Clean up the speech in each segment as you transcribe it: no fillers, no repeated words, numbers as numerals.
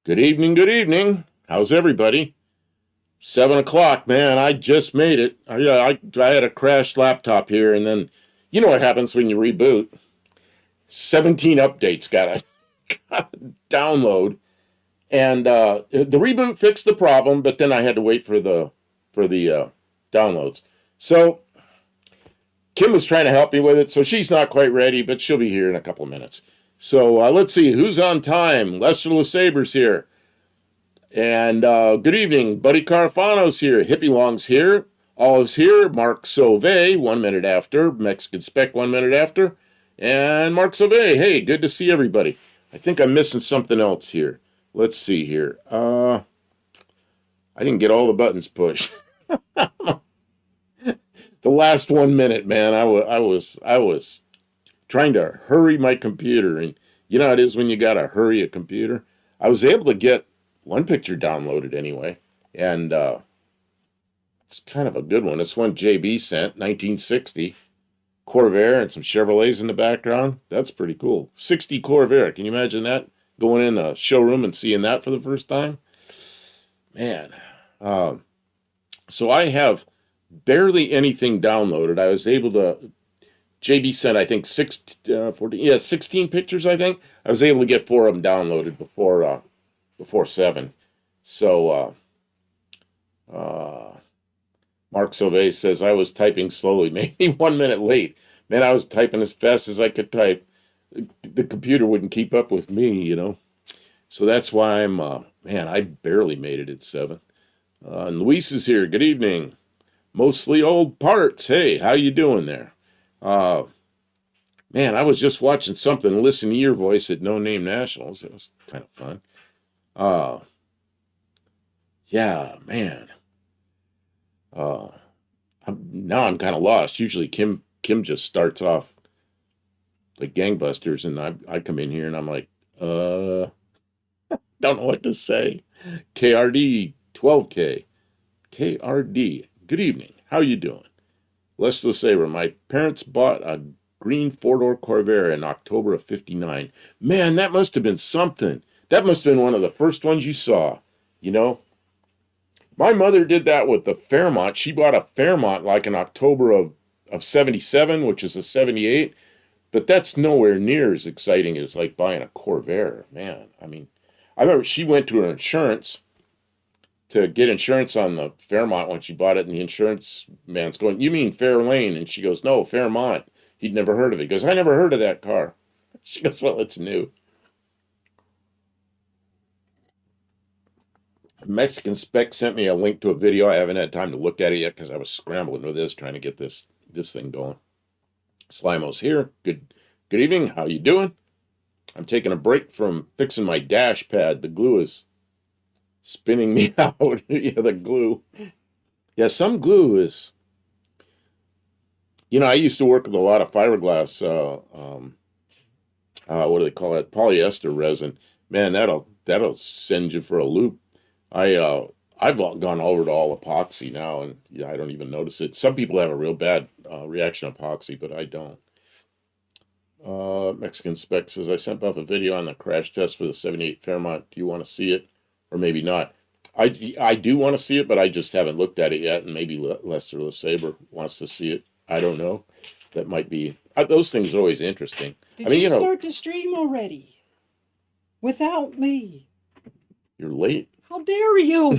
Good evening, good evening. How's everybody? 7 o'clock, man. I just made it. I had a crashed laptop here, and then you know what happens when you reboot? 17 updates gotta download. And the reboot fixed the problem, but then I had to wait for the downloads. So Kim was trying to help me with it, so she's not quite ready, but she'll be here in a couple of minutes. So let's see who's on time. Lester LeSaber's here. And good evening. Buddy Carfano's here. Hippie Long's here. Olive's here. Mark Sauvé, 1 minute after. Mexican Spec, 1 minute after. And Mark Sauvé, hey, good to see everybody. I think I'm missing something else here. Let's see here. I didn't get all the buttons pushed. The last 1 minute, man, I was trying to hurry my computer. And you know how it is when you got to hurry a computer? I was able to get one picture downloaded anyway, and it's kind of a good one. It's one JB sent, 1960, Corvair and some Chevrolets in the background. That's pretty cool. 60 Corvair, can you imagine that? Going in a showroom and seeing that for the first time? Man. So I have barely anything downloaded. I was able to, JB sent, I think, 16 pictures, I think. I was able to get 4 of them downloaded before 7. So, Mark Sauvé says, I was typing slowly, maybe 1 minute late. Man, I was typing as fast as I could type. The computer wouldn't keep up with me, you know. So that's why man, I barely made it at 7. And Luis is here. Good evening. Mostly old parts. Hey, how you doing there? Man, I was just watching something, listening to your voice at No Name Nationals. It was kind of fun. Yeah, man. Now I'm kind of lost. Usually Kim just starts off like gangbusters, and I come in here and I'm like, don't know what to say. KRD 12K. KRD. Good evening. How you doing? Lester Saber. My parents bought a green 4-door Corvair in October of '59. Man, that must have been something. That must have been one of the first ones you saw, you know? My mother did that with the Fairmont. She bought a Fairmont like in October of '77, which is a '78. But that's nowhere near as exciting as like buying a Corvair, man. I mean, I remember she went to her insurance to get insurance on the Fairmont when she bought it, and the insurance man's going, you mean Fairlane? And she goes, no, Fairmont. He'd never heard of it. He goes, I never heard of that car. She goes, well, it's new. Mexican Spec sent me a link to a video. I haven't had time to look at it yet because I was scrambling with this, trying to get this thing going. Slimo's here. Good evening. How you doing? I'm taking a break from fixing my dash pad. The glue is spinning me out. Yeah, the glue. Yeah, some glue is. You know, I used to work with a lot of fiberglass. What do they call it? Polyester resin. Man, that'll send you for a loop. I've gone over to all epoxy now, and yeah, I don't even notice it. Some people have a real bad reaction to epoxy, but I don't. Mexican Spec says, I sent off a video on the crash test for the '78 Fairmont. Do you want to see it? Or maybe not. I do want to see it, but I just haven't looked at it yet, and maybe Lester LeSaber wants to see it. I don't know. That might be... those things are always interesting. Did you start the stream already? Without me? You're late. How dare you?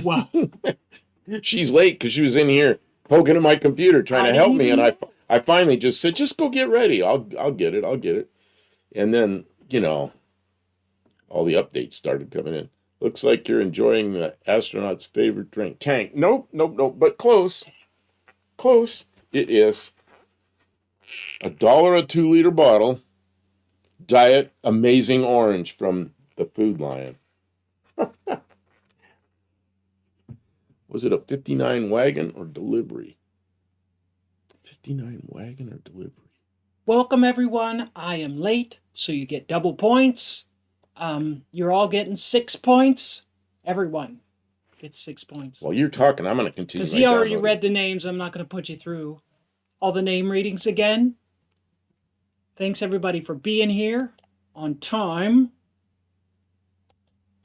She's late because she was in here poking at my computer trying to help me, and I finally just said, just go get ready. I'll get it. And then, you know, all the updates started coming in. Looks like you're enjoying the astronaut's favorite drink. Tank. Nope, but close. Close. It is $1 a 2-liter bottle. Diet Amazing Orange from the Food Lion. Was it a 59 wagon or delivery? 59 wagon or delivery? Welcome, everyone. I am late, so you get double points. You're all getting 6 points. Everyone gets 6 points. While you're talking, I'm going to continue. Because he already read the names. I'm not going to put you through all the name readings again. Thanks, everybody, for being here on time.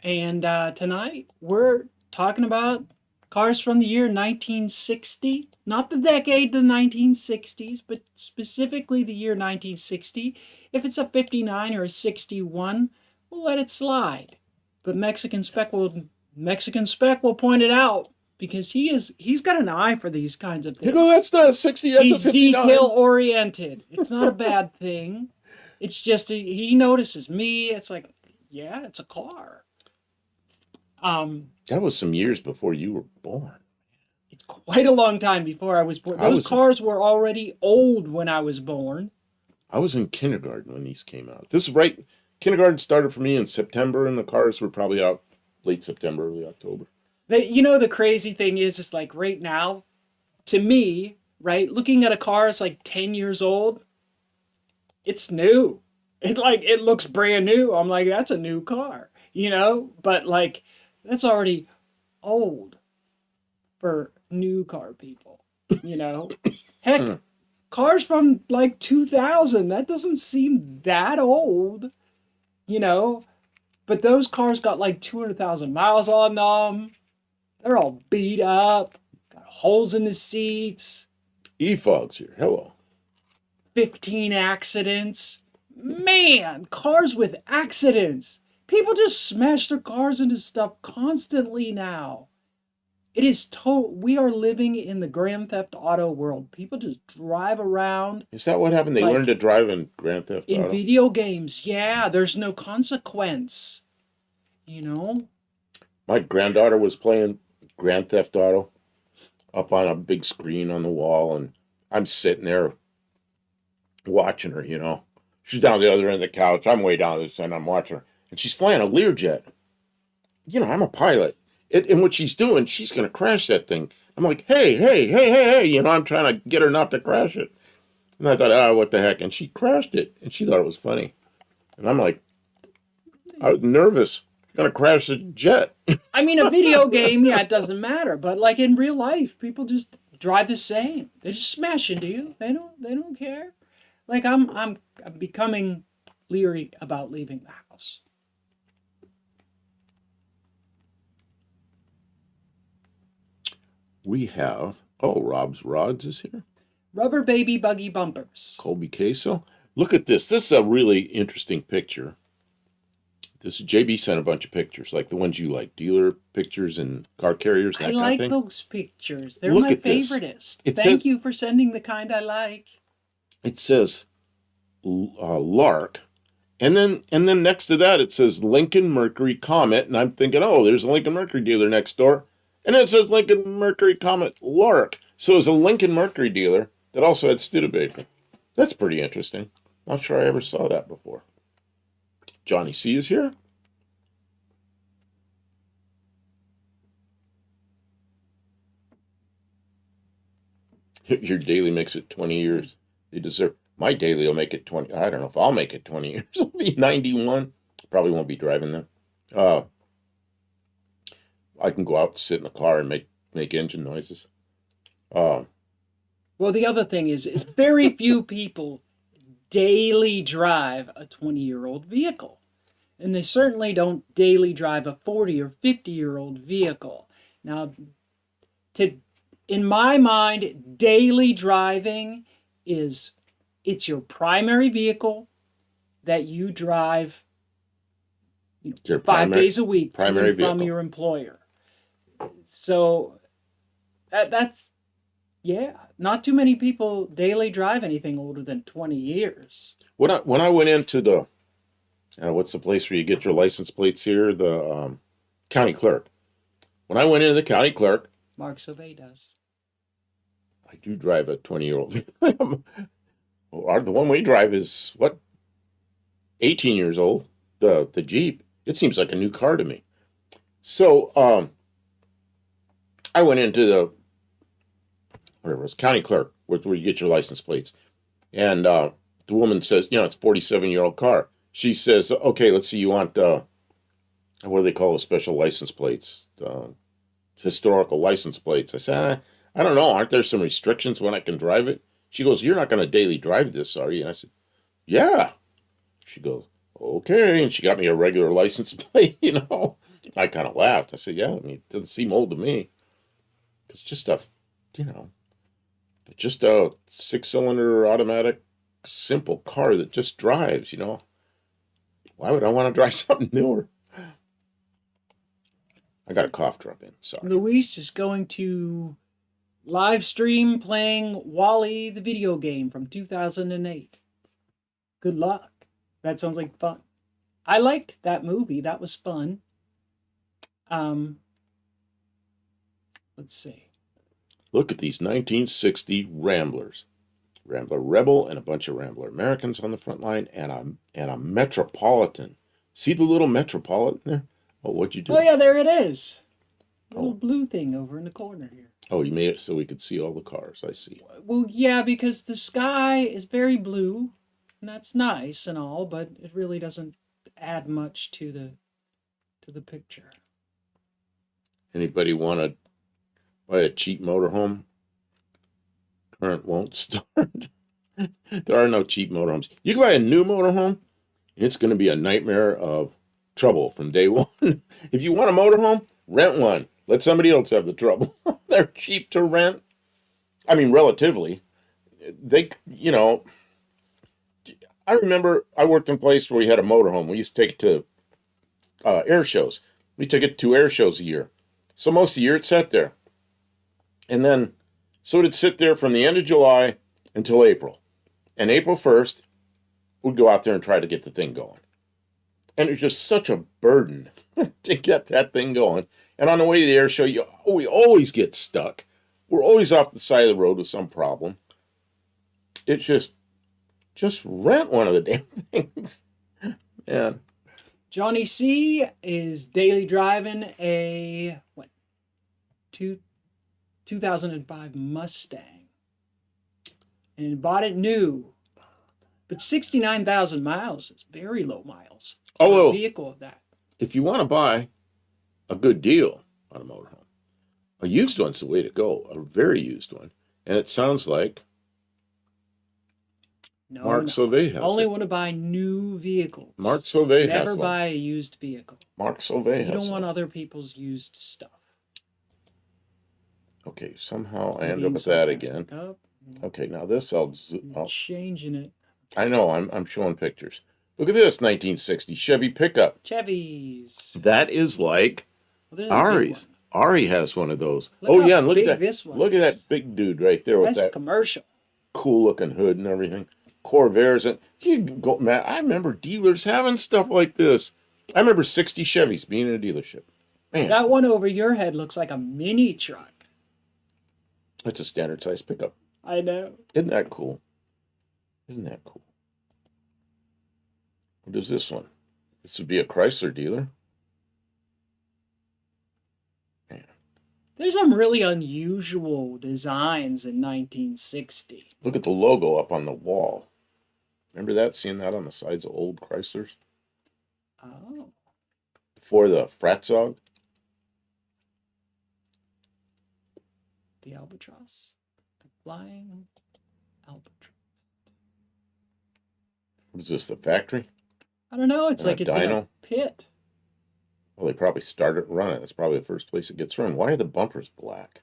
And tonight we're talking about cars from the year 1960. Not the decade, the 1960s, but specifically the year 1960. If it's a 59 or a 61, we'll let it slide. But Mexican Spec will point it out because he's got an eye for these kinds of You things. know, that's not a 60, that's He's a 59. detail oriented. It's not a bad thing. It's just he notices me. It's like, yeah, it's a car. That was some years before you were born. It's quite a long time before I was born. Those cars were already old when I was born. I was in kindergarten when these came out. This is right. Kindergarten started for me in September, and the cars were probably out late September, early October. The crazy thing is like right now, to me, right, looking at a car that's like 10 years old, it's new. It looks brand new. I'm like, that's a new car, but like that's already old for new car people, Heck, cars from like 2000, that doesn't seem that old, but those cars got like 200,000 miles on them. They're all beat up, got holes in the seats. E-Fog's here. Hello. 15 accidents. Man, cars with accidents. People just smash their cars into stuff constantly now. We are living in the Grand Theft Auto world. People just drive around. Is that what happened? They like, learned to drive in Grand Theft Auto? In video games, yeah, there's no consequence. My granddaughter was playing Grand Theft Auto up on a big screen on the wall, and I'm sitting there watching her, She's down the other end of the couch. I'm way down this end. I'm watching her. And she's flying a Learjet. I'm a pilot. And what she's doing, she's going to crash that thing. I'm like, hey. I'm trying to get her not to crash it. And I thought, what the heck? And she crashed it. And she thought it was funny. And I'm like, I was nervous. Going to crash the jet. I mean, a video game, yeah, it doesn't matter. But like in real life, people just drive the same. They just smash into you. They don't care. Like I'm becoming leery about leaving the house. We have, Rob's Rods is here. Rubber baby buggy bumpers. Colby Queso. Look at this. This is a really interesting picture. This JB sent a bunch of pictures, like the ones you like, dealer pictures and car carriers, that I kind like of thing. those pictures. They're Look my at this. favoritist. It Thank says- you for sending the kind I like. It says Lark, and then next to that it says Lincoln Mercury Comet, and I'm thinking, there's a Lincoln Mercury dealer next door, and then it says Lincoln Mercury Comet Lark. So it's a Lincoln Mercury dealer that also had Studebaker. That's pretty interesting. Not sure I ever saw that before. Johnny C is here. Your daily makes it 20 years. You deserve. My daily will make it 20. I don't know if I'll make it 20 years. I'll be 91. Probably won't be driving them. I can go out and sit in the car and make engine noises. Well, the other thing is very few people daily drive a 20-year-old vehicle. And they certainly don't daily drive a 40 or 50-year-old vehicle. Now, in my mind, daily driving it's your primary vehicle that you drive 5 days a week to and from your employer. So that's not too many people daily drive anything older than 20 years. When I went into the what's the place where you get your license plates here? The county clerk. When I went into the county clerk, Mark Sauvé does. I do drive a 20-year-old. The one we drive is 18 years old. The Jeep. It seems like a new car to me. So I went into the county clerk where you get your license plates, and the woman says, it's a 47-year-old car. She says, okay, let's see, you want what do they call the special license plates? Historical license plates. I said, I don't know. Aren't there some restrictions when I can drive it? She goes, you're not going to daily drive this, are you? And I said, yeah. She goes, okay. And she got me a regular license plate, I kind of laughed. I said, yeah, I mean, it doesn't seem old to me. It's just a, you know, just a 6-cylinder automatic, simple car that just drives, you know. Why would I want to drive something newer? I got a cough drop in. Sorry. Luis is going to live stream playing Wall-E the video game from 2008. Good luck. That sounds like fun. I liked that movie. That was fun. Let's see. Look at these 1960 Ramblers. Rambler Rebel and a bunch of Rambler Americans on the front line and a Metropolitan. See the little Metropolitan there? Oh, what'd you do? Oh, yeah, there it is. Little blue thing over in the corner here. Oh, you made it so we could see all the cars. I see. Well, yeah, because the sky is very blue, and that's nice and all, but it really doesn't add much to the picture. Anybody want to buy a cheap motorhome? Current won't start. There are no cheap motorhomes. You can buy a new motorhome, it's going to be a nightmare of trouble from day one. If you want a motorhome, rent one. Let somebody else have the trouble. They're cheap to rent. I mean, relatively. They, you know, I remember I worked in a place where we had a motorhome. We used to take it to air shows. We took it to air shows a year. So most of the year it sat there. And then, so it'd sit there from the end of July until April. And April 1st, we'd go out there and try to get the thing going. And it's just such a burden to get that thing going. And on the way to the air show, we always get stuck. We're always off the side of the road with some problem. It's just rent one of the damn things. Man. Johnny C is daily driving a 2005 Mustang, and he bought it new, but 69,000 miles is very low miles for Oh, a vehicle of that. If you want to buy a good deal on a motorhome, a used one's the way to go, a very used one, and it sounds like Mark Sauvé has only it. want to buy new vehicles. Mark Sauvé has Never one. buy a used vehicle. Mark Sauvé has You don't one. want other people's used stuff. Okay, somehow I end up with that again. Okay, now this I'll changing it. I know, I'm showing pictures. Look at this 1960 Chevy pickup. Chevys. That is like Well, Ari's. Ari has one of those. Look Oh how yeah, and look big at that. this one Look at is. that big dude right there with That's that commercial. cool looking hood and everything. Corvairs and you can go, man. I remember dealers having stuff like this. I remember 60 Chevys being in a dealership. Man, That one over your head looks like a mini truck. that's a standard size pickup. I know. Isn't that cool? Isn't that cool? What is this one? This would be a Chrysler dealer. Man. There's some really unusual designs in 1960. Look at the logo up on the wall. Remember that? Seeing that on the sides of old Chryslers? Oh. Before the Fratzog? The albatross. The flying albatross. What is this, the factory? I don't know. It's And like a it's in a dyno? pit. Well, they probably started running. That's probably the first place it gets run. Why are the bumpers black?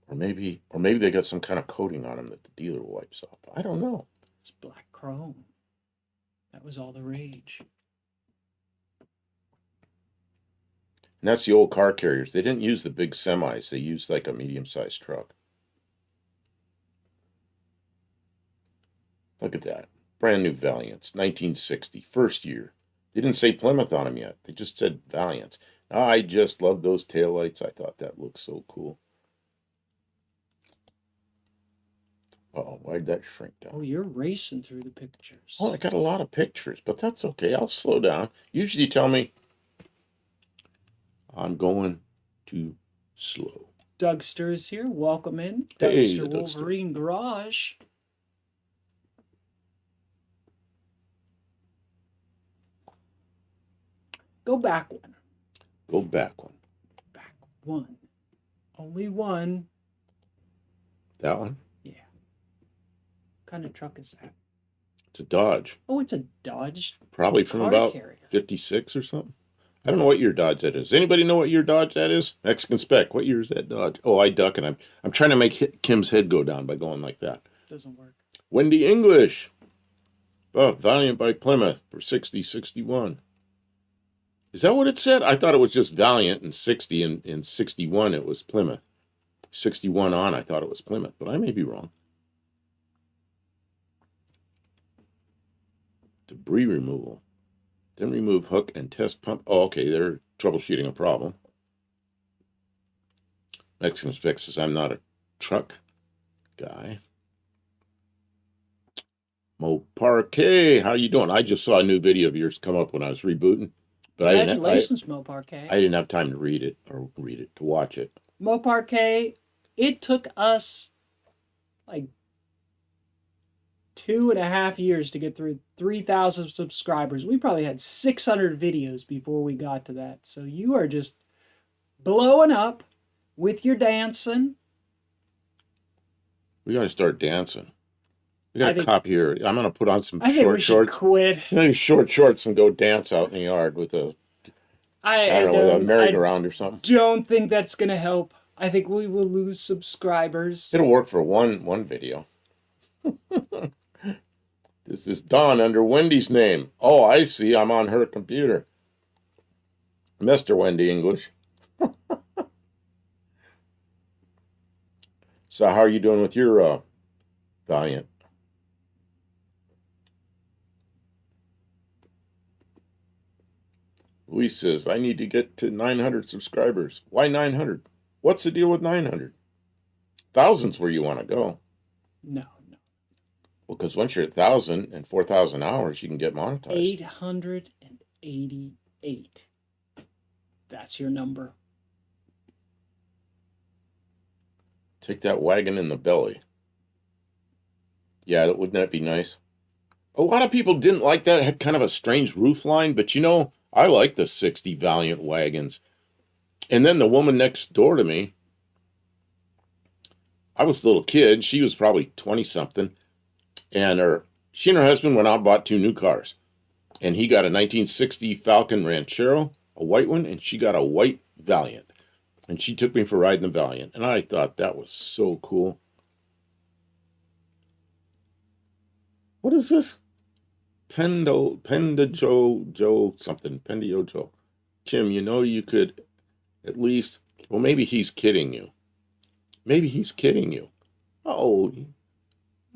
Or maybe they got some kind of coating on them that the dealer wipes off. I don't know. It's black chrome. That was all the rage. And that's the old car carriers. They didn't use the big semis. They used like a medium-sized truck. Look at that. Brand new Valiants, 1960, first year. They didn't say Plymouth on them yet. They just said Valiants. I just love those taillights. I thought that looked so cool. Uh-oh, why'd that shrink down? Oh, you're racing through the pictures. Oh, I got a lot of pictures, but that's okay. I'll slow down. Usually you tell me I'm going too slow. Dougster is here. Welcome in. Hey, Dougster the Dougster. Wolverine Garage. Go back one. Go back one. Back one. Only one. That one? Yeah. What kind of truck is that? It's a Dodge. Oh, it's a Dodge Probably from car about carrier. 56 or something. I don't know what year Dodge that is. Anybody know what year Dodge that is? Mexican Spec. What year is that Dodge? Oh, I duck, and I'm trying to make Kim's head go down by going like that. Doesn't work. Wendy English. Oh, Valiant by Plymouth for 6061. Is that what it said? I thought it was just Valiant and 60, and in 61 it was Plymouth. 61 on, I thought it was Plymouth, but I may be wrong. Debris removal. Then remove hook and test pump. Oh, okay, they're troubleshooting a problem. Mexican Spec says, I'm not a truck guy. Mo Parquet, how you doing? I just saw a new video of yours come up when I was rebooting. But Congratulations, Mo Parquet. I didn't have time to to watch it. Mo Parquet, it took us like 2.5 years to get through 3,000 subscribers. We probably had 600 videos before we got to that. So you are just blowing up with your dancing. We gotta start dancing. We got a cop here. I'm gonna put on some short shorts. Quit. Short shorts and go dance out in the yard with a with a merry-go-round or something. Don't think that's gonna help. I think we will lose subscribers. It'll work for one video. This is Dawn under Wendy's name. Oh, I see. I'm on her computer. Mr. Wendy English. So how are you doing with your Valiant? Luis says, I need to get to 900 subscribers. Why 900? What's the deal with 900? Thousands where you want to go. No. Well, because once you're at 1,000 and 4,000 hours, you can get monetized. 888. That's your number. Take that wagon in the belly. Yeah, wouldn't that be nice? A lot of people didn't like that. It had kind of a strange roof line, but you know, I like the 60 Valiant wagons. And then the woman next door to me, I was a little kid. She was probably 20-something. And she and her husband went out and bought 2 new cars. And he got a 1960 Falcon Ranchero, a white one, and she got a white Valiant. And she took me for riding the Valiant. And I thought that was so cool. What is this? Pendajo something. Pendiojo. Kim, you know you could at least... Well, maybe he's kidding you. Maybe he's kidding you. Oh,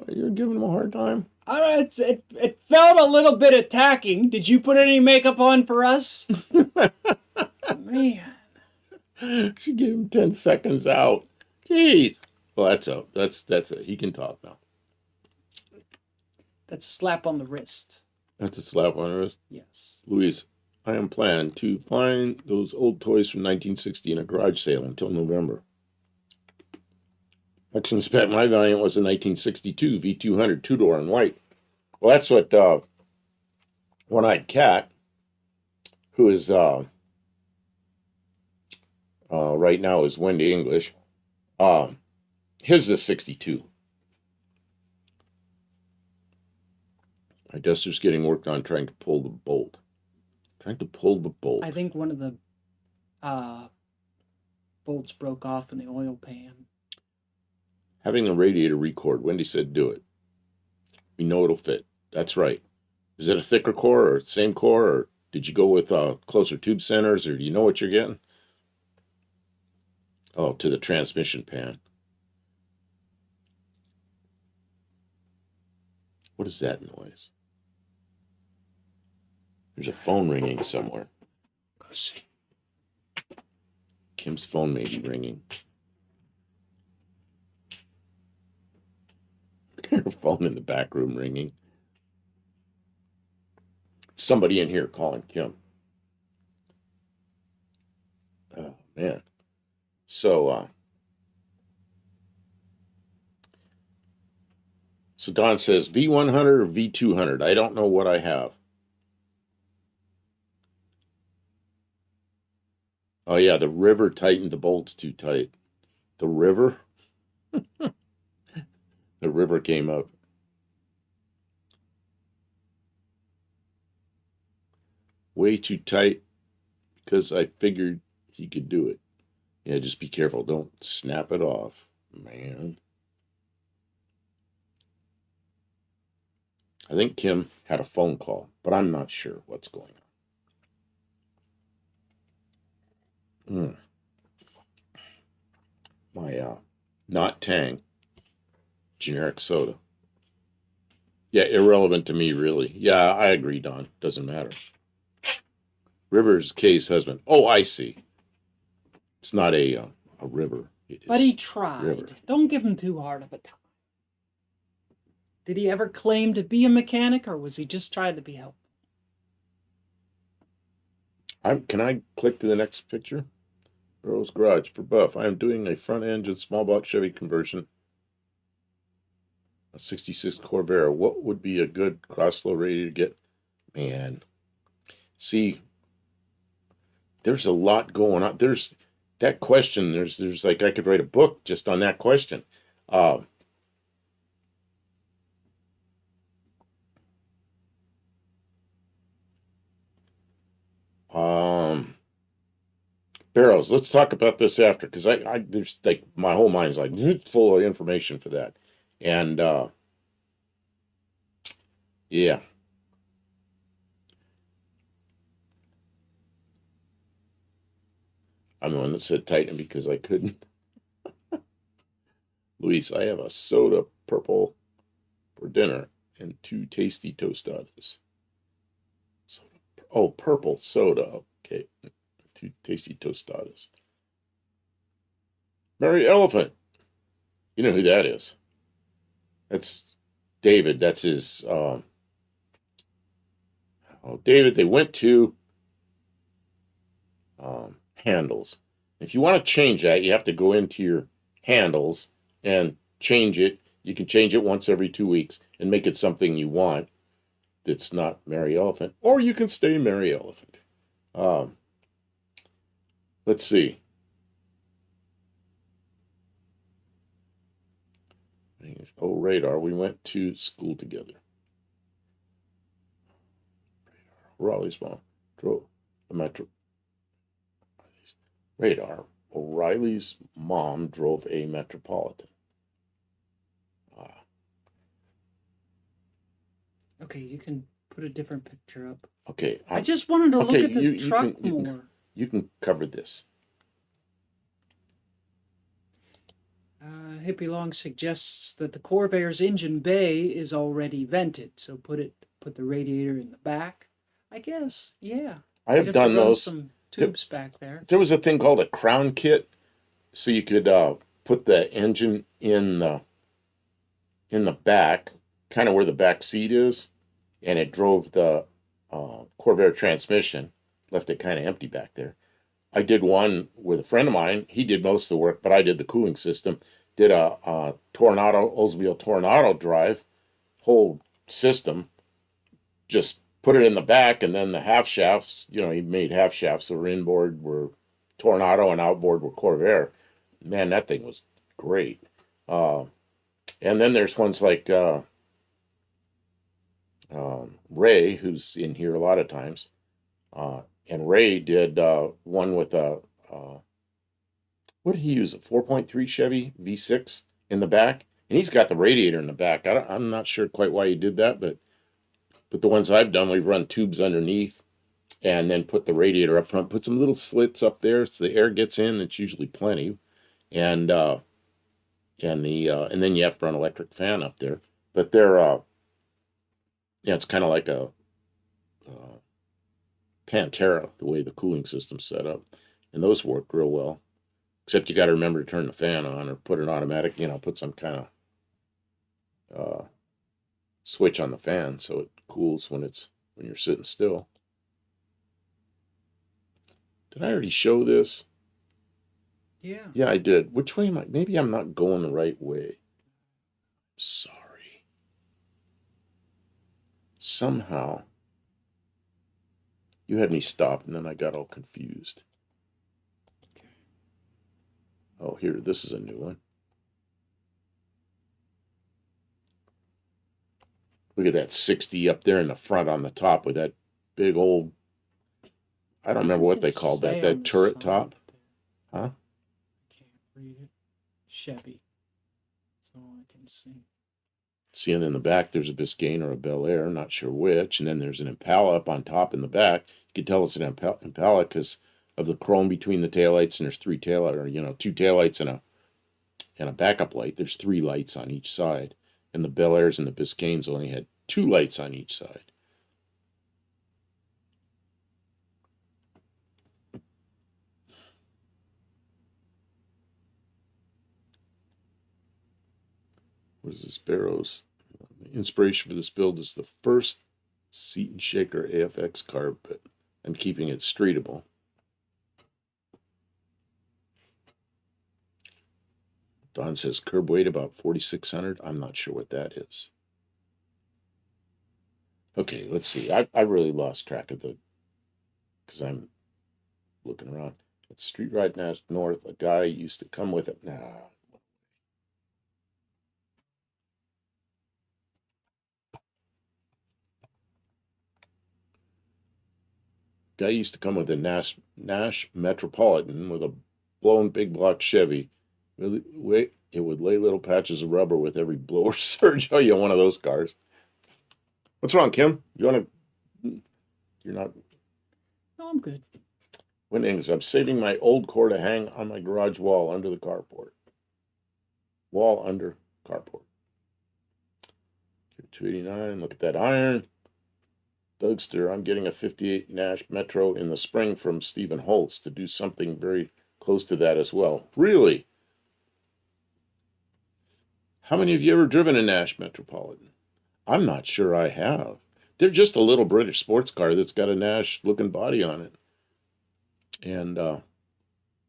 you're giving him a hard time? It felt a little bit attacking. Did you put any makeup on for us? Man. She gave him 10 seconds out. Jeez. Well, that's he can talk now. That's a slap on the wrist. That's a slap on the wrist? Yes. Louise, I am planning to find those old toys from 1960 in a garage sale until November. Mexican Spec, my Valiant was a 1962 V200 two-door in white. Well, that's what One-Eyed Cat, who is right now is Wendy English. His is 62. My duster's getting worked on trying to pull the bolt. I think one of the bolts broke off in the oil pan. Having the radiator record. Wendy said do it. We know it'll fit. That's right. Is it a thicker core or same core, or did you go with closer tube centers, or do you know what you're getting? Oh, to the transmission pan. What is that noise? There's a phone ringing somewhere. Let's see. Kim's phone may be ringing. Her phone in the back room ringing. Somebody in here calling Kim. Oh, man. So Don says V100 or V200. I don't know what I have. Oh, yeah, the river tightened the bolts too tight. The river? The river came up. Way too tight because I figured he could do it. Yeah, just be careful. Don't snap it off, man. I think Kim had a phone call, but I'm not sure what's going on. My not Tang generic soda. Yeah, irrelevant to me, really. Yeah, I agree, Don. Doesn't matter. River's Kay's husband. Oh, I see. It's not a river. It But is he tried. river. Don't give him too hard of a time. Did he ever claim to be a mechanic, or was he just trying to be helpful? Can I click to the next picture? Burroughs Garage for Buff. I am doing a front engine small block Chevy conversion. A 66 Corvair. What would be a good cross flow radiator to get? Man. See, there's a lot going on. There's that question. There's like I could write a book just on that question. Barrows. Let's talk about this after because I there's like my whole mind's like full of information for that, and yeah. I'm the one that said tighten because I couldn't. Luis, I have a soda purple for dinner and 2 tasty tostadas. Soda, oh, purple soda. Okay, 2 tasty tostadas. Mary Elephant. You know who that is? That's David. That's his. David. They went to handles. If you want to change that, you have to go into your handles and change it. You can change it once every 2 weeks and make it something you want that's not Mary Elephant, or you can stay Mary Elephant. Let's see. Oh, radar. We went to school together. Raleigh's mom drove a metro. Radar. O'Reilly's mom drove a Metropolitan. Okay, you can put a different picture up. Okay. I just wanted to look at the truck you more. You can cover this. Hippie Long suggests that the Corvair's engine bay is already vented, so put the radiator in the back. I guess, yeah. I have done those. Some tubes back there. There was a thing called a crown kit, so you could put the engine in the back, kind of where the back seat is, and it drove the Corvair transmission, left it kind of empty back there. I did one with a friend of mine. He did most of the work, but I did the cooling system. Did a Tornado, Oldsmobile Tornado drive, whole system. Just put it in the back, and then the half shafts, he made half shafts, so inboard were Tornado and outboard were Corvair. Man, that thing was great. And then there's ones like Ray, who's in here a lot of times. And Ray did one with what did he use? A 4.3 Chevy V6 in the back, and he's got the radiator in the back. I'm not sure quite why he did that, but the ones I've done, we've run tubes underneath, and then put the radiator up front. Put some little slits up there so the air gets in. It's usually plenty, and then you have to run an electric fan up there. But they're it's kind of like a Pantera, the way the cooling system's set up. And those work real well. Except you got to remember to turn the fan on or put an automatic, put some kind of switch on the fan so it cools when you're sitting still. Did I already show this? Yeah. Yeah, I did. Which way am I? Maybe I'm not going the right way. Sorry. Somehow you had me stop, and then I got all confused. Okay. Oh, here, this is a new one. Look at that 60 up there in the front on the top with that big old I don't remember what they called that. That turret top, huh? I can't read it. Chevy. That's all I can see. See, and in the back there's a Biscayne or a Bel Air, not sure which, and then there's an Impala up on top in the back. You can tell it's an Impala because of the chrome between the taillights, and there's three taillights, or two taillights and a backup light. There's three lights on each side, and the Bel Airs and the Biscaynes only had two lights on each side. What is this? Barrows. The inspiration for this build is the first seat and shaker AFX car, but I'm keeping it streetable. Don says curb weight about 4,600. I'm not sure what that is. Okay, let's see. I really lost track of because I'm looking around. At Street Ride North, a guy used to come with it. Nah. Guy used to come with a Nash Metropolitan with a blown big block Chevy. It would lay little patches of rubber with every blower surge. Oh, you want one of those cars? What's wrong, Kim? You want to? You're not. No, I'm good. When English, I'm saving my old core to hang on my garage wall under the carport. Wall under carport. 289. Look at that iron. Dougster, I'm getting a 58 Nash Metro in the spring from Stephen Holtz to do something very close to that as well. Really? How many of you ever driven a Nash Metropolitan? I'm not sure I have. They're just a little British sports car that's got a Nash-looking body on it. And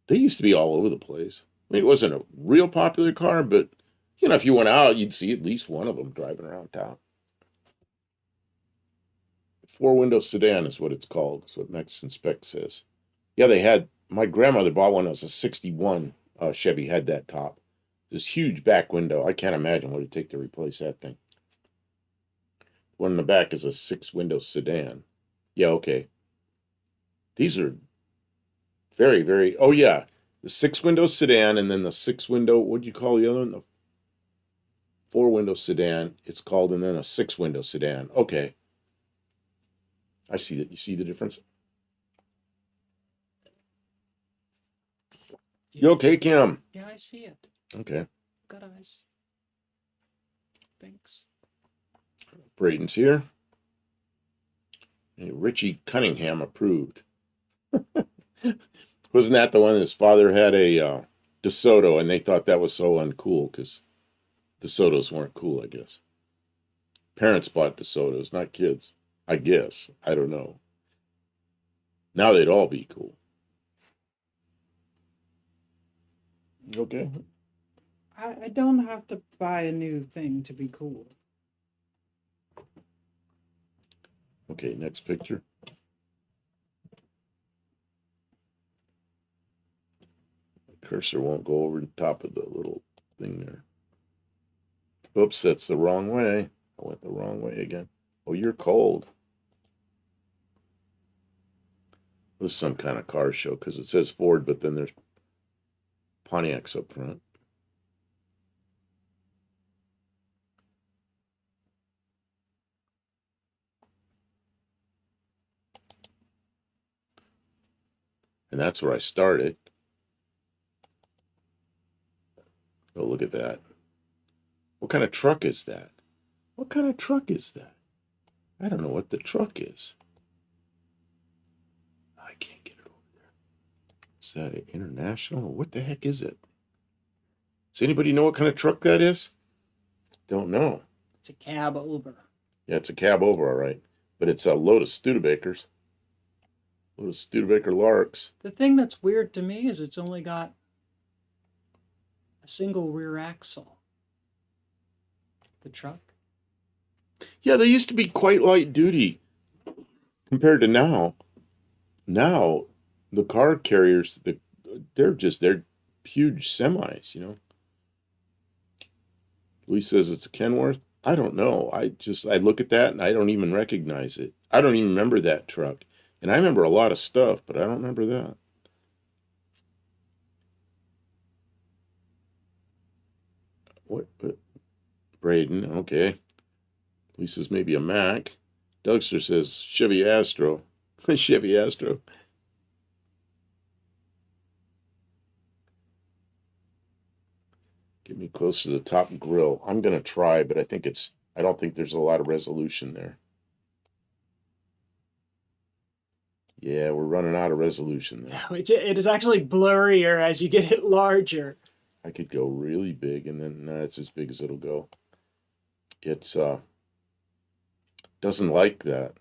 they used to be all over the place. I mean, it wasn't a real popular car, but, if you went out, you'd see at least one of them driving around town. Four-window sedan is what it's called. That's what Mexican Spec says. Yeah, my grandmother bought one. It was a 61 Chevy, had that top. This huge back window. I can't imagine what it'd take to replace that thing. One in the back is a 6-window sedan. Yeah, okay. These are very, very... Oh, yeah. The 6-window sedan, and then the 6-window... What'd you call the other one? The 4-window sedan. It's called, and then a 6-window sedan. Okay. I see that. You see the difference? Yeah. You okay, Kim? Yeah, I see it. Okay. Good eyes. Thanks. Braden's here. Hey, Richie Cunningham approved. Wasn't that the one his father had a DeSoto, and they thought that was so uncool because DeSotos weren't cool, I guess. Parents bought DeSotos, not kids. I guess. I don't know. Now they'd all be cool. You okay? I don't have to buy a new thing to be cool. Okay, next picture. The cursor won't go over the top of the little thing there. Oops, that's the wrong way. I went the wrong way again. Oh, you're cold. This is some kind of car show because it says Ford, but then there's Pontiacs up front. And that's where I started. Oh, look at that. What kind of truck is that? What kind of truck is that? I don't know what the truck is. I can't get it over there. Is that an International? What the heck is it? Does anybody know what kind of truck that is? Don't know. It's a cab over. Yeah, it's a cab over, all right. But it's a load of Studebakers. Load of Studebaker Larks. The thing that's weird to me is it's only got a single rear axle. The truck. Yeah, they used to be quite light duty compared to now. Now, the car carriers, they're huge semis, Louis says it's a Kenworth. I don't know. I look at that and I don't even recognize it. I don't even remember that truck. And I remember a lot of stuff, but I don't remember that. What Braden, okay. At least it's maybe a Mac. Dougster says Chevy Astro. Chevy Astro. Get me close to the top grill. I'm gonna try, but I don't think there's a lot of resolution there. Yeah, we're running out of resolution there. It is actually blurrier as you get it larger. I could go really big, and then that's as big as it'll go. It's doesn't like that.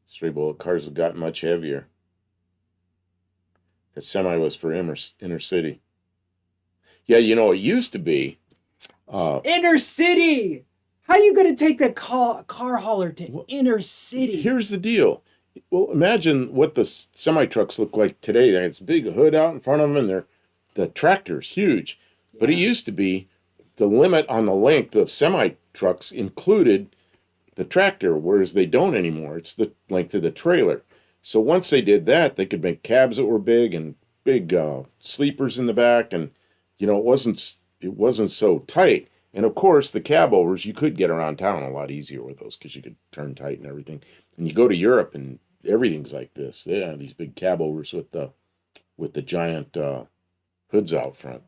Stray bullet cars have gotten much heavier. That semi was for inner city. Yeah, it used to be. Inner city. How you going to take the car hauler to inner city? Here's the deal. Well, imagine what the semi trucks look like today. They got this big hood out in front of them, and the tractor's huge. Yeah. But it used to be the limit on the length of semi trucks included the tractor, whereas they don't anymore. It's the length of the trailer. So once they did that, they could make cabs that were big and big sleepers in the back, and it wasn't so tight. And of course, the cab overs, you could get around town a lot easier with those because you could turn tight and everything. And you go to Europe and everything's like this. They have these big cab overs with the giant hoods out front.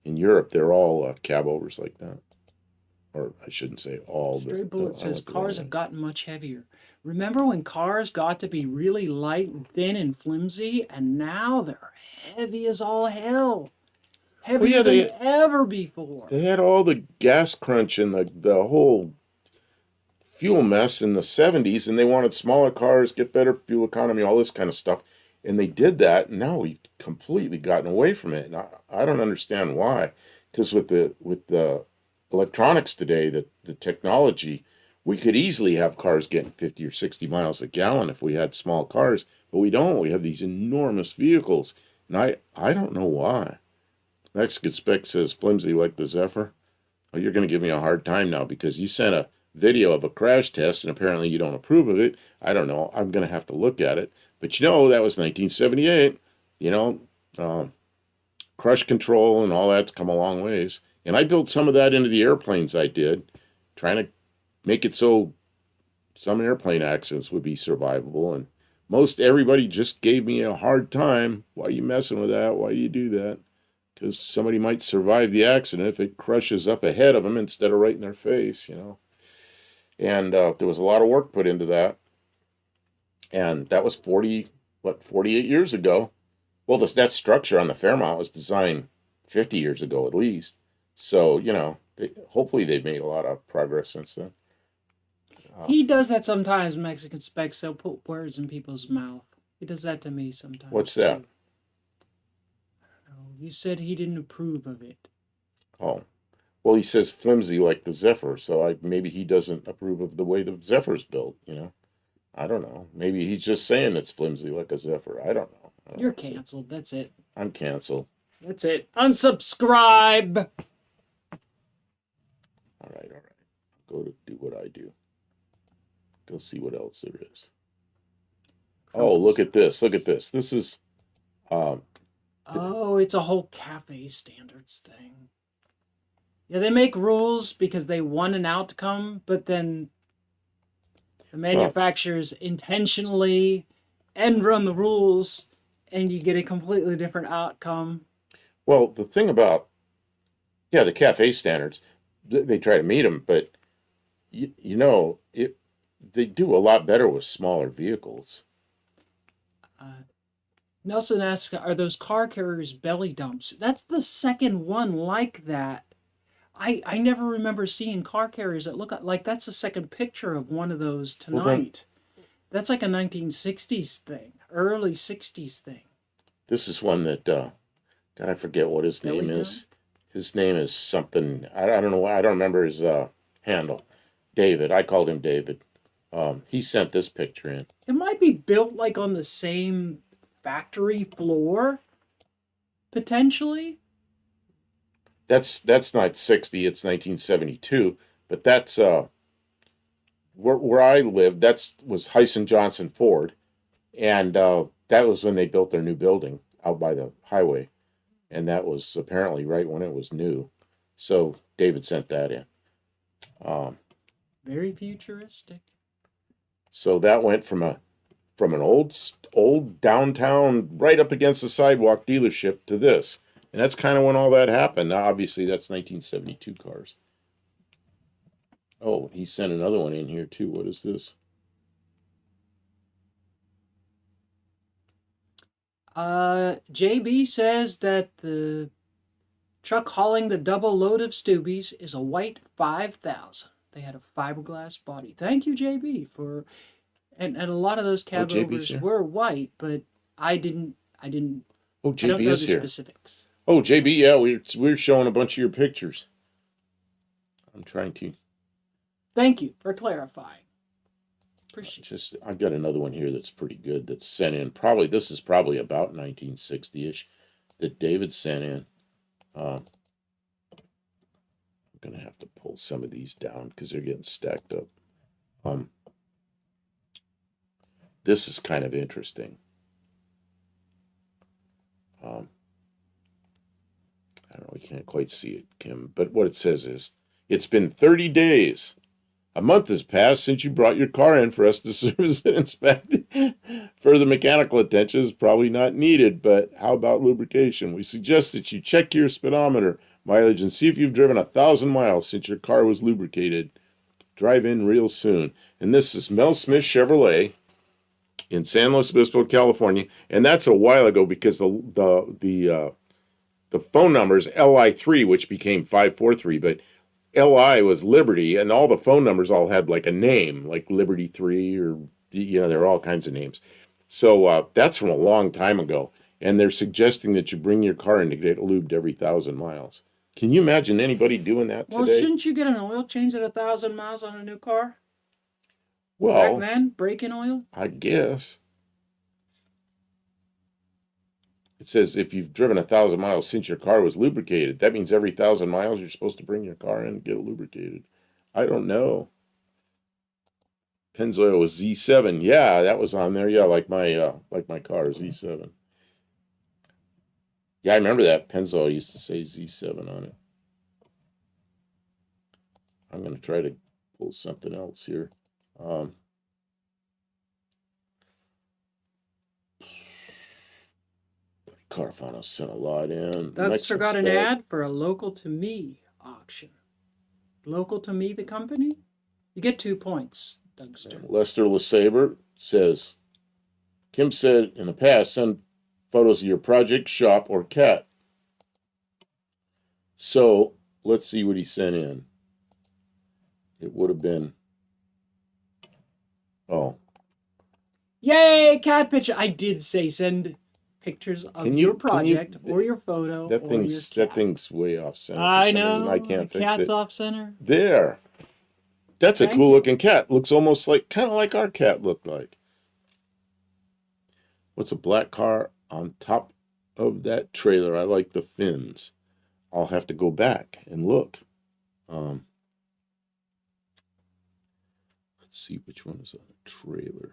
In Europe, they're all cab overs like that. Or I shouldn't say all. Stray Bullet says cars have gotten much heavier. Remember when cars got to be really light and thin and flimsy, and now they're heavy as all hell. Heavier than ever before. They had all the gas crunch and the whole fuel mess in the 70s, and they wanted smaller cars, get better fuel economy, all this kind of stuff. And they did that, and now we've completely gotten away from it. And I don't understand why. Because with the electronics today, the technology, we could easily have cars getting 50 or 60 miles a gallon if we had small cars, but we don't. We have these enormous vehicles, and I don't know why. Mexican Spec says flimsy like the Zephyr. Oh, you're going to give me a hard time now because you sent a video of a crash test and apparently you don't approve of it. I don't know. I'm going to have to look at it. But that was 1978. Crush control and all that's come a long ways. And I built some of that into the airplanes I did, trying to make it so some airplane accidents would be survivable. And most everybody just gave me a hard time. Why are you messing with that? Why do you do that? Because somebody might survive the accident if it crushes up ahead of them instead of right in their face, And there was a lot of work put into that. And that was 48 years ago. Well, that structure on the Fairmount was designed 50 years ago at least. So, hopefully they've made a lot of progress since then. He does that sometimes, Mexican Spec, so put words in people's mouth. He does that to me sometimes. What's that? Too. You said he didn't approve of it. Oh. Well, he says flimsy like the Zephyr, so maybe he doesn't approve of the way the Zephyr's built, I don't know. Maybe he's just saying it's flimsy like a Zephyr. I don't know. You're canceled. That's it. I'm canceled. That's it. Unsubscribe! All right. Go to do what I do. Go see what else there is. Oh, look at this. This is... it's a whole cafe standards thing. Yeah, they make rules because they want an outcome, but then the manufacturers intentionally end run the rules and you get a completely different outcome. Well, the thing about, the cafe standards, they try to meet them, but, they do a lot better with smaller vehicles. Nelson asks, are those car carriers belly dumps? That's the second one like that. I never remember seeing car carriers that look like that's the second picture of one of those tonight. That's like a 1960s thing, early 60s thing. This is one that, God, I forget what his name is. His name is something, I don't know, I don't remember his handle. David, I called him David. He sent this picture in. It might be built like on the same factory floor, potentially. That's not 60, it's 1972, but that's where I lived, was Hyson Johnson Ford, and that was when they built their new building out by the highway, and that was apparently right when it was new. So David sent that in. Um, Very futuristic. so that went from an old downtown right up against the sidewalk dealership to this, and that's kind of when all that happened. Now, obviously, that's 1972 cars. Oh, he sent another one in here too. What is this? JB says that the truck hauling the double load of Stoobies is a white 5000. They had a fiberglass body. Thank you, JB, for and a lot of those cab overs were white, but I didn't Oh, I don't JB know is the here. specifics. Oh, JB, yeah, we're showing a bunch of your pictures. I'm trying to Thank you for clarifying. Appreciate it. I've got another one here that's pretty good that's sent in. Probably this is probably about 1960-ish that David sent in. I'm gonna have to pull some of these down because they're getting stacked up. This is kind of interesting. I don't know, we can't quite see it, Kim, but what it says is, it's been 30 days. A month has passed since you brought your car in for us to service and inspect. Further mechanical attention is probably not needed, but how about lubrication? We suggest that you check your speedometer mileage and see if you've driven 1,000 miles since your car was lubricated. Drive in real soon. And this is Mel Smith Chevrolet in San Luis Obispo, California, and that's a while ago because the phone number is LI3, which became 543, but LI was Liberty, and all the phone numbers all had like a name, like Liberty 3, or, there are all kinds of names. So that's from a long time ago, and they're suggesting that you bring your car in to get it lubed every 1,000 miles. Can you imagine anybody doing that today? Well, shouldn't you get an oil change at 1,000 miles on a new car? Well, back then, braking oil? I guess. It says if you've driven 1,000 miles since your car was lubricated, that means every 1,000 miles you're supposed to bring your car in and get it lubricated. I don't know. Pennzoil was Z7. Yeah, that was on there. Yeah, like my car, Z7. Yeah, I remember that. Pennzoil used to say Z7 on it. I'm going to try to pull something else here. Carfano sent a lot in. Doug's forgot an ad for a Local to Me auction. Local to Me, the company? You get 2 points, Dougster. Lester LeSabre says, Kim said in the past, send photos of your project, shop, or cat. So let's see what he sent in. It would have been, Yay, cat picture. I did say send pictures of your project or your photo or your cat. That thing's way off center. I know. I can't fix it. Cat's off center. There. That's a cool looking cat. Looks almost kind of like our cat looked like. What's a black car on top of that trailer? I like the fins. I'll have to go back and look. Let's see which one is on the trailer.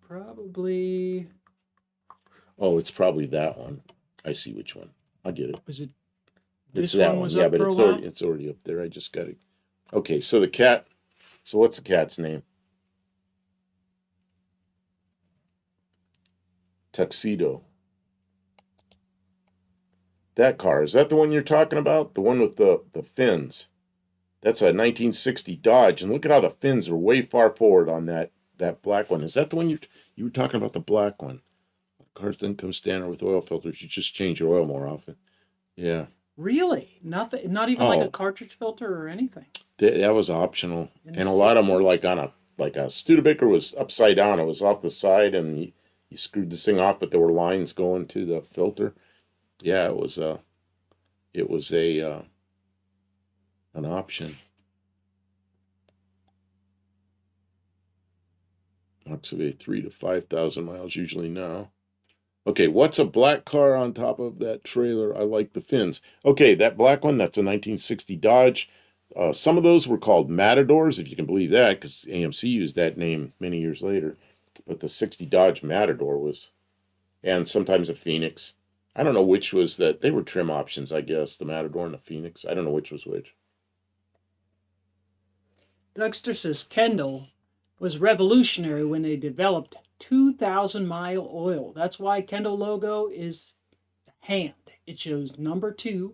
Probably. Oh, it's probably that one. I see which one. I get it. Was it? It's that one. Yeah, but it's already up there. I just got it. Okay, so the cat. So what's the cat's name? Tuxedo. That car, is that the one you're talking about? The one with the fins. That's a 1960 Dodge, and look at how the fins are way far forward on that black one. Is that the one you were talking about, the black one? Cars didn't come standard with oil filters. You just change your oil more often. Yeah. Really? Nothing? Not even like a cartridge filter or anything? That was optional. And a lot of them were like a Studebaker was upside down. It was off the side, and you screwed this thing off, but there were lines going to the filter. Yeah, it was an option. Oxivate 3 to 5,000 miles usually now. Okay, what's a black car on top of that trailer? I like the fins. Okay, that black one, that's a 1960 Dodge. Some of those were called Matadors, if you can believe that, because AMC used that name many years later. But the 60 Dodge Matador was, and sometimes a Phoenix. I don't know which was that. They were trim options, I guess, the Matador and the Phoenix. I don't know which was which. Dougster says Kendall was revolutionary when they developed 2,000-mile oil. That's why Kendall logo is the hand. It shows number 2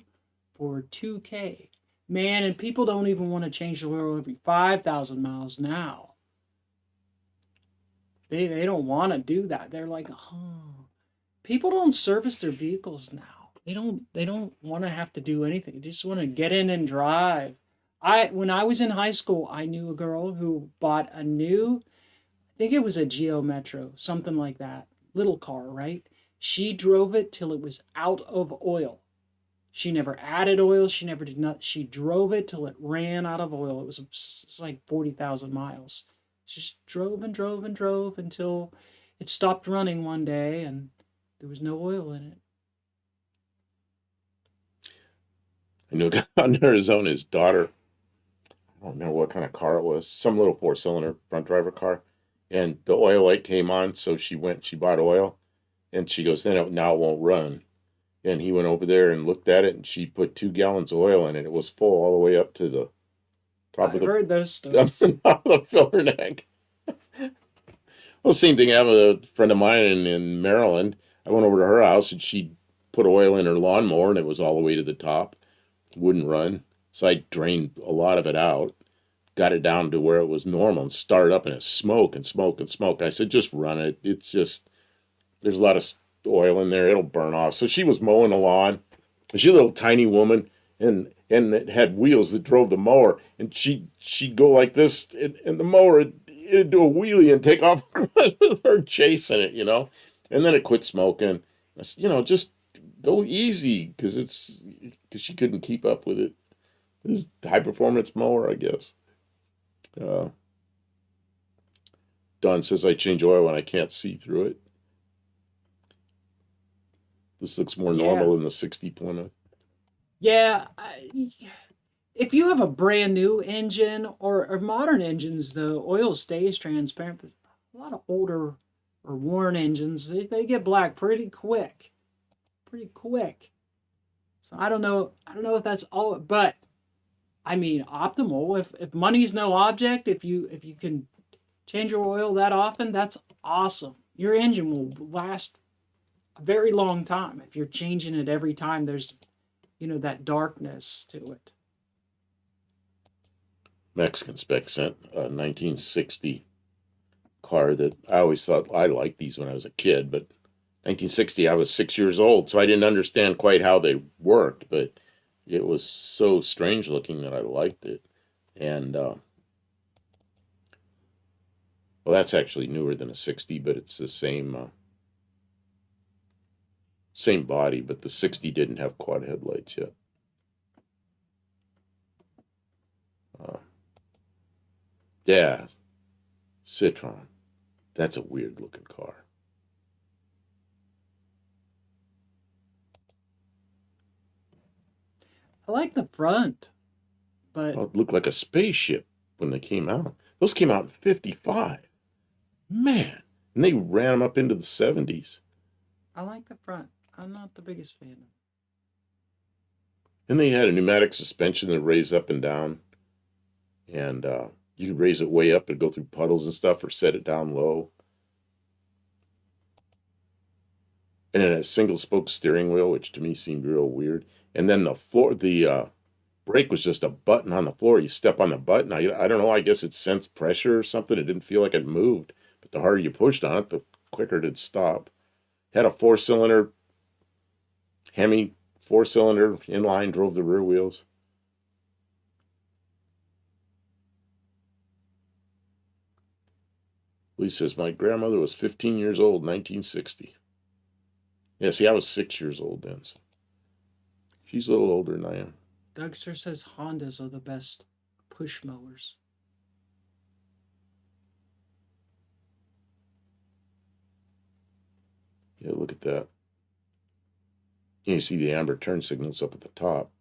for 2K. Man, and people don't even want to change the oil every 5,000 miles now. They don't want to do that. They're like, oh, people don't service their vehicles now. They don't want to have to do anything. They just want to get in and drive. When I was in high school, I knew a girl who bought a new, I think it was a Geo Metro, something like that, little car, right? She drove it till it was out of oil. She never added oil. She never did not. She drove it till it ran out of oil. It's like 40,000 miles. She just drove and drove and drove until it stopped running one day and there was no oil in it. I know in Arizona, his daughter, I don't remember what kind of car it was, some little 4-cylinder front driver car. And the oil light came on, so she bought oil, and she goes, now it won't run. And he went over there and looked at it, and she put 2 gallons of oil in it. It was full all the way up to the top I've heard those top stories. of the filler neck. Well, same thing happened with a friend of mine in Maryland. I went over to her house, and she put oil in her lawnmower, and it was all the way to the top. Wouldn't run. So I drained a lot of it out, got it down to where it was normal, and started up, and it smoke and smoke and smoke. I said, just run it. It's just, there's a lot of oil in there. It'll burn off. So she was mowing the lawn. She's a little tiny woman, and it had wheels that drove the mower, and she'd go like this, and the mower it'd do a wheelie and take off with her chasing it, and then it quit smoking. I said, just go easy, because she couldn't keep up with it. This high performance mower, I guess. Don says I change oil when I can't see through it. This looks more normal than the 60 Plymouth. Yeah, if you have a brand new engine or modern engines, the oil stays transparent. But a lot of older or worn engines, they get black pretty quick, pretty quick. So I don't know if that's all, but I mean optimal. If money's no object, if you can change your oil that often, that's awesome. Your engine will last a very long time if you're changing it every time there's that darkness to it. Mexican spec sent a 1960 car that I always thought I liked these when I was a kid, but 1960 I was 6 years old, so I didn't understand quite how they worked, but it was so strange looking that I liked it. And well, that's actually newer than a 60, but it's the same body, but the 60 didn't have quad headlights yet. Yeah, Citron. That's a weird looking car. I like the front, but Well, it looked like a spaceship when they came out. Those came out in 55. Man. And they ran them up into the 70s. I like the front. I'm not the biggest fan of it. And they had a pneumatic suspension that raised up and down. And you could raise it way up and go through puddles and stuff, or set it down low. And then a single spoke steering wheel, which to me seemed real weird. And then the brake was just a button on the floor. You step on the button. I don't know. I guess it sensed pressure or something. It didn't feel like it moved. But the harder you pushed on it, the quicker it'd stop. Had a 4-cylinder Hemi, 4-cylinder inline, drove the rear wheels. Lee says, my grandmother was 15 years old, 1960. Yeah, see, I was 6 years old then. So she's a little older than I am. Dougster says Hondas are the best push mowers. Yeah, look at that. You see the amber turn signals up at the top.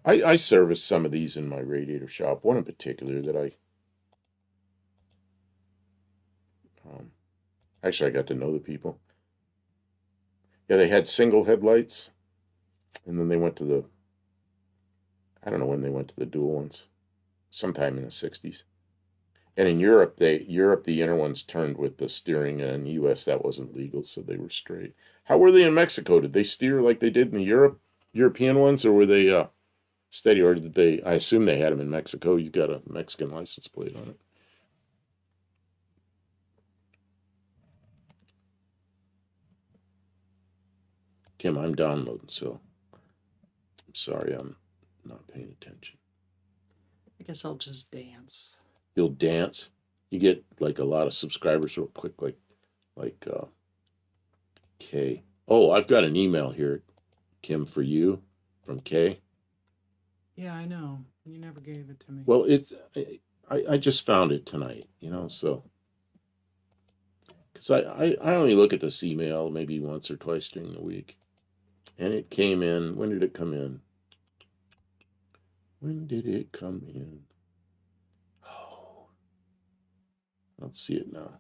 I service some of these in my radiator shop. One in particular that actually I got to know the people. Yeah, they had single headlights, and then they went to the, I don't know when they went to the dual ones, sometime in the 60s. And in Europe, the inner ones turned with the steering, and in the U.S. that wasn't legal, so they were straight. How were they in Mexico? Did they steer like they did in the European ones, or were they steady, or did they? I assume they had them in Mexico. You got a Mexican license plate on it. Kim, I'm downloading, so I'm sorry I'm not paying attention. I guess I'll just dance. You'll dance. You get like a lot of subscribers real quick, like Kay. Oh, I've got an email here, Kim, for you from Kay. Yeah, I know. You never gave it to me. Well, I just found it tonight, you know, so because I only look at this email maybe once or twice during the week, and it came in. When did it come in? When did it come in? Oh, I don't see it now.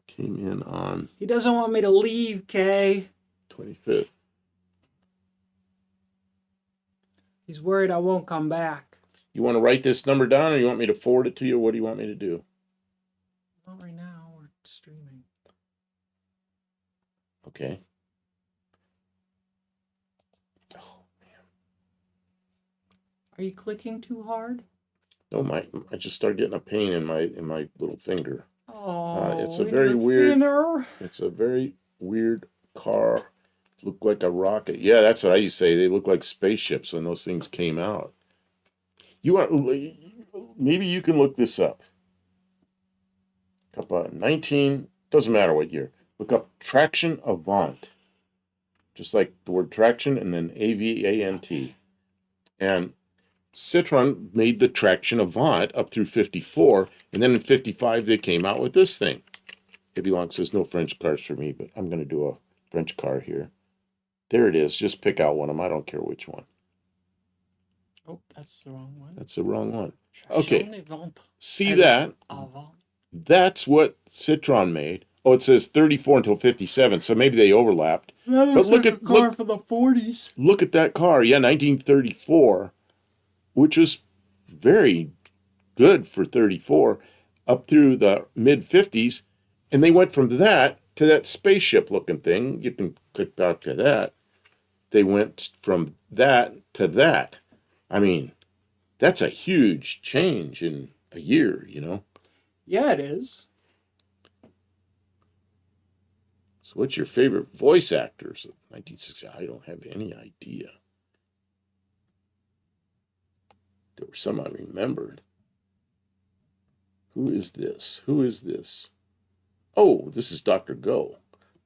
Came in on He doesn't want me to leave, Kay. 25th. He's worried I won't come back. You want to write this number down, or you want me to forward it to you? What do you want me to do? Not right now. We're streaming. Okay. Oh man. Are you clicking too hard? No, I just started getting a pain in my little finger. Oh, It's a very weird. Thinner. It's a very weird car. Look like a rocket. Yeah, that's what I used to say. They look like spaceships when those things came out. You want? Maybe you can look this up. Up 19. Doesn't matter what year. Look up Traction Avant. Just like the word traction and then AVANT. And Citroen made the Traction Avant up through 54, and then in 55 they came out with this thing. It belongs, says no French cars for me, but I'm going to do a French car here. There it is. Just pick out one of them. I don't care which one. Oh, that's the wrong one. That's the wrong one. Okay. See And that? avant. That's what Citroen made. Oh, it says 34 until 57, so maybe they overlapped. That looks look like at- a car look- from the 40s. Look at that car. Yeah, 1934, which was very good for 34, up through the mid 50s. And they went from that to that spaceship looking thing. You can click back to that. They went from that to that. I mean, that's a huge change in a year, you know? Yeah, it is. So, what's your favorite voice actors of 1960? I don't have any idea. There were some I remembered. Who is this? Who is this? Oh, this is Dr. Go.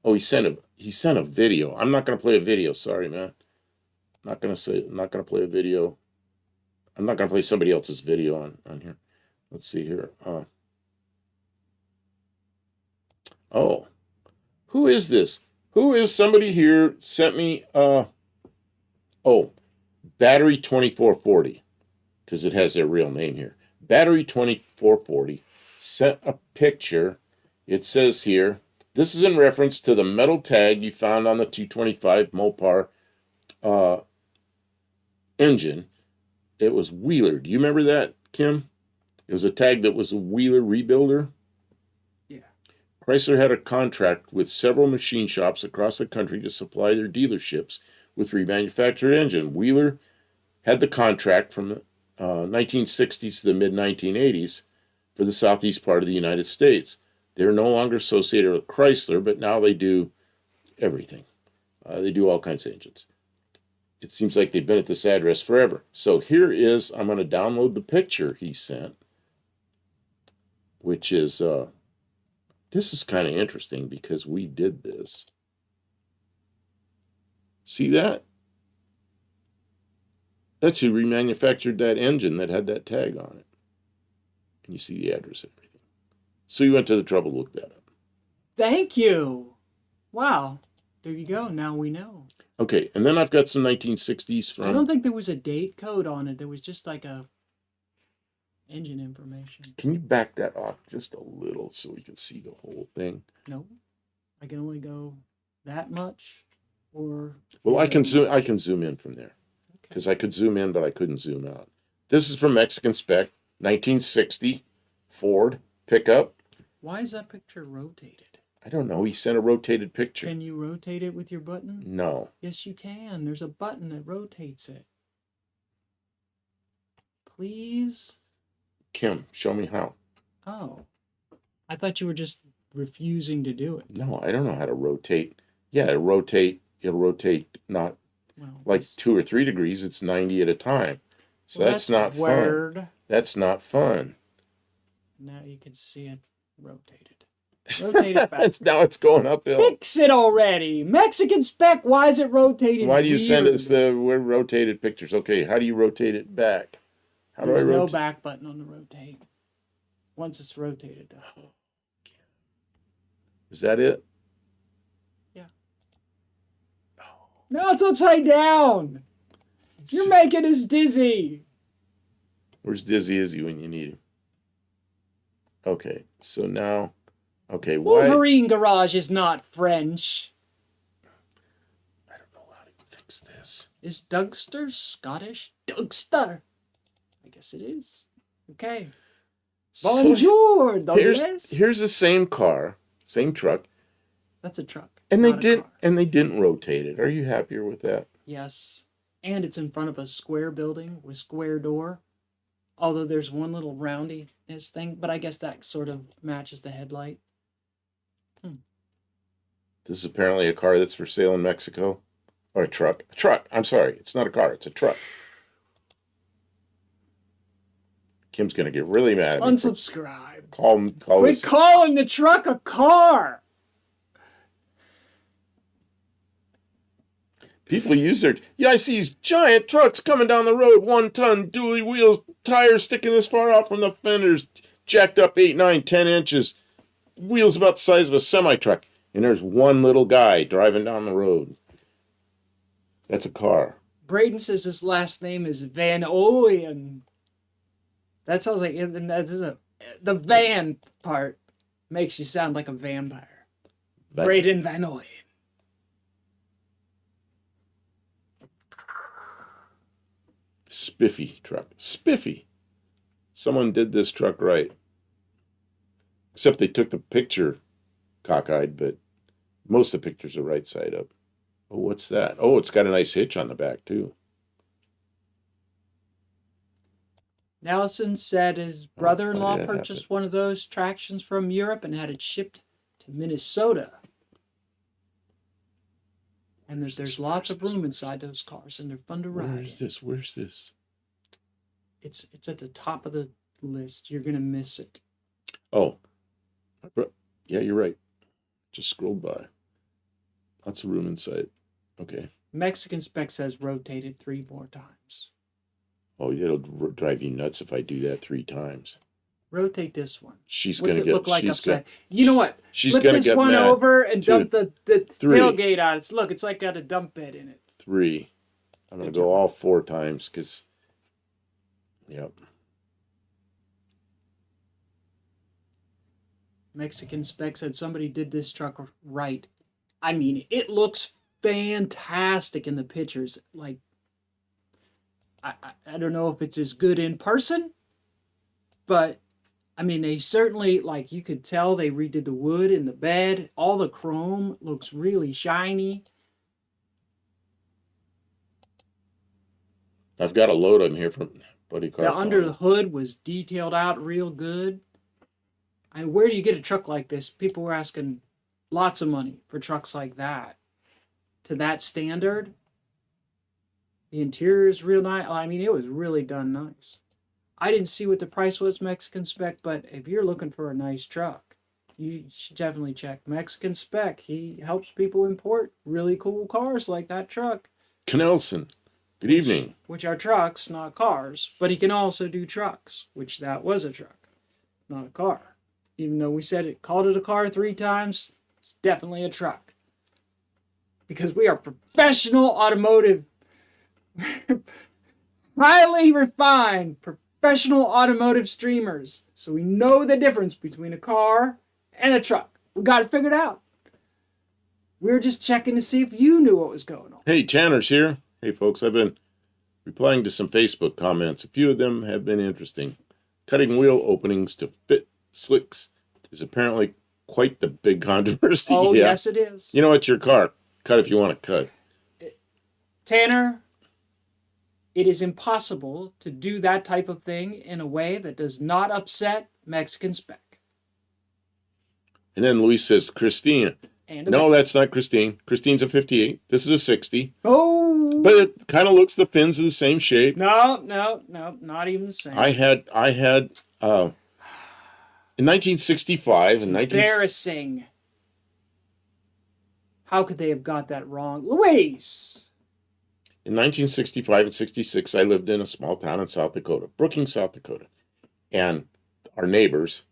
Oh, he sent a video. I'm not gonna play a video. Sorry, man. I'm not gonna play a video. I'm not gonna play somebody else's video on here. Let's see here. Oh, who is this? Who is somebody here sent me? Battery 2440, because it has their real name here. Battery 2440 sent a picture. It says here, this is in reference to the metal tag you found on the 225 Mopar engine. It was Wheeler. Do you remember that, Kim? It was a tag that was a Wheeler rebuilder. Yeah. Chrysler had a contract with several machine shops across the country to supply their dealerships with remanufactured engine. Wheeler had the contract from the 1960s to the mid-1980s for the southeast part of the United States. They're no longer associated with Chrysler, but now they do everything. They do all kinds of engines. It seems like they've been at this address forever. So here is, I'm going to download the picture he sent, which is, this is kind of interesting because we did this. See that? That's who remanufactured that engine that had that tag on it. And you see the address and everything. So you went to the trouble to look that up. Thank you. Wow. There you go. Now we know. Okay, and then I've got some 1960s I don't from. think there was a date code on it. There was just like a engine information. Can you back that off just a little so we can see the whole thing? No, I can only go that much, or Well, I that can zoom. I much. can zoom in from there Okay. because I could zoom in, but I couldn't zoom out. This is from Mexican Spec, 1960 Ford pickup. Why is that picture rotated? I don't know. He sent a rotated picture. Can you rotate it with your button? No. Yes, you can. There's a button that rotates it. Please? Kim, show me how. Oh. I thought you were just refusing to do it. No, I don't know how to rotate. Yeah, it'll rotate. It'll rotate not Well, like 2 or 3 degrees. It's 90 at a time. So well, that's not weird. fun. That's not fun. Now you can see it rotated. Rotate it back. Now it's going uphill. Fix it already. Mexican Spec, why is it rotated? Why do you send weird? us the rotated pictures? Okay, how do you rotate it back? How There's do I no rotate? back button on the rotate. Once it's rotated, that's it. Is that it? Yeah. No, it's upside down. You're making us dizzy. Where's Dizzy Izzy when you need him? Okay, so now, okay, why? Wolverine Garage is not French. I don't know how to fix this. Is Dougster Scottish? Dougster. I guess it is. Okay. So Bonjour, Douglas. here's the same car, same truck, That's a truck. and not a car. they didn't rotate it. Are you happier with that? Yes. And it's in front of a square building with square door. Although there's one little roundiness thing, but I guess that sort of matches the headlight. This is apparently a car that's for sale in Mexico, or a truck. A truck. I'm sorry, it's not a car. It's a truck. Kim's gonna get really mad at me. Unsubscribe. Call Quit this. calling the truck a car. People use their. Yeah, I see these giant trucks coming down the road, 1 ton, dually wheels, tires sticking this far out from the fenders, jacked up 8, 9, 10 inches, wheels about the size of a semi-truck, and there's one little guy driving down the road. That's a car. Braden says his last name is Van Oyen. That sounds like the van part makes you sound like a vampire. Braden Van Oyen. Spiffy truck. Spiffy. Someone did this truck right. Except they took the picture cockeyed, but most of the pictures are right side up. Oh, what's that? Oh, it's got a nice hitch on the back, too. Nelson said his brother-in-law why did that purchased happen? one of those tractions from Europe and had it shipped to Minnesota. And there's lots of room inside those cars, and they're fun to ride. Where's this? Where's this? It's at the top of the list. You're gonna miss it. Oh, yeah, you're right. Just scrolled by. Lots of room inside. Okay. Mexican Spec says rotated 3 more times. Oh, it'll drive you nuts if I do that 3 times. Rotate this one. She's What's gonna it get. look like she's upside? You know what? She's Flip gonna this get one mad. over and 2, dump the 3. tailgate on it. Look, it's like got a dump bed in it. 3. I'm gonna Good go job. all 4 times because. Yep. Mexican Spec said somebody did this truck right. I mean, it looks fantastic in the pictures. Like, I don't know if it's as good in person, but I mean, they certainly, like, you could tell they redid the wood in the bed. All the chrome looks really shiny. I've got a load on here from Buddy Car. The under the hood was detailed out real good. I mean, where do you get a truck like this? People were asking lots of money for trucks like that. To that standard. The interior is real nice. I mean, it was really done nice. I didn't see what the price was, Mexican Spec, but if you're looking for a nice truck, you should definitely check Mexican Spec. He helps people import really cool cars like that truck. Knelson. Good evening. Which are trucks, not cars. But he can also do trucks, which that was a truck, not a car. Even though we said it, called it a car 3 times, it's definitely a truck. because we are professional automotive, highly refined professional automotive streamers. So we know the difference between a car and a truck. We got it figured out. We were just checking to see if you knew what was going on. Hey, Tanner's here. Hey, folks, I've been replying to some Facebook comments. A few of them have been interesting. Cutting wheel openings to fit slicks is apparently quite the big controversy. Oh, yes, it is. You know, it's your car. Cut if you want to cut. Tanner, it is impossible to do that type of thing in a way that does not upset Mexican spec. And then Luis says, Christine. No, that's not Christine. Christine's a 58. This is a 60. Oh! But it kind of looks, the fins are the same shape. No, not even the same. I had in 1965 and embarrassing. How could they have got that wrong? Luis! In 1965 and 66, I lived in a small town in South Dakota, Brookings, South Dakota. And our neighbors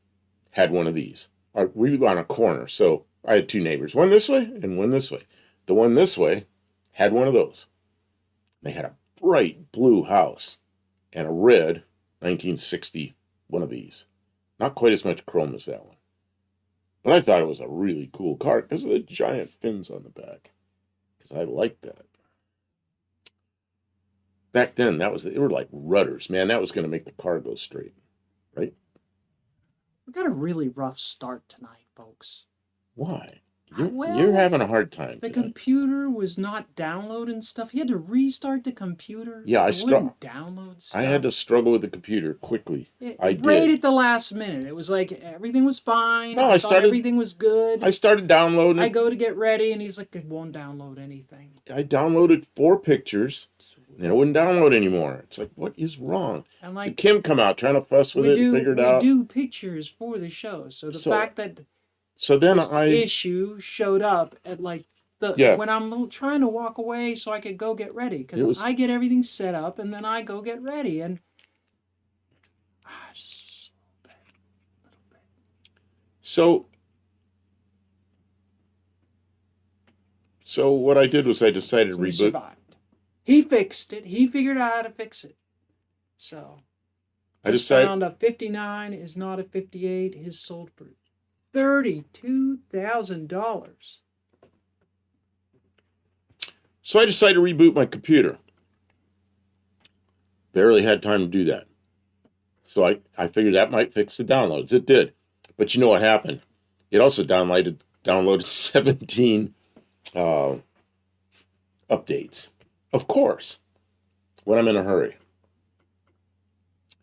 had one of these. We were on a corner, so I had two neighbors, one this way and one this way. The one this way had one of those. They had a bright blue house and a red 1960 one of these. Not quite as much chrome as that one. But I thought it was a really cool car because of the giant fins on the back. Because I liked that. Back then, they were like rudders. Man, that was going to make the car go straight. Right? We got a really rough start tonight, folks. Why? You're having a hard time. The computer was not downloading stuff. He had to restart the computer. Yeah, it wouldn't download stuff. I had to struggle with the computer quickly. Right at the last minute. It was like everything was fine. No, I thought everything was good. I started downloading. I go to get ready, and he's like, "It won't download anything." I downloaded 4 pictures, and it wouldn't download anymore. It's like, what is wrong? And like, so Kim come out trying to fuss with it and figure it out. We do pictures for the show, so the fact that this issue showed up at like when I'm trying to walk away so I could go get ready, because I get everything set up and then I go get ready, and just a little bit. So what I did was I decided to reboot. He survived. He fixed it. He figured out how to fix it. So I decided found a 59 is not a 58. His sold for $32,000. So I decided to reboot my computer. Barely had time to do that. So I figured that might fix the downloads. It did. But you know what happened? It also downloaded 17 updates. Of course. When I'm in a hurry.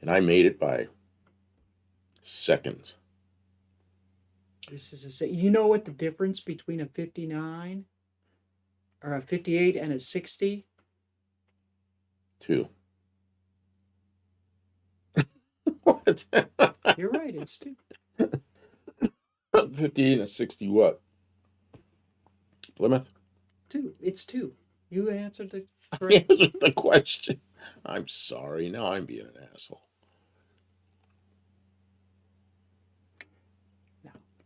And I made it by seconds. This is you know what the difference between a 59 or a 58 and a 60? 2. What? You're right, it's 2. 58 and a 60 what? Plymouth? 2. It's 2. You answered the correct. I answered the question. I'm sorry. Now I'm being an asshole.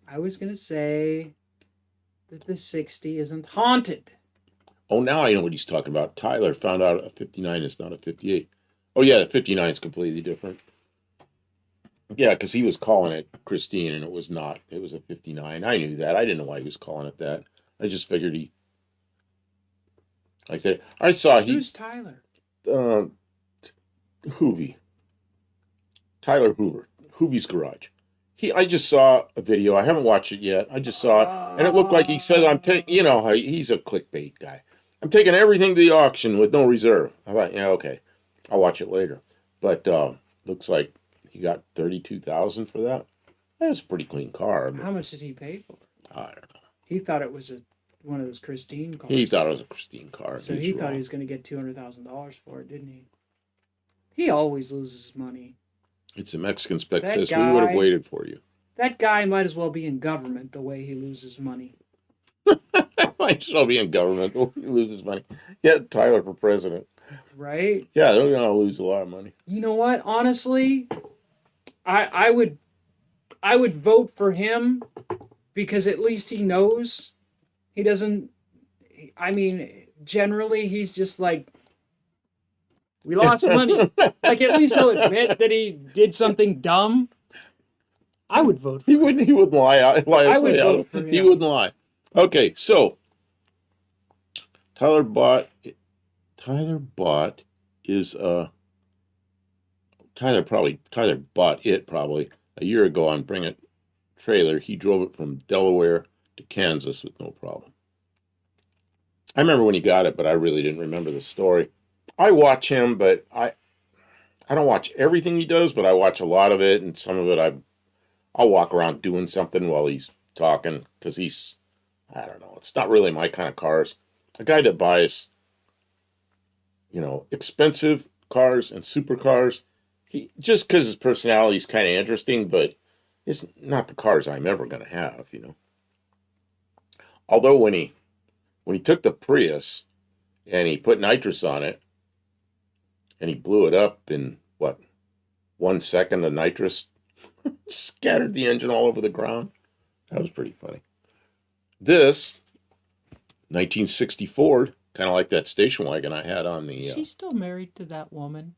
I was going to say that the 60 isn't haunted. Oh, now I know what he's talking about. Tyler found out a 59 is not a 58. Oh, yeah, the 59 is completely different. Yeah, because he was calling it Christine, and it was not. It was a 59. I knew that. I didn't know why he was calling it that. I just figured he... Like that. I saw he... Who's Tyler? Hoovy. Tyler Hoover. Hoovy's Garage. I just saw a video. I haven't watched it yet. I just saw it, and it looked like he said, "I'm taking." You know, he's a clickbait guy. I'm taking everything to the auction with no reserve. I thought, yeah, okay, I'll watch it later. But looks like he got $32,000 for that. That's a pretty clean car. How much did he pay for it? I don't know. He thought it was one of those Christine cars. He thought it was a Christine car. So he thought he was going to get $200,000 for it, didn't he? He always loses money. It's a Mexican spec test. We would have waited for you. That guy might as well be in government the way he loses money. Might as well be in government the way he loses money. Yeah, Tyler for president. Right? Yeah, they're going to lose a lot of money. You know what? Honestly, I would vote for him because at least he knows he doesn't I mean, generally he's just like, we lost money. Like, at least he'll admit that he did something dumb. I would vote for He him. wouldn't. He wouldn't lie. I would vote for He him. wouldn't lie. Okay, so Tyler bought. Tyler bought is Tyler bought it probably a year ago on Bring It trailer. He drove it from Delaware to Kansas with no problem. I remember when he got it, but I really didn't remember the story. I watch him, but I don't watch everything he does, but I watch a lot of it, and some of it I'll walk around doing something while he's talking, because I don't know, it's not really my kind of cars. A guy that buys, expensive cars and supercars, just because his personality is kind of interesting, but it's not the cars I'm ever going to have, Although when he took the Prius and he put nitrous on it and he blew it up in, 1 second, the nitrous scattered the engine all over the ground. That was pretty funny. This 1960 Ford, kind of like that station wagon I had on the... Is he still married to that woman?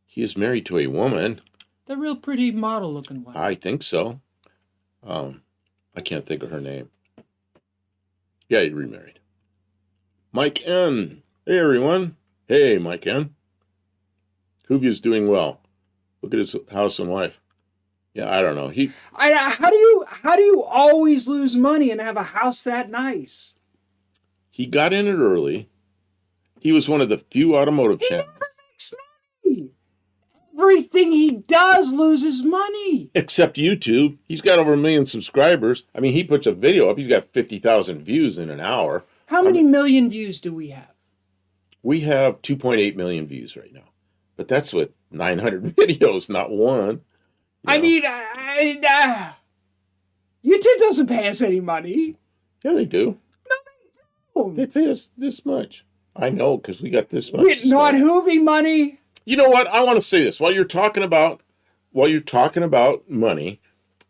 He is married to a woman. The real pretty model looking one. I think so. I can't think of her name. Yeah, he remarried. Mike N. Hey, everyone. Hey, Mike N. Whovia's doing well. Look at his house and wife. Yeah, I don't know. How do you always lose money and have a house that nice? He got in it early. He was one of the few automotive channels. Makes money. Everything he does loses money. Except YouTube. He's got over 1 million subscribers. I mean, he puts a video up. He's got 50,000 views in an hour. How many million views do we have? We have 2.8 million views right now. But that's with 900 videos, not one. I mean, YouTube doesn't pay us any money. Yeah, they do. No, They pay us this much. I know, because we got this much. we don't. Not Hoovie money. You know what? I want to say this. While you're talking about money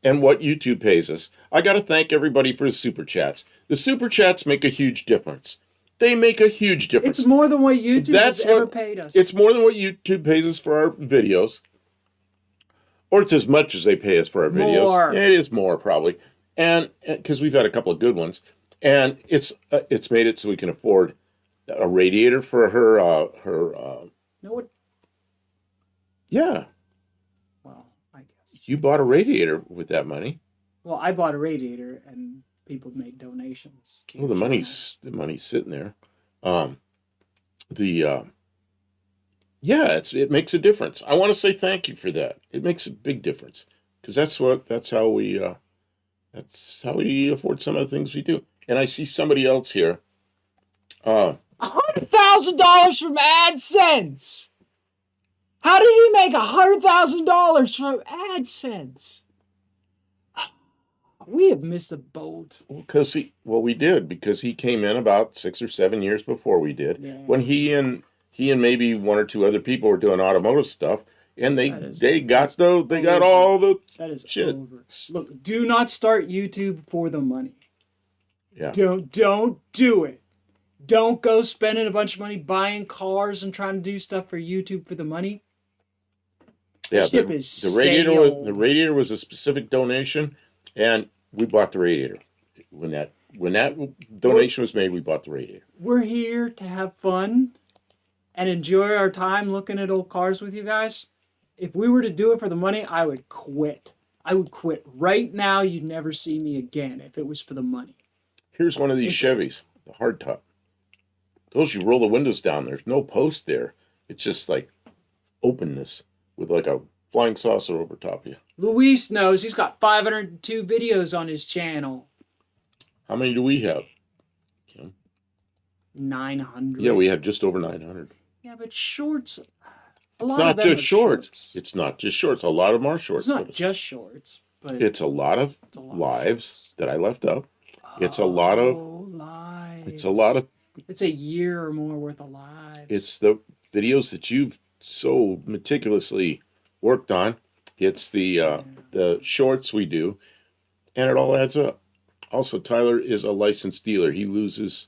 and what YouTube pays us, I got to thank everybody for the super chats. The super chats make a huge difference. They make a huge difference. It's more than what YouTube has ever paid us. It's more than what YouTube pays us for our videos. Or it's as much as they pay us for our videos. More. Yeah, it is more, probably. And because we've had a couple of good ones. And it's made it so we can afford a radiator for her. No, what? Yeah. Well, I guess. You bought a radiator with that money. Well, I bought a radiator and people made donations. Well, the money's sitting there. It makes a difference. I want to say thank you for that. It makes a big difference because that's how we afford some of the things we do. And I see somebody else here. $100,000 from AdSense. How did he make $100,000 from AdSense? We have missed a boat. We did because he came in about 6 or 7 years before we did. Yeah. When he and maybe 1 or 2 other people were doing automotive stuff, and they got all the that is shit. Over. Look, do not start YouTube for the money. Yeah. Don't do it. Don't go spending a bunch of money buying cars and trying to do stuff for YouTube for the money. Yeah, the radiator was a specific donation, and we bought the radiator. When that donation was made, we bought the radiator. We're here to have fun and enjoy our time looking at old cars with you guys. If we were to do it for the money, I would quit. I would quit right now. You'd never see me again if it was for the money. Here's one of these Chevys, the hardtop. Those you roll the windows down. There's no post there. It's just like openness with like a flying saucer over top of you. Luis knows. He's got 502 videos on his channel. How many do we have, Kim? 900. Yeah, we have just over 900. Yeah, but shorts. It's not just shorts. It's not just shorts. A lot of them are shorts. It's not just shorts, but it's a lot of lives that I left up. It's a lot of lives. It's a lot of. It's a year or more worth of lives. It's the videos that you've so meticulously worked on. It's the shorts we do, and it all adds up. Also, Tyler is a licensed dealer. He loses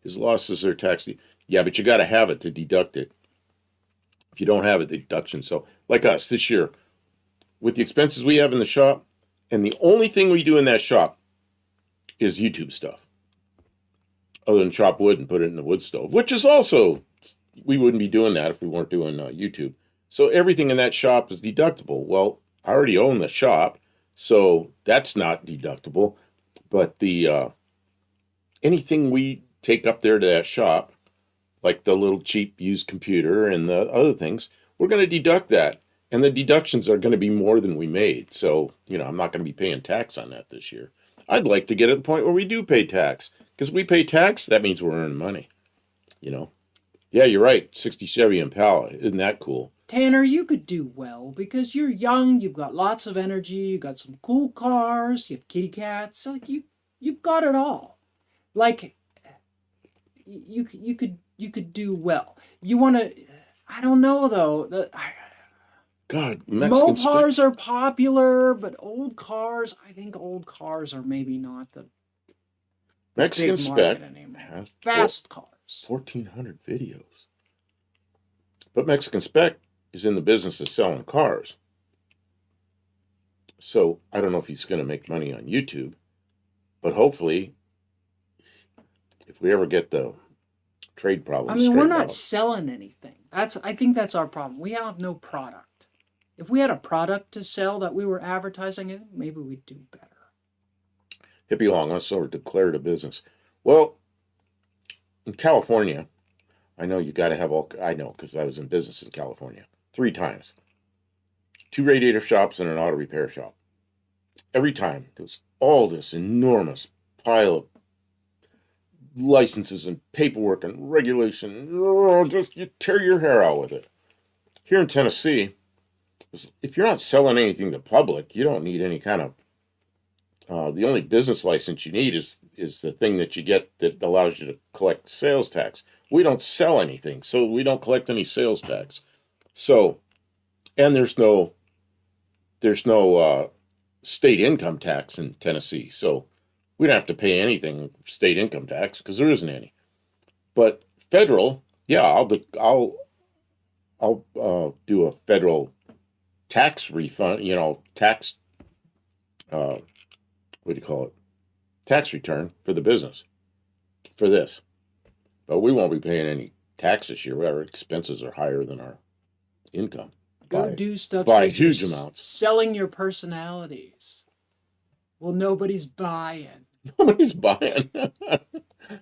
His losses are taxed. Yeah, but you got to have it to deduct it. If you don't have a deduction, so like us this year, with the expenses we have in the shop, and the only thing we do in that shop is YouTube stuff, other than chop wood and put it in the wood stove, which is also, we wouldn't be doing that if we weren't doing YouTube. So everything in that shop is deductible. Well, I already own the shop, so that's not deductible. But the anything we take up there to that shop, like the little cheap used computer and the other things, we're going to deduct that. And the deductions are going to be more than we made. So, I'm not going to be paying tax on that this year. I'd like to get at the point where we do pay tax. Because we pay tax, that means we're earning money. Yeah, you're right. 60 Chevy Impala. Isn't that cool? Tanner, you could do well because you're young, you've got lots of energy, you've got some cool cars, you have kitty cats, like you've got it all. Like you could do well. You want to, I don't know though. God, Mexican Mopars are popular, but old cars, I think old cars are maybe not the Mexican big Spec market anymore. has Fast cars. 1,400 videos. But Mexican Spec is in the business of selling cars. So I don't know if he's going to make money on YouTube, but hopefully, if we ever get the trade problem I mean, we're not out, selling anything. I think that's our problem. We have no product. If we had a product to sell that we were advertising, I think maybe we'd do better. Hippie Long, let's over declared a business. Well, in California, I know you got to have all. I know because I was in business in California 3 times. 2 radiator shops and an auto repair shop. Every time there was all this enormous pile of licenses and paperwork and regulation. Just you tear your hair out with it. Here in Tennessee, if you're not selling anything to the public, you don't need any kind of. The only business license you need is the thing that you get that allows you to collect sales tax. We don't sell anything, so we don't collect any sales tax. So, and there's no state income tax in Tennessee, so we don't have to pay anything state income tax because there isn't any. But federal, yeah, I'll do a federal tax refund. Tax. What do you call it? Tax return for the business for this. But we won't be paying any tax this year. Our expenses are higher than our income. Go do stuff by like huge amounts. Selling your personalities. Well, nobody's buying. Nobody's buying.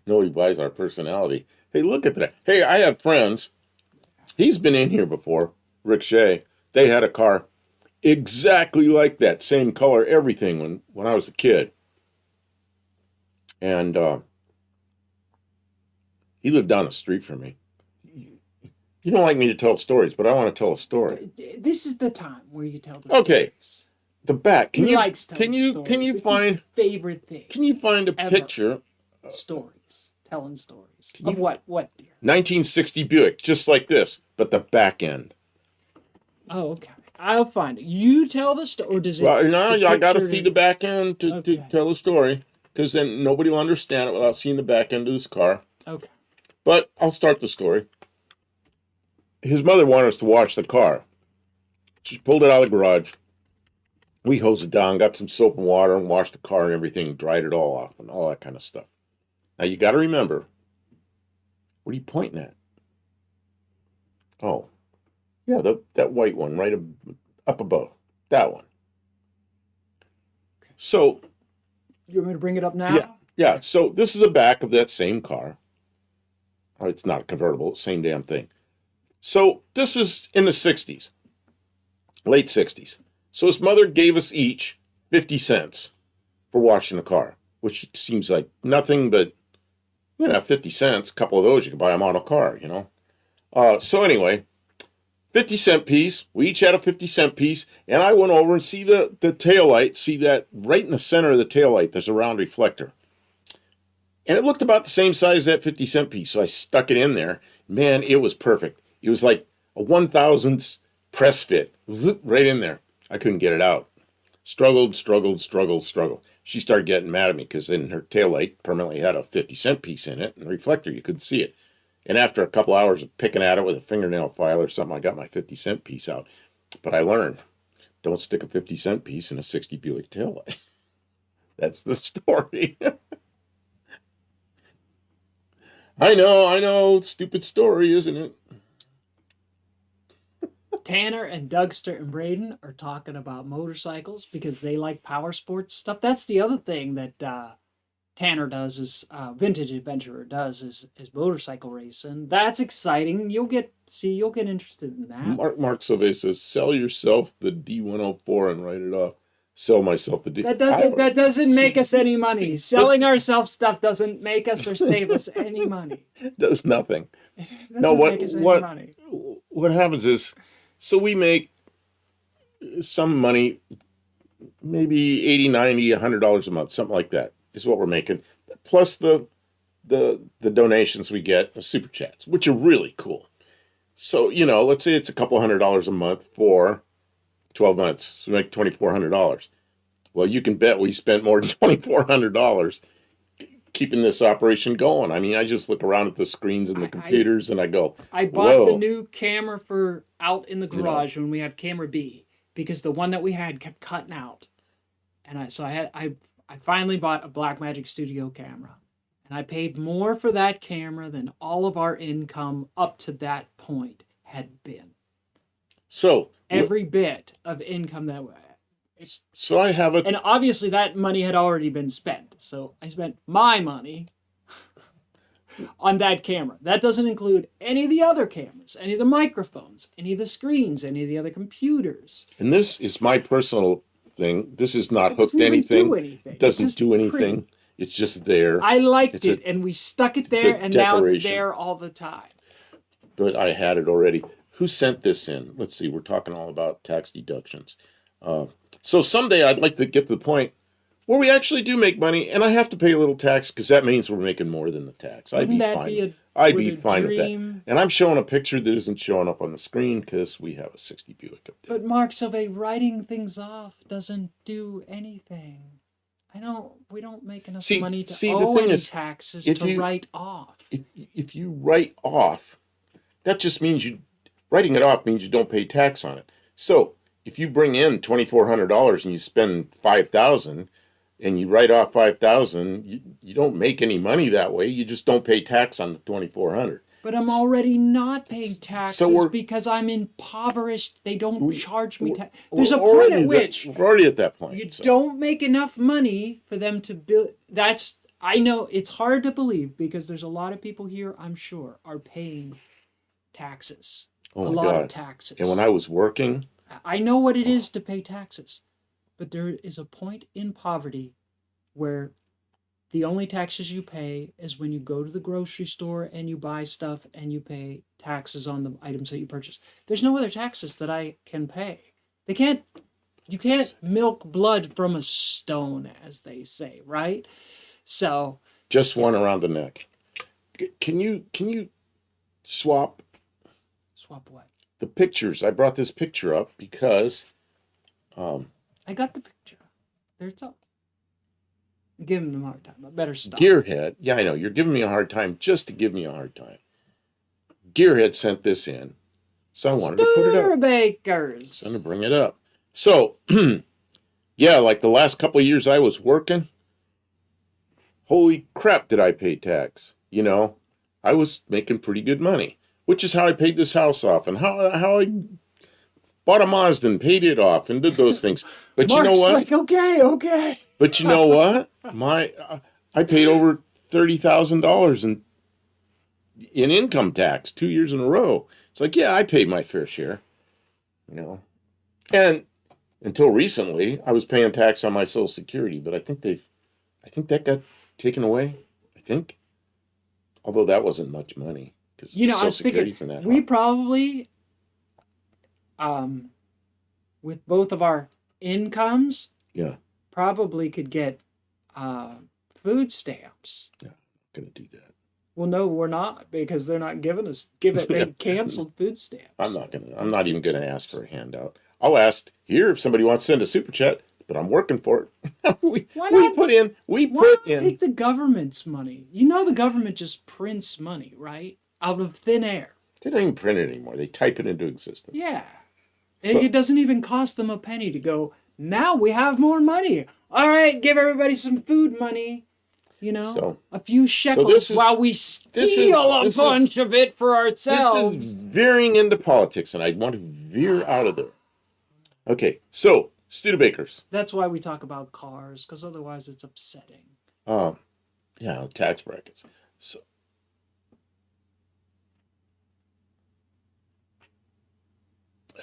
Nobody buys our personality. Hey, look at that. Hey, I have friends. He's been in here before. Rick Shea. They had a car exactly like that, same color, everything when I was a kid. And he lived down the street from me. You don't like me to tell stories, but I want to tell a story. This is the time where you tell the stories. The back. Can you find favorite thing? Can you find a picture? Stories. Telling stories. Of what, dear? 1960 Buick, just like this, but the back end. Oh, okay. I'll find it. You tell the story, or does it? Well, no, I got to see the back end to tell the story, because then nobody will understand it without seeing the back end of this car. Okay. But I'll start the story. His mother wanted us to wash the car. She pulled it out of the garage. We hosed it down, got some soap and water, and washed the car and everything, dried it all off, and all that kind of stuff. Now, you got to remember, what are you pointing at? Oh, yeah, that white one right up above. That one. So. You want me to bring it up now? Yeah. So this is the back of that same car. It's not a convertible, same damn thing. So this is in the 60s, late 60s. So his mother gave us each 50 cents for washing the car, which seems like nothing, but 50 cents, a couple of those, you can buy a model car, So anyway, 50-cent piece. We each had a 50-cent piece, and I went over and see the taillight, see that right in the center of the taillight, there's a round reflector. And it looked about the same size as that 50-cent piece, so I stuck it in there. Man, it was perfect. It was like a 1,000th press fit, right in there. I couldn't get it out. Struggled. She started getting mad at me because then her taillight permanently had a 50-cent piece in it and the reflector, you couldn't see it. And after a couple hours of picking at it with a fingernail file or something, I got my 50-cent piece out. But I learned, don't stick a 50-cent piece in a 60 Buick taillight. That's the story. I know, stupid story, isn't it? Tanner and Dougster and Braden are talking about motorcycles because they like power sports stuff. That's the other thing that Tanner does is Vintage Adventurer does is motorcycle racing. That's exciting. You'll get interested in that. Mark Sauvé says, sell yourself the D104 and write it off. Sell myself the D. That doesn't make us any money. Selling ourselves stuff doesn't make us or save us any money. Does nothing. It doesn't make us any money. What happens is, so we make some money, maybe $80, $90, $100 a month, something like that is what we're making. Plus the donations we get, the super chats, which are really cool. So, let's say it's a couple $100 a month for 12 months. So we make $2,400. Well, you can bet we spent more than $2,400 keeping this operation going. I mean, I just look around at the screens and the computers and I go, I bought the new camera for out in the garage when we had camera B because the one that we had kept cutting out. And I finally bought a Blackmagic Studio camera. And I paid more for that camera than all of our income up to that point had been. So every bit of income that way. So I have and obviously that money had already been spent. So I spent my money on that camera. That doesn't include any of the other cameras, any of the microphones, any of the screens, any of the other computers. And this is my personal thing. This is not hooked anything. It doesn't do anything. Pretty. It's just there. I liked it, and we stuck it there, and now it's there all the time. But I had it already. Who sent this in? Let's see. We're talking all about tax deductions. So someday I'd like to get to the point where we actually do make money, and I have to pay a little tax because that means we're making more than the tax. I'd be fine with that. And I'm showing a picture that isn't showing up on the screen because we have a 60 Buick up there. But Mark Sauvé, writing things off doesn't do anything. We don't make enough money to owe any taxes to write off. If you write off, that just means writing it off means you don't pay tax on it. So if you bring in $2,400 and you spend $5,000 and you write off $5,000, you don't make any money that way. You just don't pay tax on the $2,400. But I'm already not paying taxes because I'm impoverished. They don't charge me tax. There's a point at which we're already at that point. You don't make enough money for them to build. I know it's hard to believe because there's a lot of people here, I'm sure, are paying taxes. Oh my God. Lot of taxes. And when I was working, I know what it is to pay taxes, but there is a point in poverty where the only taxes you pay is when you go to the grocery store and you buy stuff and you pay taxes on the items that you purchase. There's no other taxes that I can pay. You can't milk blood from a stone, as they say, right? So just one around the neck. Can you swap what? The pictures. I brought this picture up because I got the picture. There's all. Giving them a hard time. I better stop. Gearhead. Yeah, I know. You're giving me a hard time just to give me a hard time. Gearhead sent this in. So I wanted to put it up. Bakers. So I'm going to bring it up. So, yeah, like the last couple of years I was working, holy crap did I pay tax. I was making pretty good money, which is how I paid this house off and how I bought a Mazda and paid it off and did those things. But Mark's you know what? Like, okay. But you know what? I paid over $30,000 in income tax 2 years in a row. It's like, yeah, I paid my fair share, And until recently, I was paying tax on my Social Security, but I think that got taken away. Although that wasn't much money because I was thinking we probably, with both of our incomes, probably could get food stamps. Yeah, I'm gonna do that. Well, no, we're not because they're not giving us. They canceled food stamps. I'm not even gonna ask for a handout. I'll ask here if somebody wants to send a super chat. but I'm working for it. Why we not? put in, we Why put not in. take the government's money? You know the government just prints money, right? Out of thin air. They don't even print it anymore. They type it into existence. Yeah. So, It doesn't even cost them a penny to go, now we have more money. All right, give everybody some food money. You know, so, a few shekels while we steal a bunch of it for this ourselves. is veering into politics, and I want to veer out of there. Okay, so Studebakers. That's why we talk about cars, because otherwise it's upsetting. Yeah, tax brackets. So,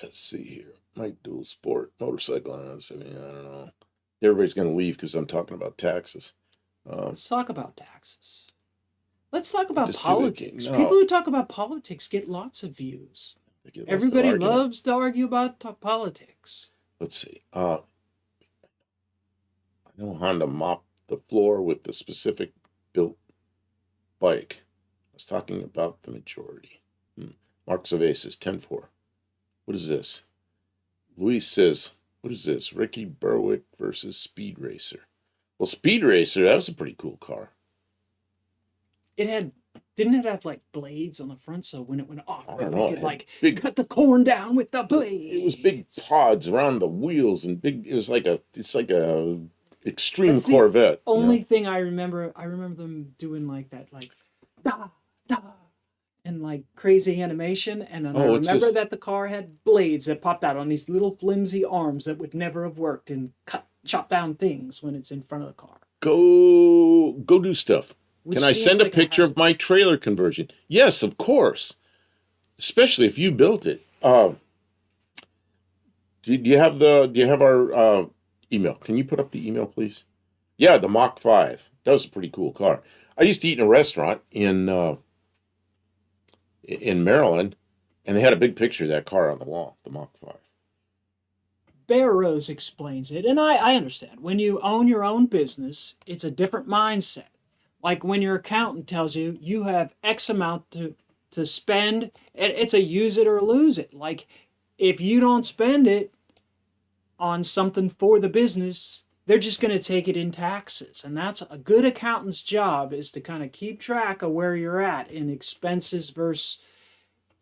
let's see here. Mike dual sport motorcycle. I don't know. Everybody's gonna leave because I'm talking about taxes. Let's talk about taxes. Let's talk about Just politics. no. People who talk about politics get lots of views. Everybody loves to argue about politics. Let's see. I know Honda mopped the floor with the specific built bike. I was talking about the majority. Mark Zavesis, 10-4. What is this? Luis says, what is this? Ricky Berwick versus Speed Racer. Well, Speed Racer, that was a pretty cool car. Didn't it have like blades on the front, so when it went off, I don't know. It could cut the corn down with the blades? It was big pods around the wheels and big. It's like a extreme That's Corvette. The only thing I remember them doing like that, like da da, and like crazy animation. And then I remember that the car had blades that popped out on these little flimsy arms that would never have worked and chop down things when it's in front of the car. Go do stuff. Which Can I send a picture of my trailer conversion? Yes, of course. Especially if you built it. Do you have our email? Can you put up the email, please? Yeah, the Mach 5. That was a pretty cool car. I used to eat in a restaurant in Maryland, and they had a big picture of that car on the wall, the Mach 5. Bear Rose explains it, and I understand. When you own your own business, it's a different mindset. Like when your accountant tells you you have X amount to spend, it's a use it or lose it. Like if you don't spend it on something for the business, they're just going to take it in taxes. And that's a good accountant's job, is to kind of keep track of where you're at in expenses versus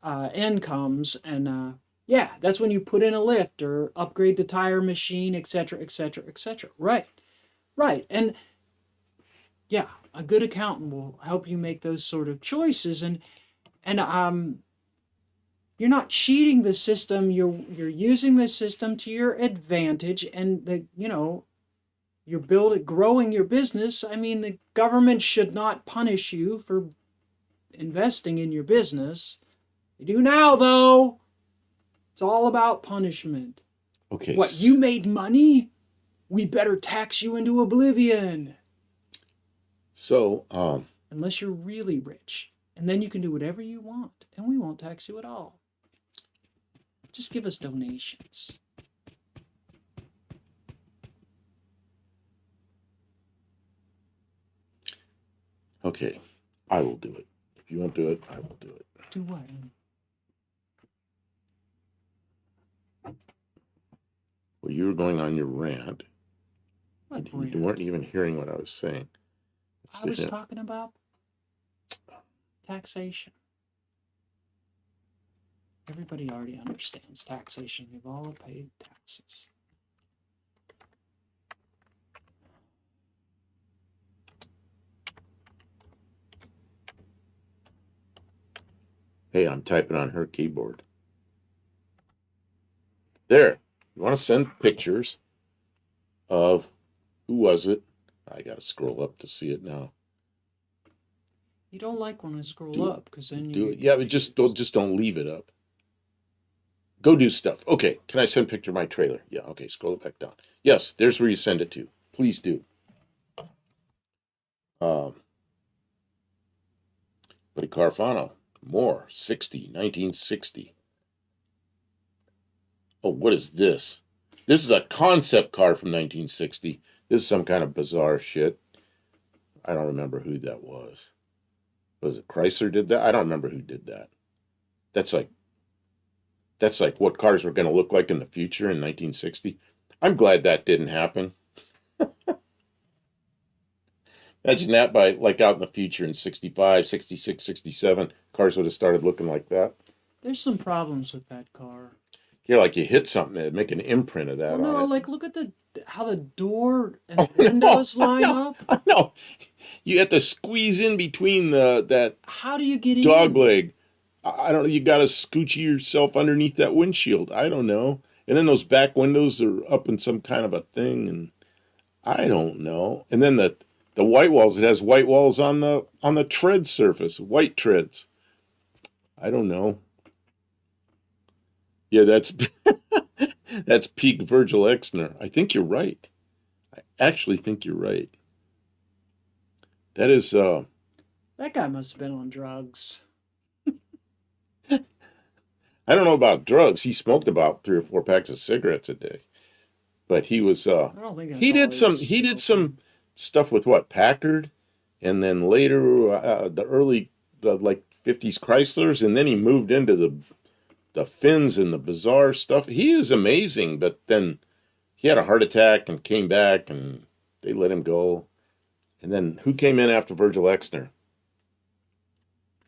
incomes. And yeah, that's when you put in a lift or upgrade the tire machine, etc., etc., etc. Right. And yeah, a good accountant will help you make those sort of choices, and you're not cheating the system. You're using the system to your advantage, and you're growing your business. I mean, the government should not punish you for investing in your business. They do now, though. It's all about punishment. Okay. What, you made money? We better tax you into oblivion. So, unless you're really rich, and then you can do whatever you want, and we won't tax you at all. Just give us donations. Okay, I will do it. If you won't do it, I will do it. Do what? Well, you were going on your rant. What You rant? weren't even hearing what I was saying. I was talking about taxation. Everybody already understands taxation. We've all paid taxes. Hey, I'm typing on her keyboard. There. You want to send pictures of who was it? I got to scroll up to see it now. You don't like when I scroll up, because then do it. Yeah, but just don't leave it up. Go do stuff. Okay, can I send a picture of my trailer? Yeah, okay, scroll it back down. Yes, there's where you send it to. Please do. Buddy Carfano, more, 1960. Oh, what is this? This is a concept car from 1960. This is some kind of bizarre shit. I don't remember who that was. Was it Chrysler did that? I don't remember who did that. That's like what cars were going to look like in the future in 1960. I'm glad that didn't happen. Imagine that by like out in the future in 65, 66, 67, cars would have started looking like that. There's some problems with that car. Yeah, like you hit something, it'd make an imprint of Well, that on no, it. like look at the how the door and Oh no, windows I line know, up. I know. You have to squeeze in between that How do you get dog in? leg. I don't know. You got to scooch yourself underneath that windshield. I don't know. And then those back windows are up in some kind of a thing, and I don't know. And then the white walls. It has white walls on the tread surface, white treads. I don't know. Yeah, that's that's peak Virgil Exner. I think you're right. I actually think you're right. That is That guy must have been on drugs. I don't know about drugs. He smoked about 3 or 4 packs of cigarettes a day. But he was I don't think that's all he was he did smoking. some stuff with what, Packard, and then later the like 50s Chryslers, and then he moved into the Finns and the bizarre stuff. He is amazing, but then he had a heart attack and came back, and they let him go. And then who came in after Virgil Exner?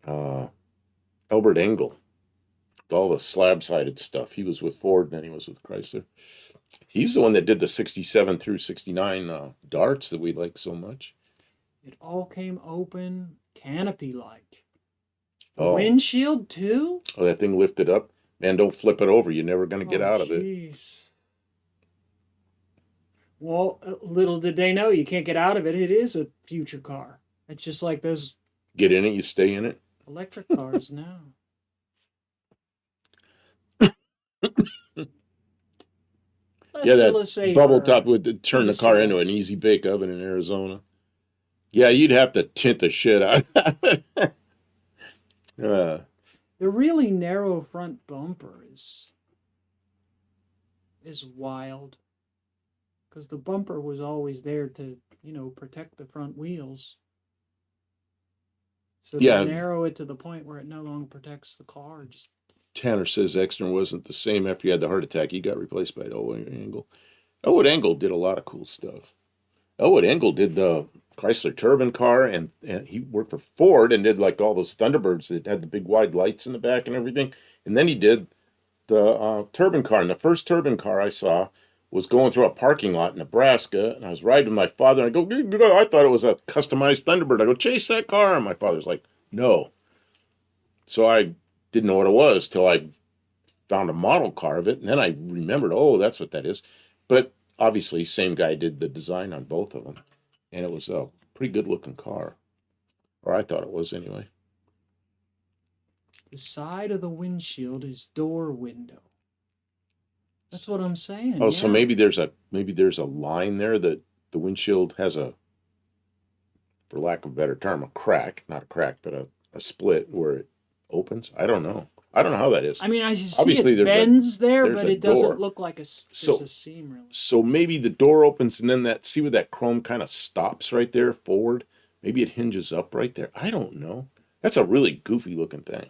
Uh, Albert Engel. All the slab-sided stuff. He was with Ford, and then he was with Chrysler. He's the one that did the 67 through 69 darts that we like so much. It all came open, canopy like. The Oh, windshield too? oh, that thing lifted up. Man, don't flip it over. You're never going to get Oh, out of it. jeez. Well, little did they know you can't get out of it. It is a future car. It's just like those Get in it, you stay in it. electric cars now. Let's Yeah, still that a saver. bubble top would turn the car Decide. into an easy bake oven in Arizona. Yeah, you'd have to tint the shit out of it. The really narrow front bumper is wild. Because the bumper was always there to, protect the front wheels. So yeah, to narrow it to the point where it no longer protects the car, just Tanner says Exner wasn't the same after he had the heart attack. He got replaced by Elwood Engel. Elwood Engel did a lot of cool stuff. Elwood Engel did the Chrysler Turbine car, and he worked for Ford and did like all those Thunderbirds that had the big wide lights in the back and everything. And then he did the turbine car. And the first turbine car I saw was going through a parking lot in Nebraska, and I was riding with my father. And I go, I thought it was a customized Thunderbird. I go, chase that car. And my father's like, no. So I didn't know what it was till I found a model car of it, and then I remembered, oh, that's what that is. But obviously, same guy did the design on both of them, and it was a pretty good looking car, or I thought it was anyway. the side of the windshield is door window. That's what I'm saying. Oh, so yeah. maybe there's a line there that the windshield has a, for lack of a better term, a crack, not a crack, but a split where it opens. I don't know. I don't know how that is. I mean, I see Obviously, it bends there, there's but a it doesn't door. look like there's So- a seam really. So maybe the door opens and then see where that chrome kind of stops right there forward? Maybe it hinges up right there. I don't know. That's a really goofy looking thing.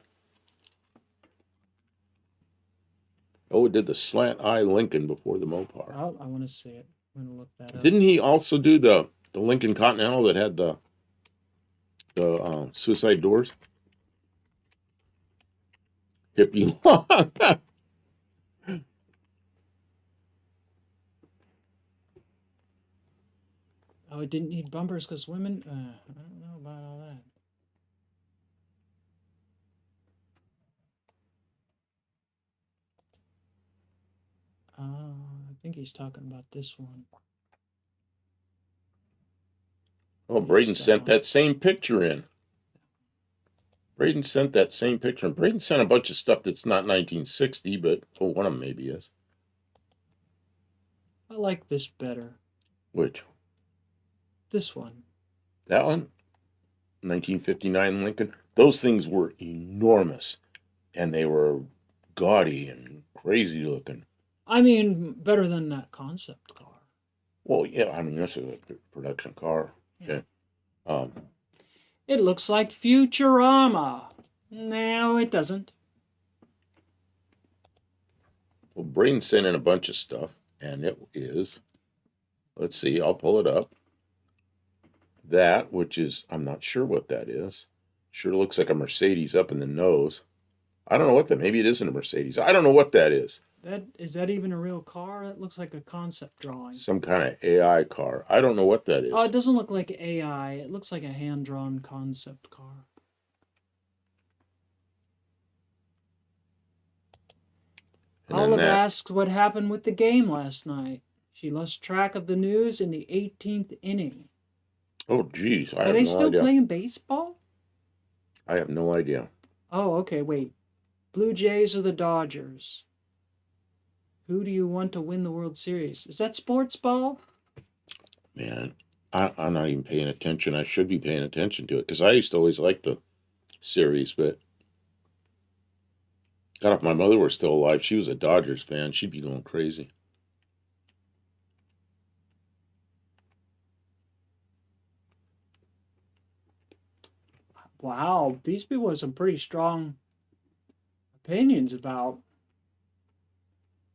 Oh, it did the slant eye Lincoln before the Mopar. I want to see it. I'm going to look that up. Didn't he also do the Lincoln Continental that had the suicide doors? Hippie long. Oh, it didn't need bumpers because women. I don't know about all that. I think he's talking about this one. Oh, Braden sent that same picture in. Braden sent that same picture. And Braden sent a bunch of stuff that's not 1960, but one of them maybe is. I like this better. Which? This one. That one? 1959 Lincoln. Those things were enormous, and they were gaudy and crazy looking. I mean, better than that concept car. Well, yeah, I mean, this is a production car. Yeah. It looks like Futurama. No, it doesn't. Well, Braden sent in a bunch of stuff. And it is, let's see, I'll pull it up. That, which is, I'm not sure what that is. Sure looks like a Mercedes up in the nose. I don't know what that, maybe it isn't a Mercedes. I don't know what that is. Is that even a real car? That looks like a concept drawing. Some kind of AI car. I don't know what that is. Oh, it doesn't look like AI. It looks like a hand-drawn concept car. Olive asks what happened with the game last night. She lost track of the news in the 18th inning. Oh, geez. Are they still playing baseball? I have no idea. Oh, okay, wait. Blue Jays or the Dodgers? Who do you want to win the World Series? Is that sports ball? Man, I'm not even paying attention. I should be paying attention to it because I used to always like the series, but God, if my mother were still alive, she was a Dodgers fan. She'd be going crazy. Wow, these people have some pretty strong opinions about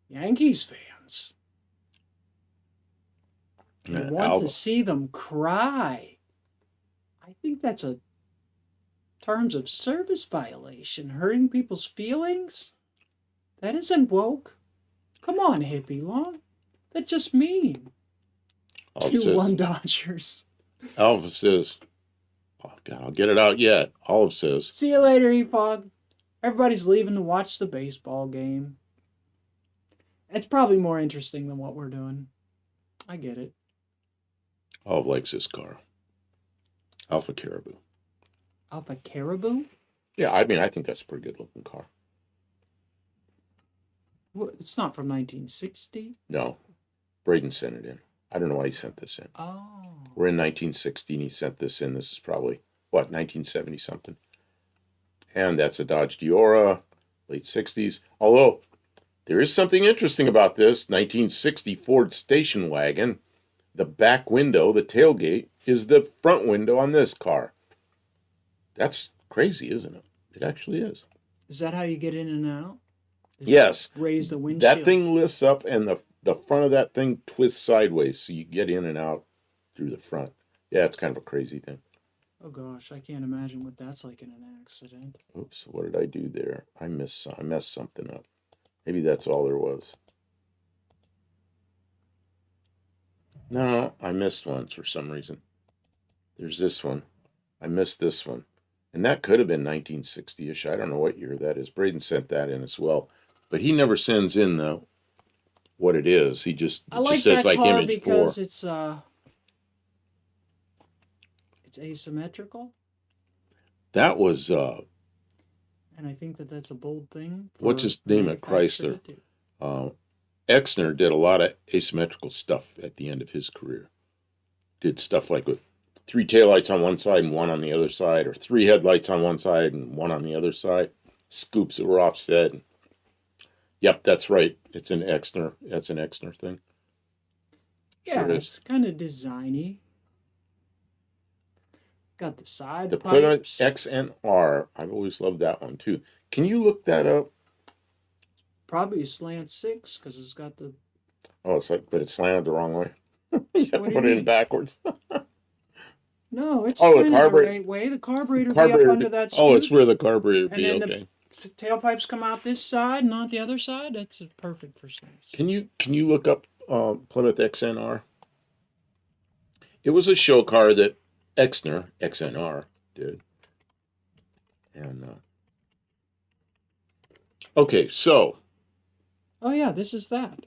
Yankees fans. They want to see them cry. I think that's a terms of service violation, hurting people's feelings. That isn't woke. Come on, hippie long. That's just mean. 2-1 Dodgers. Alpha says, oh God, I'll get it out yet. Olive says, see you later, Efog. Everybody's leaving to watch the baseball game. It's probably more interesting than what we're doing. I get it. Olive likes this car. Alpha Caribou. Alpha Caribou? Yeah, I mean, I think that's a pretty good looking car. Well, it's not from 1960? No. Braden sent it in. I don't know why he sent this in. Oh. We're in 1960 and he sent this in. This is probably, 1970 something. And that's a Dodge Diora, late 60s. Although, there is something interesting about this 1960 Ford station wagon. The back window, the tailgate, is the front window on this car. That's crazy, isn't it? It actually is. Is that how you get in and out? Yes. Raise the windshield? That thing lifts up and the front of that thing twists sideways so you get in and out through the front. Yeah, it's kind of a crazy thing. Oh gosh, I can't imagine what that's like in an accident. Oops, what did I do there? I messed something up. Maybe that's all there was. No, I missed one for some reason. There's this one. I missed this one. And that could have been 1960-ish. I don't know what year that is. Braden sent that in as well. But he never sends in what it is. He just, says like image because 4. It's asymmetrical. That was and I think that's a bold thing. What's his name at Chrysler? Exner did a lot of asymmetrical stuff at the end of his career. Did stuff like with 3 taillights on one side and 1 on the other side, or 3 headlights on one side and 1 on the other side. Scoops that were offset. Yep, that's right. It's an Exner. That's an Exner thing. Yeah, sure it's kind of designy. Got the side the pipes. Plymouth XNR. I've always loved that one too. Can you look that up? Probably a slant 6 because it's got the. Oh, but it's slanted the wrong way. You have to put it in backwards. No, it's the right way. The carburetor be up under that scoop. Oh, it's where the carburetor be. Okay. The tailpipes come out this side, not the other side. That's perfect for slant 6. Can you look up Plymouth XNR? It was a show car that Exner XNR did. And okay, so. Oh yeah, this is that.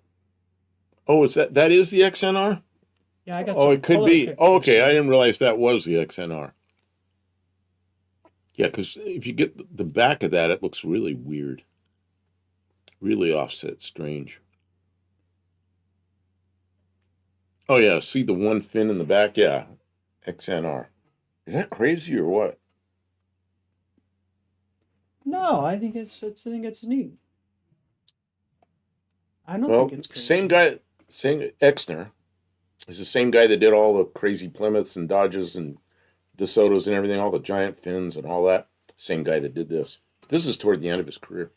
Oh, is that is the XNR? Yeah, I got. Oh, it could be. Oh, okay, I didn't realize that was the XNR. Yeah, because if you get the back of that, it looks really weird. Really offset, strange. Oh yeah, see the one fin in the back? Yeah, XNR. Is that crazy or what? No, I think it's neat. I don't think it's crazy. Same guy, same Exner. Is the same guy that did all the crazy Plymouths and Dodges and DeSotos and everything, all the giant fins and all that. Same guy that did this. This is toward the end of his career.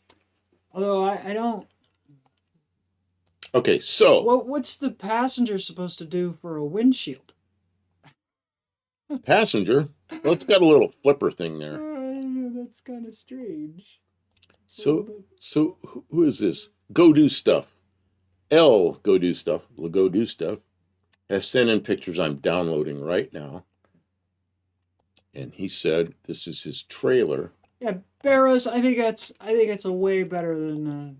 Although I don't. Okay, so What's the passenger supposed to do for a windshield? passenger, well, it's got a little flipper thing there. That's kind of strange. It's a little So, bit. so who is this? Go do stuff. Go do stuff. Go do stuff. Has sent in pictures I'm downloading right now, and he said this is his trailer. Yeah, Barrows. I think it's a way better than.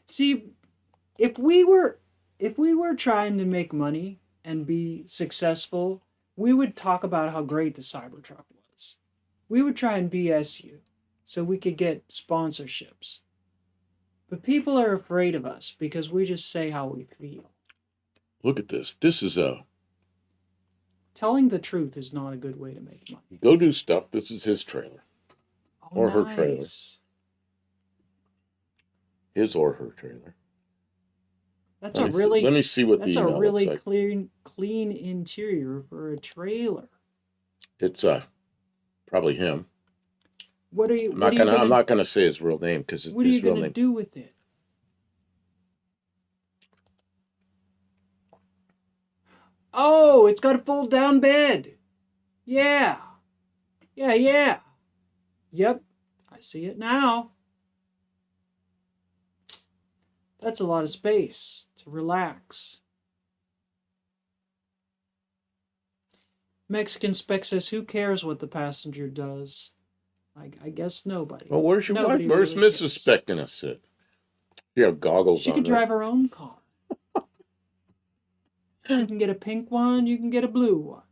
See, if we were trying to make money and be successful, we would talk about how great the Cybertruck was. We would try and BS you so we could get sponsorships. But people are afraid of us because we just say how we feel. Look at this. This is a Telling the truth is not a good way to make money. go do stuff. This is his trailer, Oh, or her trailer. nice. His or her trailer. That's a really Let me see what the that's a email really looks like. clean interior for a trailer. It's probably him. What are you? I'm What not are you gonna. gonna? I'm not gonna say his real name because What are you his real gonna name. do with it? Oh, it's got a fold down bed. Yeah. Yeah, yeah. Yep. I see it now. That's a lot of space to relax. Mexican Spec says, who cares what the passenger does? I guess nobody. Well, where's your wife? Nobody Where's really Mrs. cares. Spec gonna sit? You have goggles She on. could drive her own car. You can get a pink one, you can get a blue one.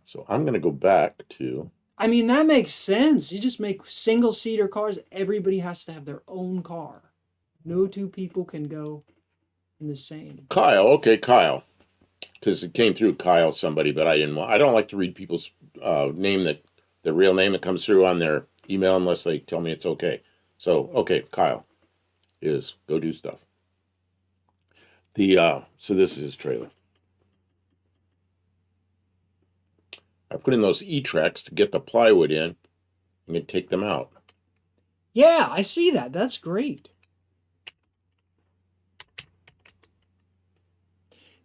So I'm gonna go back to. I mean, that makes sense. You just make single-seater cars. Everybody has to have their own car. No two people can go in the same. Kyle. Okay, Kyle. Because it came through Kyle somebody, but I didn't want. I don't like to read people's name that their real name that comes through on their email unless they tell me it's okay. So okay, Kyle is go do stuff. So this is his trailer. I put in those E-tracks to get the plywood in and then take them out. Yeah, I see that. That's great.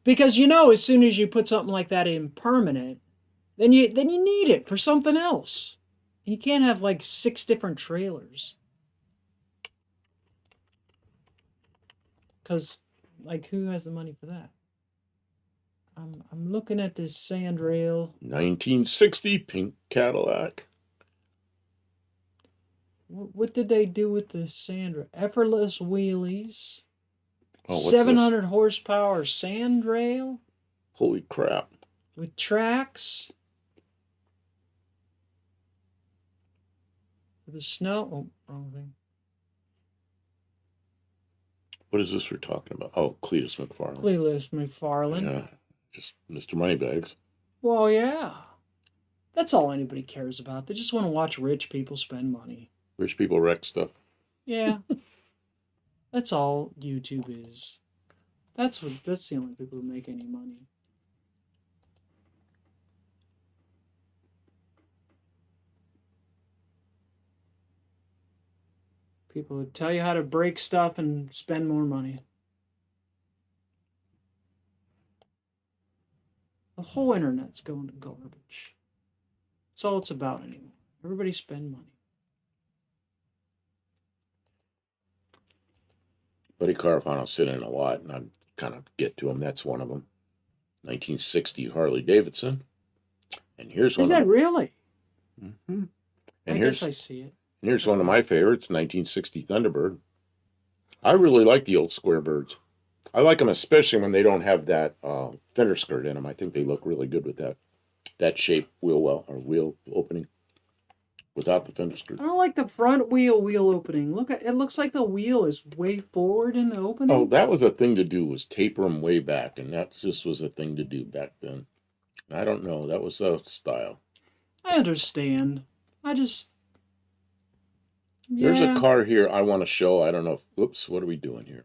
Because as soon as you put something like that in permanent, then you need it for something else. You can't have like 6 different trailers. Because, like, who has the money for that? I'm looking at this sandrail. 1960 pink Cadillac. What did they do with the sandrail? Effortless wheelies. Oh, what's 700 horsepower sandrail this? Holy crap. with tracks. For the snow. Oh, wrong thing. What is this we're talking about? Oh, Cletus McFarland. Cletus McFarland. Yeah, just Mr. Moneybags. Well, yeah. That's all anybody cares about. They just want to watch rich people spend money. Rich people wreck stuff. Yeah. That's all YouTube is. That's the only people who make any money. People who tell you how to break stuff and spend more money. The whole internet's going to garbage. That's all it's about anymore. Everybody spend money. Buddy Carafano sit in a lot, and I kind of get to him. That's one of them. 1960 Harley Davidson. And here's one. Is that really? Mm-hmm. I guess I see it. And here's one of my favorites, 1960 Thunderbird. I really like the old square birds. I like them especially when they don't have that fender skirt in them. I think they look really good with that shape wheel opening without the fender skirt. I don't like the front wheel opening. Look, it looks like the wheel is way forward in the opening. Oh, that was a thing to do, was taper them way back, and that just was a thing to do back then. I don't know. That was a style. I understand. There's a car here I want to show. I don't know if, oops, what are we doing here?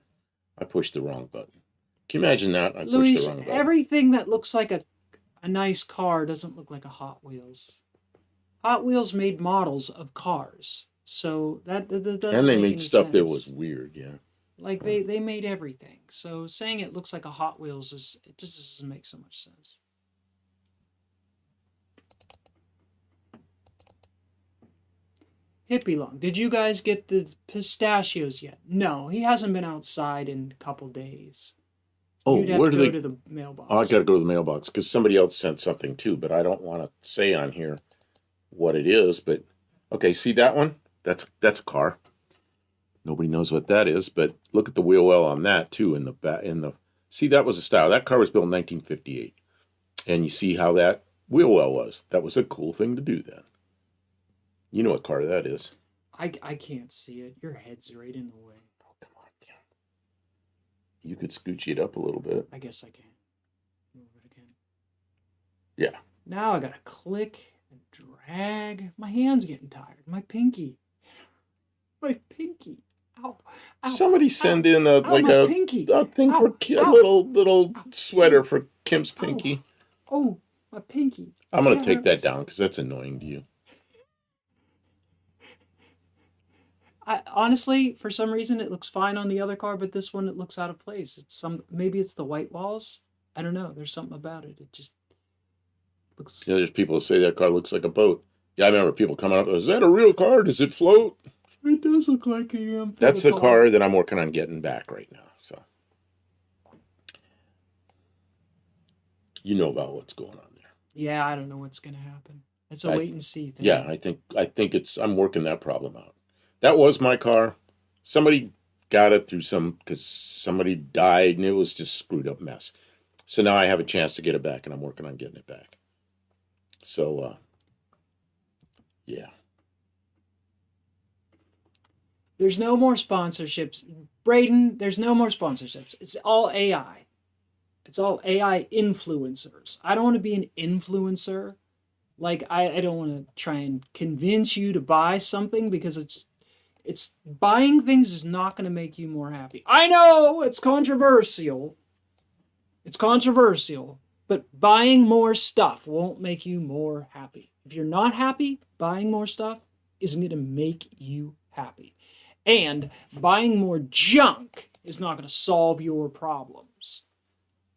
I pushed the wrong button. Can you imagine that? I pushed Luis, the wrong button. everything that looks like a nice car doesn't look like a Hot Wheels. Hot Wheels made models of cars. So that doesn't And they make made any stuff that sense. was weird, yeah. Like they made everything. So saying it looks like a Hot Wheels it just doesn't make so much sense. Hippie Long, did you guys get the pistachios yet? No, he hasn't been outside in a couple days. Oh, You'd have where to do go they? to the mailbox. Oh, I got to go to the mailbox because somebody else sent something too, but I don't want to say on here what it is. But okay, see that one? That's a car. Nobody knows what that is, but look at the wheel well on that too. In the back, see that was a style. That car was built in 1958, and you see how that wheel well was. That was a cool thing to do then. You know what car that is? I can't see it. Your head's right in the way. Oh, come on, Tim. You could scooch it up a little bit. I guess I can. Move it again. Yeah. Now I gotta click and drag. My hand's getting tired. My pinky. My pinky. Ow. Ow. Somebody send in Ow, my pinky. a thing Ow. for a little sweater for Kim's pinky. Oh, my pinky. I'm gonna take that down because that's annoying to you. Honestly, for some reason, it looks fine on the other car, but this one it looks out of place. Maybe it's the white walls. I don't know. There's something about it. It just looks. Yeah, there's people who say that car looks like a boat. Yeah, I remember people coming up. Is that a real car? Does it float? It does look like a. That's the car that I'm working on getting back right now. So you know about what's going on there. Yeah, I don't know what's gonna happen. It's a wait and see thing. Yeah, I think I'm working that problem out. That was my car. Somebody got it through because somebody died and it was just screwed up mess. So now I have a chance to get it back and I'm working on getting it back. So, yeah. There's no more sponsorships. Braden, there's no more sponsorships. It's all AI. It's all AI influencers. I don't want to be an influencer. Like, I don't want to try and convince you to buy something because it's buying things is not going to make you more happy. I know it's controversial. It's controversial, but buying more stuff won't make you more happy. If you're not happy, buying more stuff isn't going to make you happy. And buying more junk is not going to solve your problems.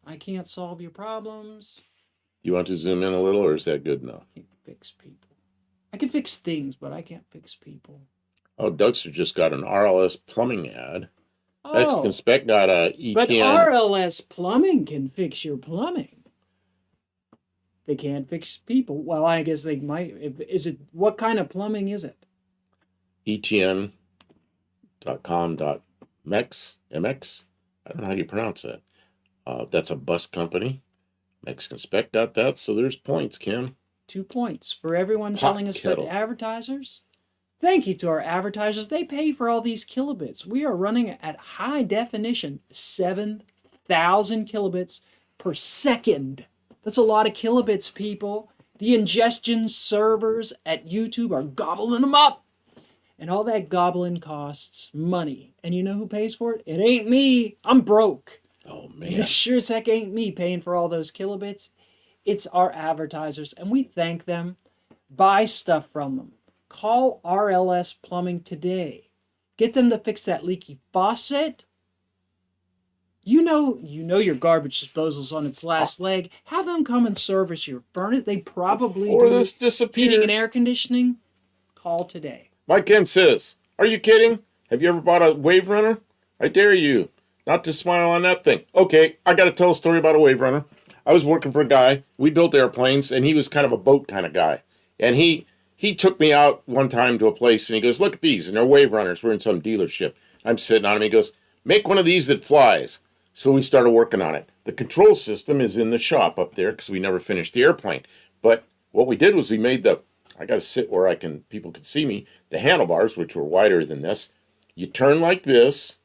I can't solve your problems. You want to zoom in a little or is that good enough? I can't fix people. I can fix things, but I can't fix people. Oh, Dougster just got an RLS plumbing ad. Oh, Inspect got a ETN. but RLS Plumbing can fix your plumbing. They can't fix people. Well, I guess they might. What kind of plumbing is it? ETN.com.mx. MX? I don't know how you pronounce that. That's a bus company. MexicanSpec.that. So there's points, Kim. 2 points for everyone telling us about advertisers. Thank you to our advertisers. They pay for all these kilobits. We are running at high definition, 7,000 kilobits per second. That's a lot of kilobits, people. The ingestion servers at YouTube are gobbling them up. And all that gobbling costs money. And you know who pays for it? It ain't me. I'm broke. Oh, man. It sure as heck ain't me paying for all those kilobits. It's our advertisers, and we thank them. Buy stuff from them. Call RLS Plumbing today. Get them to fix that leaky faucet. You know your garbage disposal's on its last leg. Have them come and service your furnace. They probably do this disappears. heating and air conditioning. Call today. Mike Ken says, are you kidding? Have you ever bought a wave runner? I dare you not to smile on that thing. Okay, I got to tell a story about a wave runner. I was working for a guy. We built airplanes, and he was kind of a boat kind of guy. And he took me out one time to a place, and he goes, look at these. And they're wave runners. We're in some dealership. I'm sitting on them. He goes, make one of these that flies. So we started working on it. The control system is in the shop up there because we never finished the airplane. But what we did was we made I got to sit where people could see me, the handlebars, which were wider than this. You turn like this,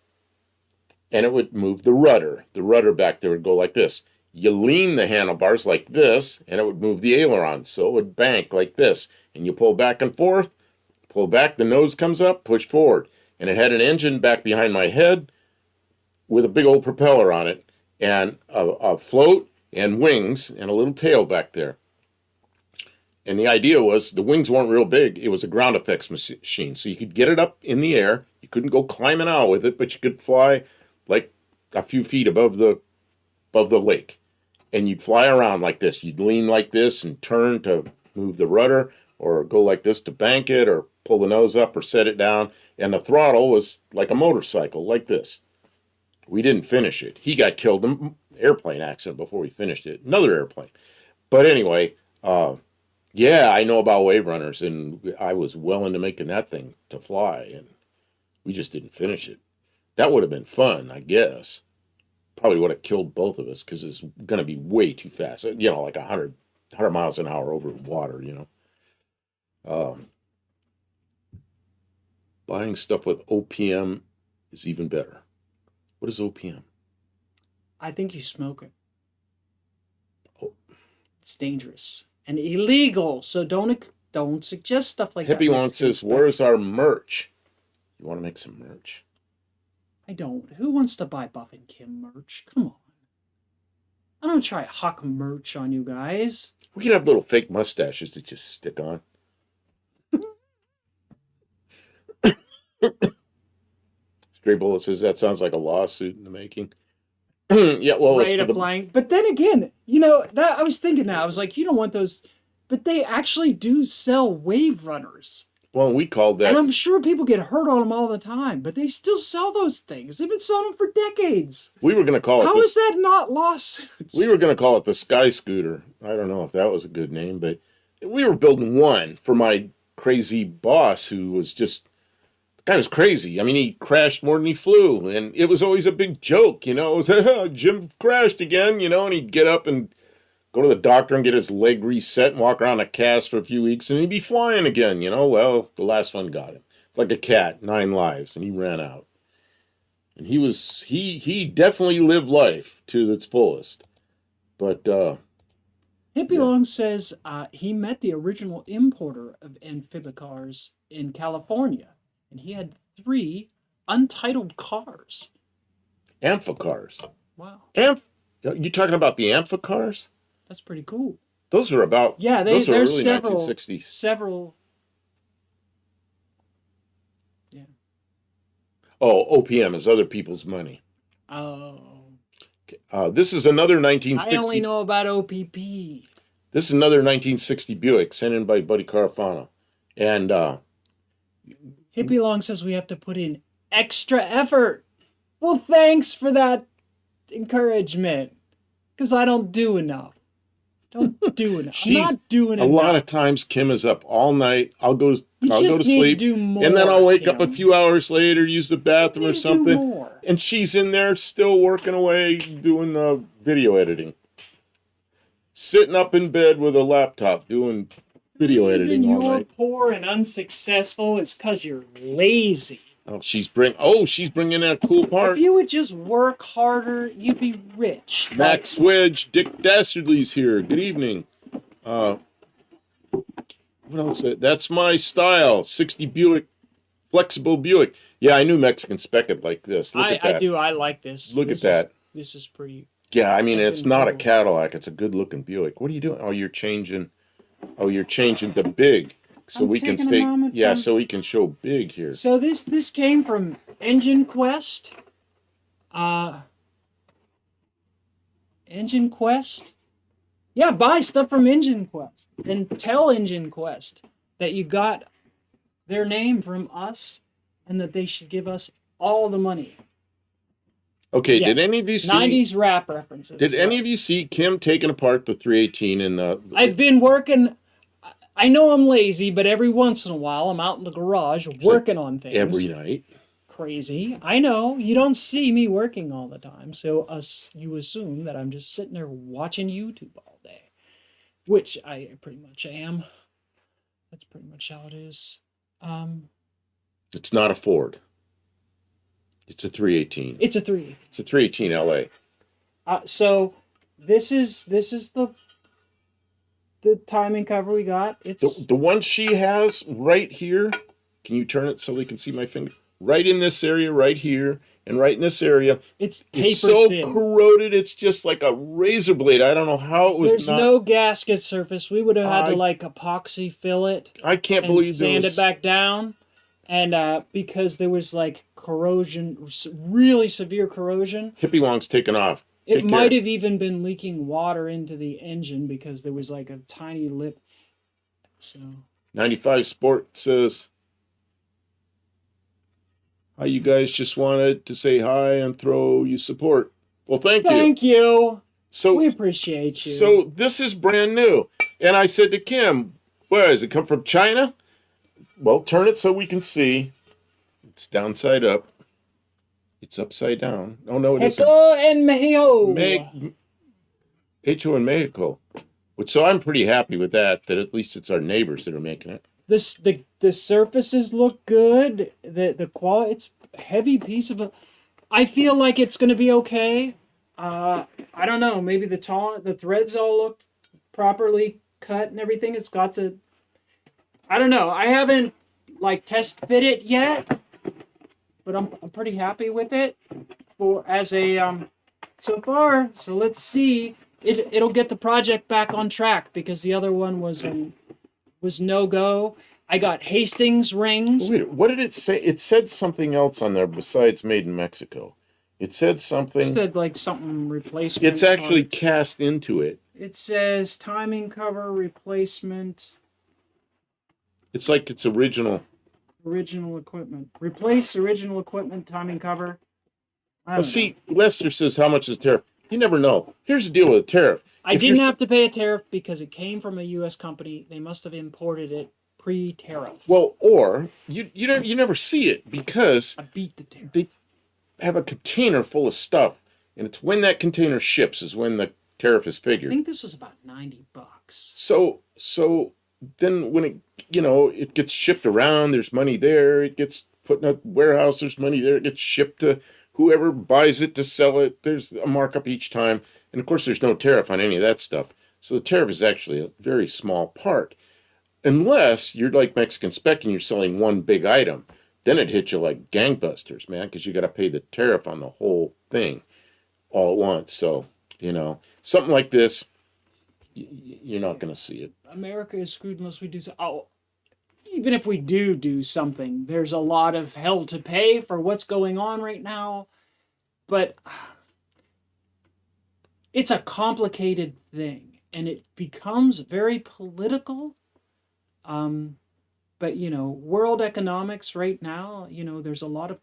and it would move the rudder. The rudder back there would go like this. You lean the handlebars like this, and it would move the aileron. So it would bank like this. And you pull back and forth, pull back, the nose comes up, push forward. And it had an engine back behind my head with a big old propeller on it, and a float and wings and a little tail back there. And the idea was the wings weren't real big. It was a ground effects machine. So you could get it up in the air, you couldn't go climbing out with it, but you could fly like a few feet above the lake. And you'd fly around like this. You'd lean like this and turn to move the rudder, or go like this to bank it, or pull the nose up or set it down. And the throttle was like a motorcycle, like this. We didn't finish it. He got killed in an airplane accident before we finished it. Another airplane. But anyway, yeah, I know about wave runners, and I was well into making that thing to fly, and we just didn't finish it. That would have been fun, I guess. Probably would have killed both of us because it's going to be way too fast. You know, like 100 miles an hour over water, you know. Buying stuff with OPM is even better. What is OPM? I think you smoke it. Oh. It's dangerous and illegal, so don't suggest stuff like that. Hippie Long says, where's our merch? You want to make some merch? I don't. Who wants to buy Buff and Kim merch? Come on. I don't try huck merch on you guys. We could have little fake mustaches to just stick on. Stray Bullet says that sounds like a lawsuit in the making. Yeah, well, right, applying. But then again, you know, that I was thinking that. I was like, you don't want those. But they actually do sell wave runners. Well, we called that. And I'm sure people get hurt on them all the time, but they still sell those things. They've been selling them for decades. We were going to call it. How is that not lawsuits? We were going to call it the Sky Scooter. I don't know if that was a good name, but we were building one for my crazy boss who was just. The guy was crazy. I mean, he crashed more than he flew, and it was always a big joke, you know. It was, Jim crashed again, you know, and he'd get up and go to the doctor and get his leg reset and walk around a cast for a few weeks, and he'd be flying again, you know. Well, the last one got him. Like a cat, 9 lives, and he ran out. And he definitely lived life to its fullest. But, Hippie Long says he met the original importer of amphibicars in California, and he had 3 untitled cars. Amphicars. Wow. You talking about the amphicars? That's pretty cool. Those were about there's early several 1960s. several. Yeah. Oh, OPM is other people's money. Oh. This is another 1960. I only know about OPP. This is another 1960 Buick sent in by Buddy Carafano, and Hippie Long says we have to put in extra effort. Well, thanks for that encouragement, because I don't do enough. Don't do enough. I'm not doing enough. A lot of times Kim is up all night. I'll go to sleep, do more, and then I'll wake Kim. up a few hours later, use the bathroom or something, and she's in there still working away, doing video editing. Sitting up in bed with a laptop doing video editing all night. You're poor and unsuccessful is because you're lazy. Oh, she's bringing in a cool part. If you would just work harder, you'd be rich. Max Wedge, Dick Dastardly's here. Good evening. What else? That's my style. 60 Buick, flexible Buick. Yeah, I knew Mexican spec it like this. Look at that. I do. I like this. Look at that. This is pretty. Yeah, I mean, it's not a Cadillac. It's a good-looking Buick. What are you doing? Oh, you're changing to big. So we can take, so we can show big here. So this came from Engine Quest. Engine Quest? Yeah, buy stuff from Engine Quest. And tell Engine Quest that you got their name from us and that they should give us all the money. Okay, yes. Did any of you see 90s rap references? Did any of you see Kim taking apart the 318 in the I've been working. I know I'm lazy, but every once in a while I'm out in the garage working on things. Every night. Crazy. I know. You don't see me working all the time, so you assume that I'm just sitting there watching YouTube all day, which I pretty much am. That's pretty much how it is. It's not a Ford. It's a 318. It's a 3. It's a 318 LA. So this is the timing cover we got. It's the one she has right here. Can you turn it so they can see my finger? Right in this area, right here, and right in this area. It's paper so thin. Corroded. It's just like a razor blade. I don't know how it was. There's no gasket surface. We would have had to like epoxy fill it. I can't believe sand it back down. And because there was like corrosion, really severe corrosion, Hippie Long's taken off. it Take might care. have even been leaking water into the engine because there was like a tiny lip. So 95 Sport says, hi, you guys, just wanted to say hi and throw you support. Well, thank you. thank you. So, We appreciate you. so this is brand new. And I said to Kim, where does it come from? China? Well, turn it so we can see. It's downside up. It's upside down. Oh, no, it isn't. Heco and Mexico. Hecho in Mexico. Which, so I'm pretty happy with that at least it's our neighbors that are making it. The surfaces look good. The quality, it's a heavy piece of. I feel like it's gonna be okay. I don't know. Maybe the threads all look properly cut and everything. It's got the. I don't know. I haven't like test fit it yet, but I'm pretty happy with it for as a so far. So let's see. It'll get the project back on track because the other one was no go. I got Hastings rings. Wait, what did it say? It said something else on there besides made in Mexico. It said something. It said like something replacement. It's actually cast into it. It says timing cover replacement. It's like it's original. Original equipment. Replace original equipment timing cover. Well, see, Lester says how much is the tariff? You never know. Here's the deal with the tariff. I didn't have to pay a tariff because it came from a U.S. company. They must have imported it pre-tariff. Well, or you never see it because I beat the tariff. they have a container full of stuff, and it's when that container ships is when the tariff is I figured. think this was about $90. So then when it gets shipped around, there's money there. It gets put in a warehouse. There's money there. It gets shipped to whoever buys it to sell it. There's a markup each time. And of course, there's no tariff on any of that stuff. So the tariff is actually a very small part. Unless you're like Mexican Spec and you're selling one big item. Then it hits you like gangbusters, man, because you got to pay the tariff on the whole thing all at once. So, something like this, you're not going to see it. America is screwed unless we do so. Oh, even if we do something, there's a lot of hell to pay for what's going on right now. But it's a complicated thing, and it becomes very political. But world economics right now, there's a lot of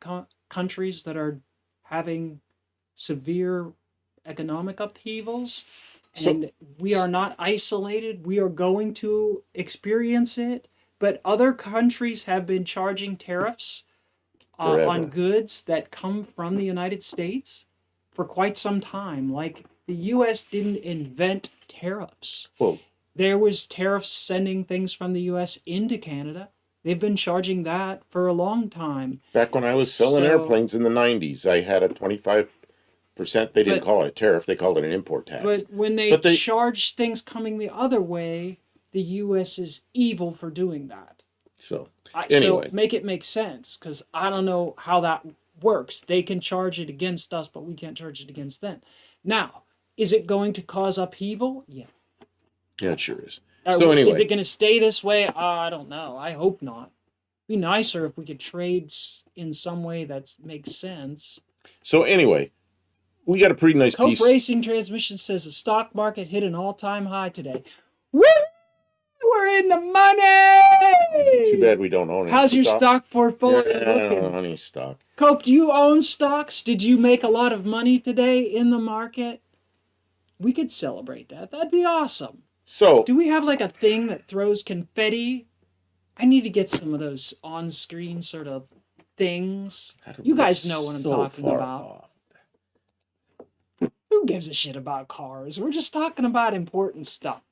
countries that are having severe economic upheavals, and we are not isolated. We are going to experience it. But other countries have been charging tariffs on goods that come from the United States for quite some time. Like the U.S. didn't invent tariffs. Well, there was tariffs sending things from the U.S. into Canada. They've been charging that for a long time. Back when I was selling airplanes in the 90s, I had a 25%. They didn't call it a tariff. They called it an import tax. But when they charge things coming the other way, the U.S. is evil for doing that. So, anyway. So make it make sense, because I don't know how that works. They can charge it against us, but we can't charge it against them. Now, is it going to cause upheaval? Yeah. Yeah, it sure is. So anyway. Is it going to stay this way? I don't know. I hope not. It'd be nicer if we could trade in some way that makes sense. So anyway, we got a pretty nice Cope piece. Racing Transmission says the stock market hit an all-time high today. Woo! We're in the money! Too bad we don't own it. How's your stock portfolio looking? I don't own any stock. Cope, do you own stocks? Did you make a lot of money today in the market? We could celebrate that. That'd be awesome. So, do we have like a thing that throws confetti? I need to get some of those on-screen sort of things. You guys know what I'm talking about. Who gives a shit about cars? We're just talking about important stuff.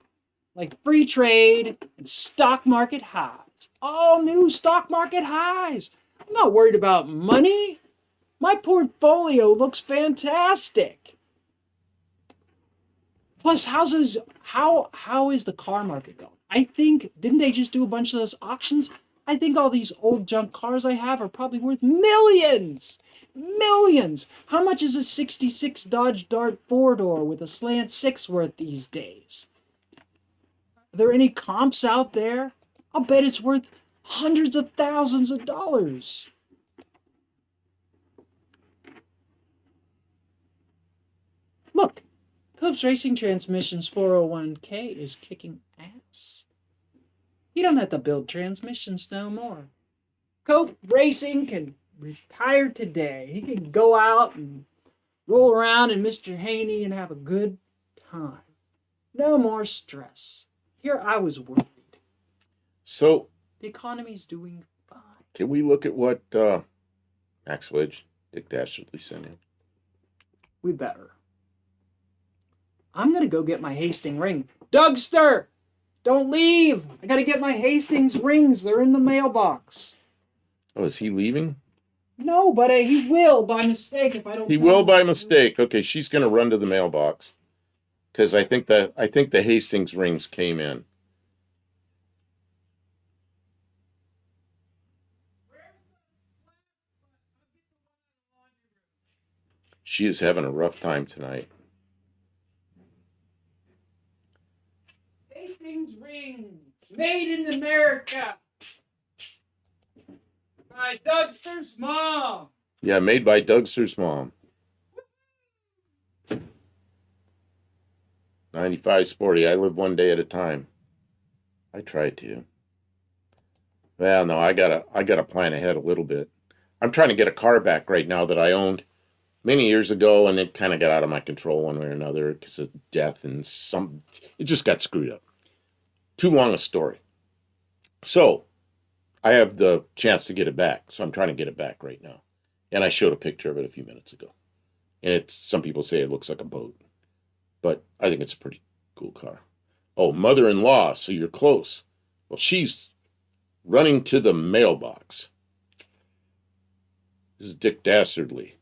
Like free trade and stock market highs. All new stock market highs. I'm not worried about money. My portfolio looks fantastic. Plus, how is the car market going? I think, didn't they just do a bunch of those auctions? I think all these old junk cars I have are probably worth millions. Millions. How much is a 66 Dodge Dart 4-door with a slant 6 worth these days? Are there any comps out there? I'll bet it's worth Hundreds of thousands of dollars. Look, Cope's Racing Transmission's 401k is kicking ass. You don't have to build transmissions no more. Cope Racing can retire today. He can go out and roll around in Mr. Haney and have a good time. No more stress. Here I was worried. So, The economy's doing fine. can we look at what Max Wedge, Dick Dastardly sent in? We better. I'm going to go get my Hastings ring. Dougster! Don't leave! I got to get my Hastings rings. They're in the mailbox. Oh, is he leaving? No, but he will by mistake if I don't. He will by mistake. Okay, she's going to run to the mailbox because I think the Hastings rings came in. She is having a rough time tonight. Hastings rings, made in America, by Dougster's mom. Yeah, made by Dougster's mom. 95 Sporty. I live one day at a time. I try to. Well, no, I gotta plan ahead a little bit. I'm trying to get a car back right now that I owned many years ago, and it kind of got out of my control one way or another because of death and it just got screwed up. Too long a story. So, I have the chance to get it back, so I'm trying to get it back right now. And I showed a picture of it a few minutes ago. And some people say it looks like a boat, but I think it's a pretty cool car. Oh, mother-in-law, so you're close. Well, she's running to the mailbox. This is Dick Dastardly.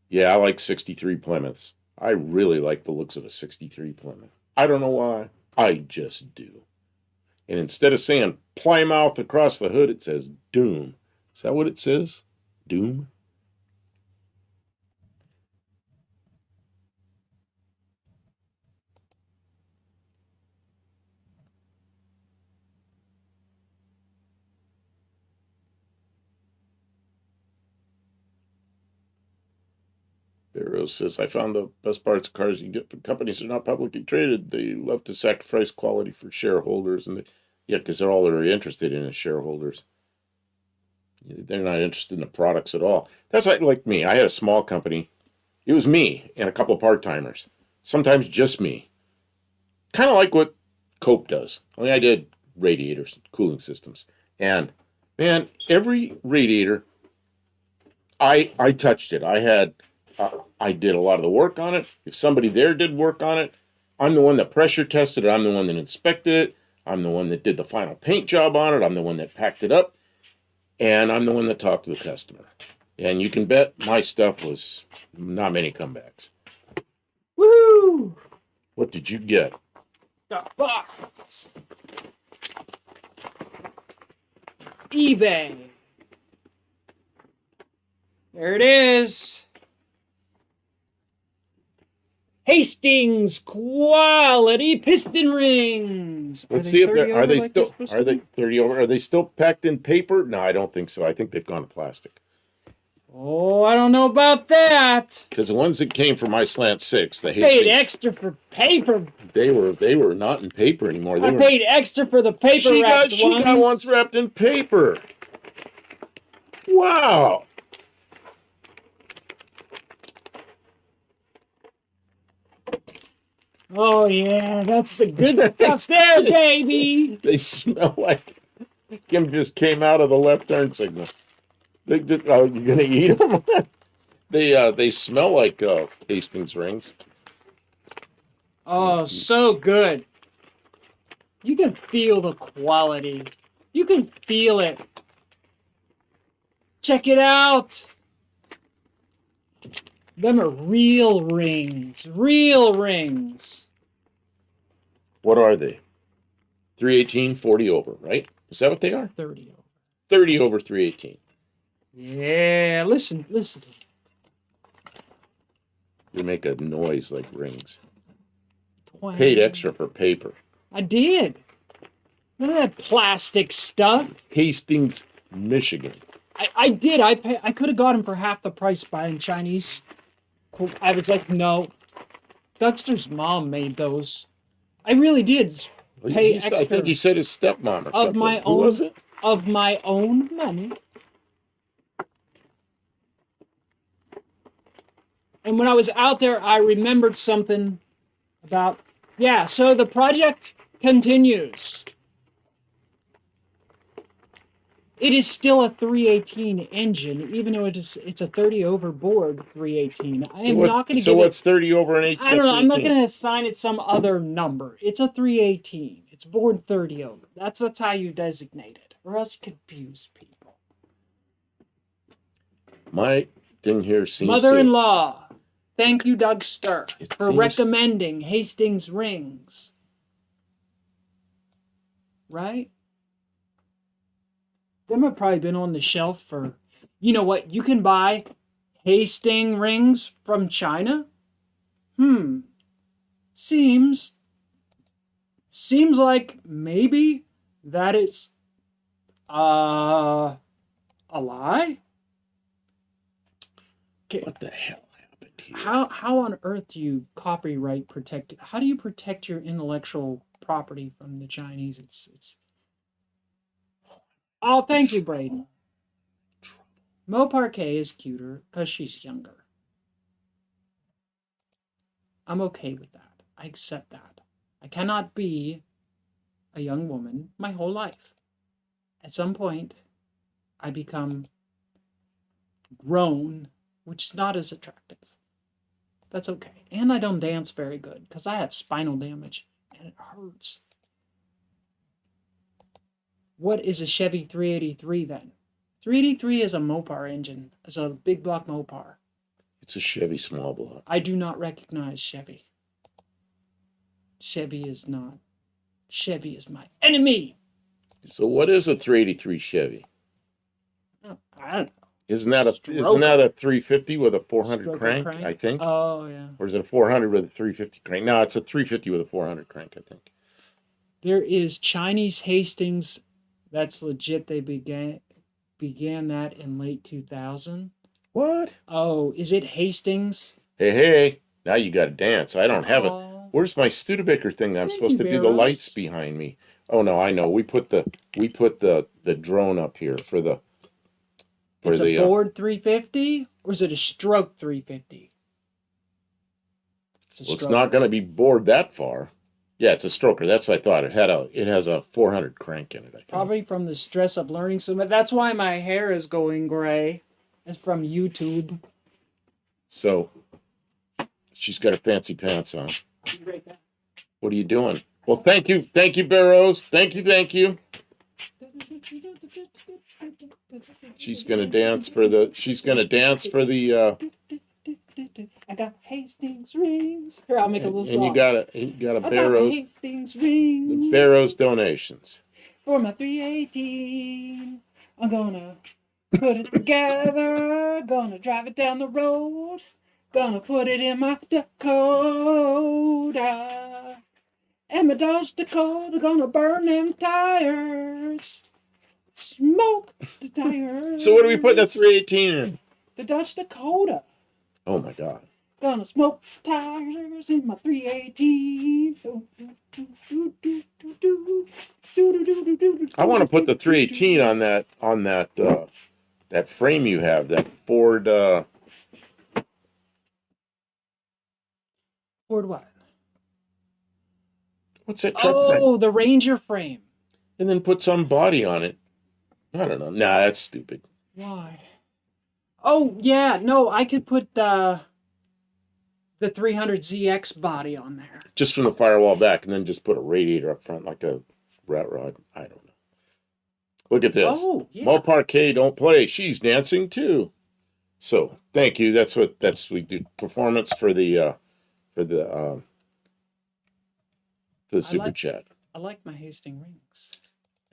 Yeah, I like 63 Plymouths. I really like the looks of a 63 Plymouth. I don't know why. I just do. And instead of saying Plymouth across the hood, it says Doom. Is that what it says? Doom? Barrow says, I found the best parts of cars you can get from companies that are not publicly traded. They love to sacrifice quality for shareholders. And yeah, because they're all they're interested in is shareholders. They're not interested in the products at all. That's like me. I had a small company. It was me and a couple of part-timers. Sometimes just me. Kind of like what Cope does. Only I did radiators, cooling systems. And, man, every radiator, I touched it. I did a lot of the work on it. If somebody there did work on it, I'm the one that pressure tested it. I'm the one that inspected it. I'm the one that did the final paint job on it. I'm the one that packed it up. And I'm the one that talked to the customer. And you can bet my stuff was not many comebacks. Woo! What did you get? The box. eBay. There it is. Hastings quality piston rings. Let's see if are they still 30 over? Are they still packed in paper? No, I don't think so. I think they've gone to plastic. Oh, I don't know about that. Because the ones that came from my Slant 6, the Paid Hastings, extra for paper. they were not in paper anymore. I paid extra for the paper wrapped She one. got ones wrapped in paper. Wow. Oh yeah, that's the good stuff there, baby. They smell like Kim just came out of the left turn signal. You're gonna eat them? They smell like Hastings rings. Oh, so good. You can feel the quality. You can feel it. Check it out. Them are real rings. Real rings. What are they? 318, 40 over, right? Is that what they are? 30 over. 30 over 318. Yeah, listen. They make a noise like rings. Twang. Paid extra for paper. I did. None of that plastic stuff. Hastings, Michigan. I did. I could have got him for half the price buying Chinese. I was like, no. Dexter's mom made those. I really did pay extra I think he said his stepmom or of something. my Who own was it? of my own money. And when I was out there, I remembered something about, yeah, so the project continues. It is still a 318 engine, even though it's a 30 overboard 318. I am not going to So give what's 30 over an 8? I don't know. I'm not going to assign it some other number. It's a 318. It's board 30 over. That's how you designate it, or else you confuse people. My thing here seems Mother-in-law, thank you, Doug Stir, for seems- recommending Hastings rings. Right? Them have probably been on the shelf for, you know what? You can buy Hastings rings from China. Seems like maybe that is a lie. Okay. What the hell happened here? How on earth do you copyright protect it? How do you protect your intellectual property from the Chinese? It's Oh, thank you, Braden. Mo Parquet is cuter because she's younger. I'm okay with that. I accept that. I cannot be a young woman my whole life. At some point, I become grown, which is not as attractive. That's okay. And I don't dance very good because I have spinal damage and it hurts. What is a Chevy 383 then? 383 is a Mopar engine. It's a big block Mopar. It's a Chevy small block. I do not recognize Chevy. Chevy is not. Chevy is my enemy. So what is a 383 Chevy? Oh, I don't know. Isn't that a 350 with a 400 crank, I think? Oh, yeah. Or is it a 400 with a 350 crank? No, it's a 350 with a 400 crank, I think. There is Chinese Hastings. That's legit. They began that in late 2000. What? Oh, is it Hastings? Hey, now you got to dance. I don't have it. Oh. Where's my Studebaker thing that I'm Thank supposed you, to do the Barrows. lights behind me? Oh no, I know. We put the drone up here for the It's a board 350 or is it a stroke 350? It's not going to be bored that far. Yeah, it's a stroker. That's what I thought. It has a 400 crank in it, I think. Probably from the stress of learning so much. That's why my hair is going gray. It's from YouTube. So she's got her fancy pants on. I'll be right back. What are you doing? Well, thank you, Barrows. Thank you. She's gonna dance for the. I got Hastings rings. Here, I'll make a little song. And you got a Barrows. Hastings rings. The Barrows donations. For my 318, I'm gonna put it together. Gonna drive it down the road. Gonna put it in my Dakota. And my Dodge Dakota gonna burn them tires. Smoke the tires. So what do we put that 318 in? The Dodge Dakota. Oh my God. Gonna smoke tires in my 318. I want to put the 318 on that frame you have, that Ford. Ford what? What's that truck frame? Oh, the Ranger frame. And then put some body on it. I don't know. Nah, that's stupid. Why? Oh, yeah. No, I could put the 300ZX body on there. Just from the firewall back, and then just put a radiator up front like a rat rod. I don't know. Look at this. Oh, yeah. Mo Parquet don't play. She's dancing too. So thank you. That's we do. Performance for the super chat. I like my Hastings rings.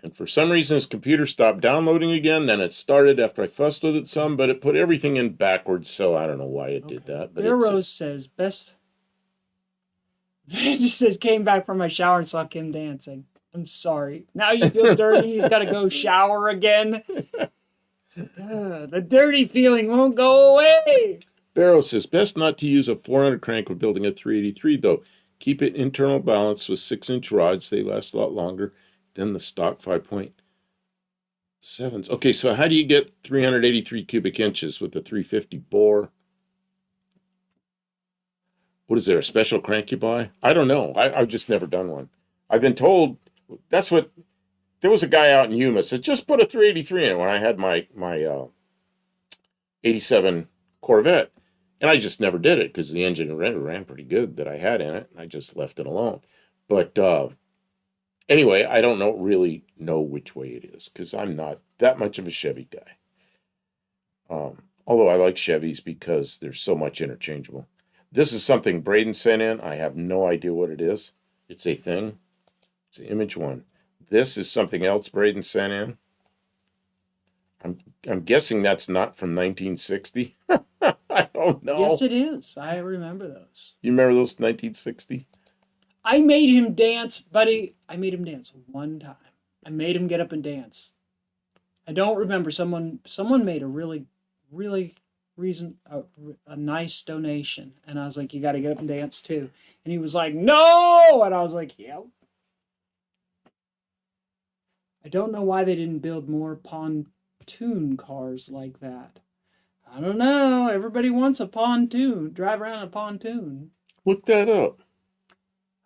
And for some reason, his computer stopped downloading again. Then it started after I fussed with it some, but it put everything in backwards. So I don't know why it did that. But Bear Rose says best. It just says came back from my shower and saw Kim dancing. I'm sorry. Now you feel dirty. He's got to go shower again. The dirty feeling won't go away. Barrow says, best not to use a 400 crank when building a 383, though. Keep it internal balance with 6-inch rods. They last a lot longer than the stock 5.7s. Okay, so how do you get 383 cubic inches with the 350 bore? What is there, a special crank you buy? I don't know. I've just never done one. I've been told that's what, there was a guy out in Yuma said, just put a 383 in when I had my 87 Corvette. And I just never did it because the engine ran pretty good that I had in it. And I just left it alone. But anyway, I don't really know which way it is because I'm not that much of a Chevy guy. Although I like Chevys because there's so much interchangeable. This is something Braden sent in. I have no idea what it is. It's a thing. It's an image one. This is something else Braden sent in. I'm guessing that's not from 1960. I don't know. Yes, it is. I remember those. You remember those 1960? I made him dance, buddy. I made him dance one time. I made him get up and dance. I don't remember. Someone made a really a nice donation, and I was like, "You got to get up and dance too." And he was like, "No," and I was like, "Yep." I don't know why they didn't build more pontoon cars like that. I don't know. Everybody wants a pontoon. Drive around a pontoon. Look that up.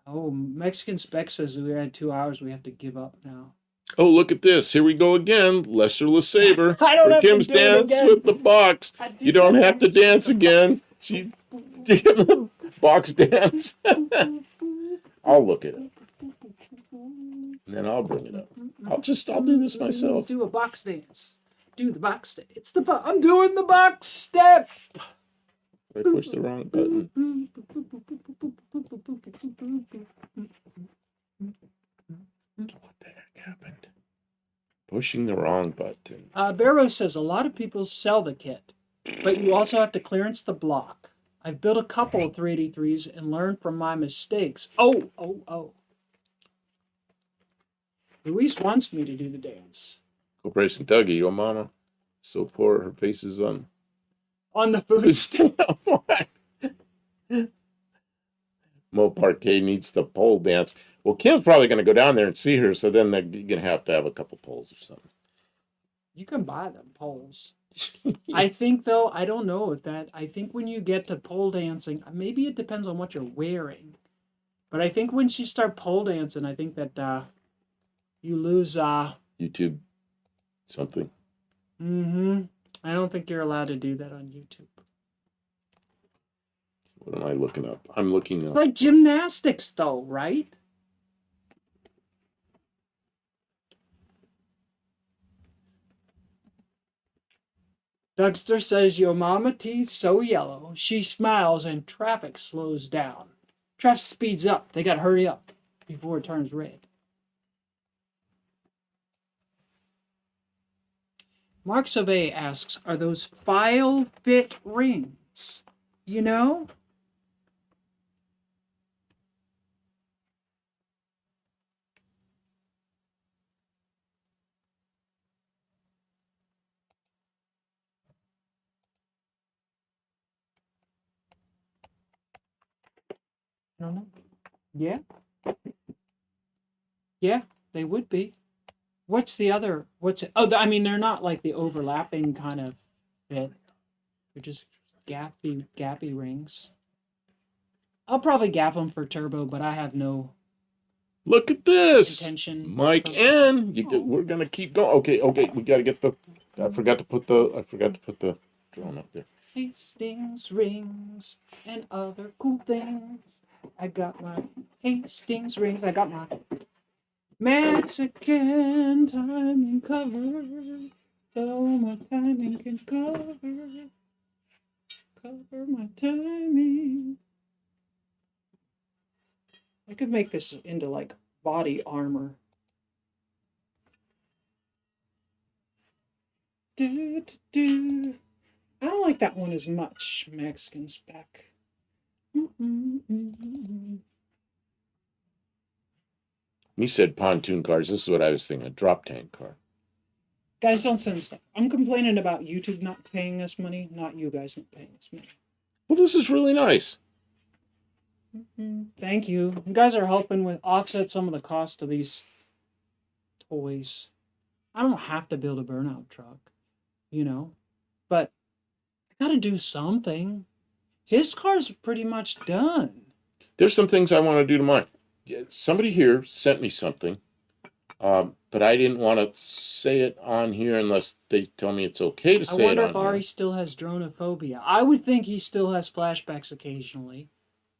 Oh, Mexican Spec says we had 2 hours. We have to give up now. Oh, look at this. Here we go again. Lester LeSabre. I don't For have Kim's to do it dance again. with the box. You don't have to dance again. She did the box dance. I'll look it up. And then I'll bring it up. I'll do this myself. Do a box dance. Do the box step. I'm doing the box step. I pushed the wrong button. What the heck happened? Pushing the wrong button. Barrow says a lot of people sell the kit, but you also have to clearance the block. I've built a couple of 383s and learned from my mistakes. Oh. Luis wants me to do the dance. Go Bryce and Dougie, your mama. So poor, her face is on the food stand. Mo Parquet needs the pole dance. Well, Kim's probably going to go down there and see her, so then they're going to have a couple poles or something. You can buy them poles. I think, though, I don't know if that... I think when you get to pole dancing, maybe it depends on what you're wearing. But I think once you start pole dancing, I think that you lose... YouTube something. Mm-hmm. I don't think you're allowed to do that on YouTube. What am I looking up? I'm looking It's up. like gymnastics, though, right? Dougster says, your mama teeth so yellow, she smiles and traffic slows down. Traffic speeds up. They got to hurry up before it turns red. Mark Sauvé asks, are those file fit rings? You know? I don't know. Yeah. Yeah, they would be. What's the other? I mean, they're not like the overlapping kind of fit. They're just gappy rings. I'll probably gap them for turbo, but I have no. Look at this, intention. Mike N. We're gonna keep going. Okay. We gotta get the. I forgot to put the drone up there. Hastings rings and other cool things. I got my Hastings rings. I got my Mexican timing cover, so my timing can cover my timing. I could make this into like body armor. I don't like that one as much, Mexican Spec. You said pontoon cars. This is what I was thinking, a drop tank car. Guys, don't send stuff. I'm complaining about YouTube not paying us money, not you guys not paying us money. Well, this is really nice. Thank you. You guys are helping with offset some of the cost of these toys. I don't have to build a burnout truck, you know, but I gotta do something. His car's pretty much done. There's some things I want to do to mine. Somebody here sent me something, but I didn't want to say it on here unless they tell me it's okay to say it on here. I wonder if Ari still has dronophobia. I would think he still has flashbacks occasionally.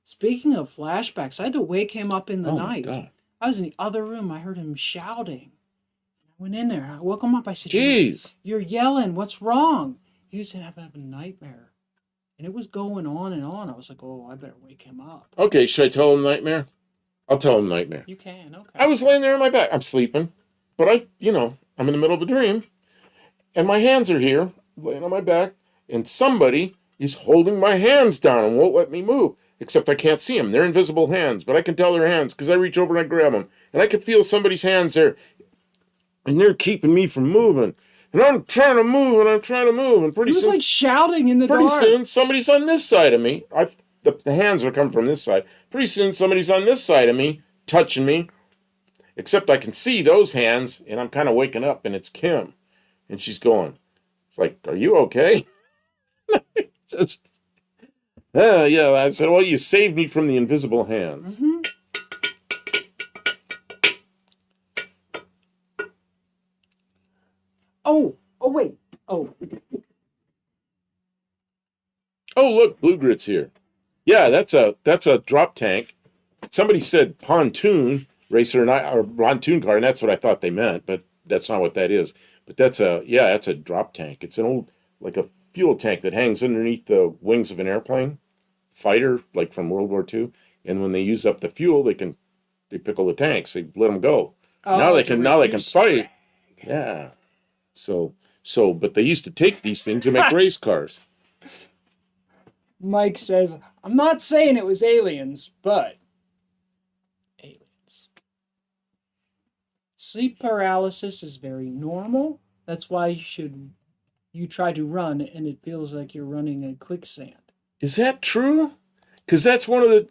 Speaking of flashbacks, I had to wake him up in the night. God. I was in the other room. I heard him shouting. I went in there. I woke him up. I said, Jeez. You're yelling. What's wrong? He said, I'm having a nightmare. And it was going on and on. I was like, oh, I better wake him up. Okay, should I tell him nightmare? I'll tell him nightmare. You can, okay. I was laying there on my back. I'm sleeping, but I'm in the middle of a dream, and my hands are here, laying on my back, and somebody is holding my hands down and won't let me move, except I can't see them. They're invisible hands, but I can tell they're hands because I reach over and I grab them, and I can feel somebody's hands there, and they're keeping me from moving. And I'm trying to move, and I'm trying to move, and pretty He was soon, like shouting in the dark. pretty soon, somebody's on this side of me. The hands are coming from this side. Pretty soon, somebody's on this side of me, touching me. Except I can see those hands, and I'm kind of waking up, and it's Kim. And she's going, it's like, are you okay? Just, yeah. I said, well, you saved me from the invisible hand. Mm-hmm. Oh, wait. Oh, look, Blue Grit's here. Yeah, that's a drop tank. Somebody said pontoon racer or pontoon car, and that's what I thought they meant, but that's not what that is. But that's a drop tank. It's an old, like a fuel tank that hangs underneath the wings of an airplane, fighter, like from World War II. And when they use up the fuel, they pickle the tanks. They let them go. Now they can fight. Yeah. So, but they used to take these things and make race cars. Mike says, I'm not saying it was aliens, but aliens. Sleep paralysis is very normal. That's why you try to run and it feels like you're running in quicksand. Is that true? Because that's one of the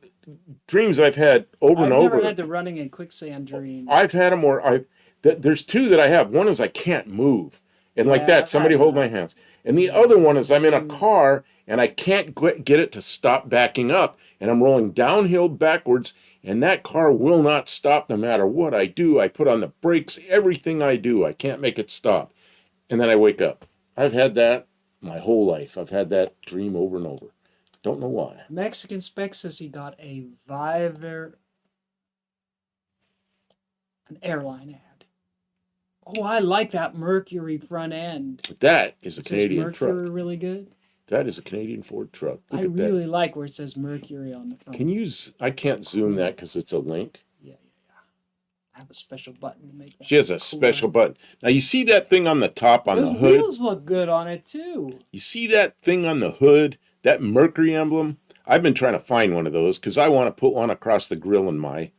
dreams I've had over and over. I've never had the running in quicksand dream. I've had them where there's two that I have. One is I can't move. And like that, somebody hold my hands. And the other one is I'm in a car and I can't get it to stop backing up. And I'm rolling downhill backwards and that car will not stop no matter what I do. I put on the brakes, everything I do. I can't make it stop. And then I wake up. I've had that my whole life. I've had that dream over and over. Don't know why. Mexican Spec says he got an airline ad. Oh, I like that Mercury front end. But that is a Canadian truck. Mercury really good? That is a Canadian Ford truck. I really like where it says Mercury on the front. I can't zoom that because it's a link. Yeah. I have a special button to make that. She has a special button. Now, you see that thing on the top on the hood? Those wheels look good on it, too. You see that thing on the hood? That Mercury emblem? I've been trying to find one of those because I want to put one across the grill in my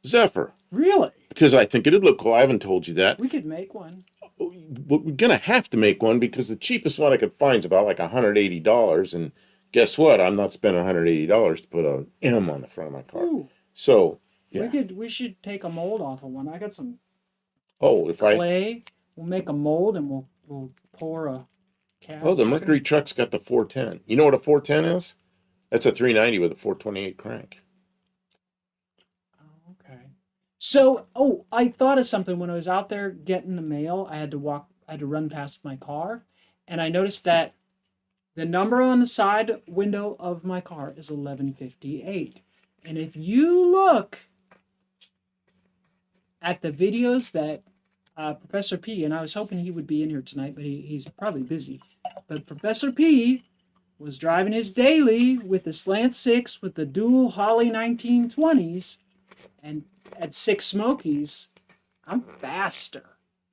Zephyr. Really? Because I think it'd look cool. I haven't told you that. We could make one. We're going to have to make one because the cheapest one I could find is about like $180. And guess what? I'm not spending $180 to put an M on the front of my car. Ooh. So, yeah. We should take a mold off of one. I got some clay. We'll make a mold and we'll pour a cast. Oh, the Mercury truck's got the 410. You know what a 410 is? That's a 390 with a 428 crank. So, I thought of something when I was out there getting the mail. I had to run past my car, and I noticed that the number on the side window of my car is 1158. And if you look at the videos that Professor P, and I was hoping he would be in here tonight, but he's probably busy. But Professor P was driving his daily with the Slant 6 with the dual Holly 1920s, and at 6 Smokies, I'm faster.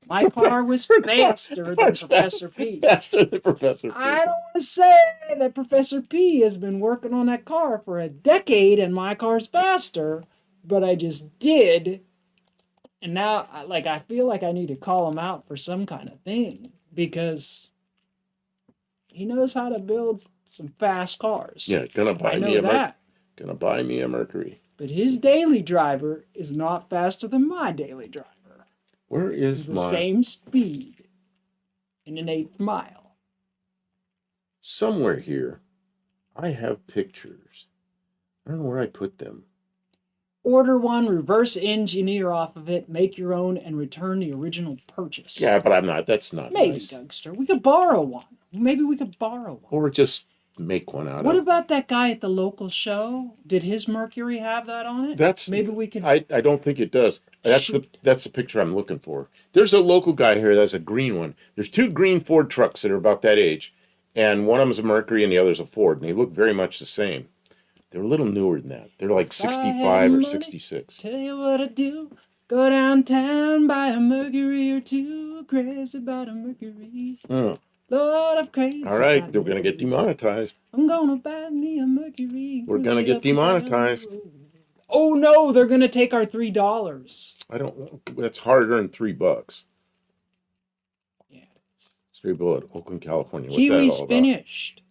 My car was faster than Professor P. Faster than Professor P. I don't want to say that Professor P has been working on that car for a decade and my car's faster, but I just did. And now, I feel like I need to call him out for some kind of thing because he knows how to build some fast cars. Yeah, I know that. gonna buy me a Mercury. But his daily driver is not faster than my daily driver. Where is The my same speed in an eighth mile. somewhere here? I have pictures. I don't know where I put them. Order one, reverse engineer off of it, make your own, and return the original purchase. Yeah, but I'm not. That's not Maybe, nice. Dougster. We could borrow one. Maybe we could borrow one. Or just make one out What of. about that guy at the local show? Did his Mercury have that on it? That's Maybe we could. I don't think it does. That's the picture I'm looking for. There's a local guy here that's a green one. There's two green Ford trucks that are about that age, and one of them's a Mercury and the other's a Ford, and they look very much the same. They're a little newer than that. They're like 65 or 66. Tell you what I do. Go downtown, buy a Mercury or two. Crazy about a Mercury. Oh. Lord, I'm crazy. All right, they're going to get demonetized. I'm gonna buy me a Mercury. We're going to get demonetized. Oh no, they're gonna take our $3. I don't. That's harder than $3. Yeah. Straight bullet, Oakland, California. What's that Kiwi's all about? finished,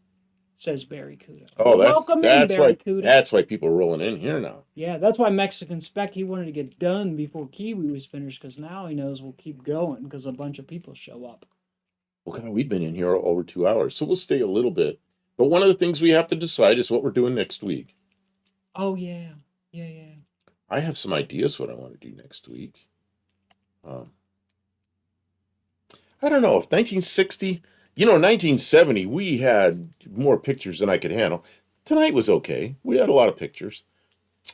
says Barry Cuda. Oh, welcome that's in, Barry why. Cuda. That's why people are rolling in here now. Yeah, that's why Mexican Spec, he wanted to get done before Kiwi was finished, because now he knows we'll keep going because a bunch of people show up. Well, God, we've been in here over 2 hours, so we'll stay a little bit. But one of the things we have to decide is what we're doing next week. Oh, yeah. Yeah. I have some ideas what I want to do next week. I don't know if 1960, 1970, we had more pictures than I could handle. Tonight was okay. We had a lot of pictures,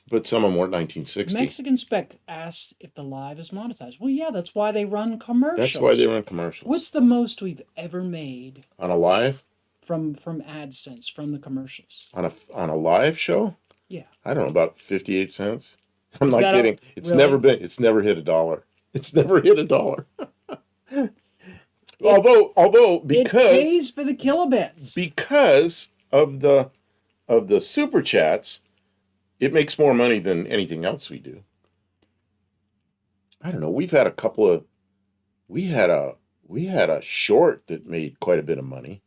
but some of them weren't 1960. Mexican Spec asked if the live is monetized. Well, yeah, that's why they run commercials. That's why they run commercials. What's the most we've ever made on a live? From AdSense, from the commercials. On a live show? Yeah. I don't know, about 58 cents. I'm Is not that kidding. It's really? it's never hit $1. It's never hit $1. Although because it pays for the kilobits. Because of the super chats, it makes more money than anything else we do. I don't know. We've had a couple of we had a short that made quite a bit of money.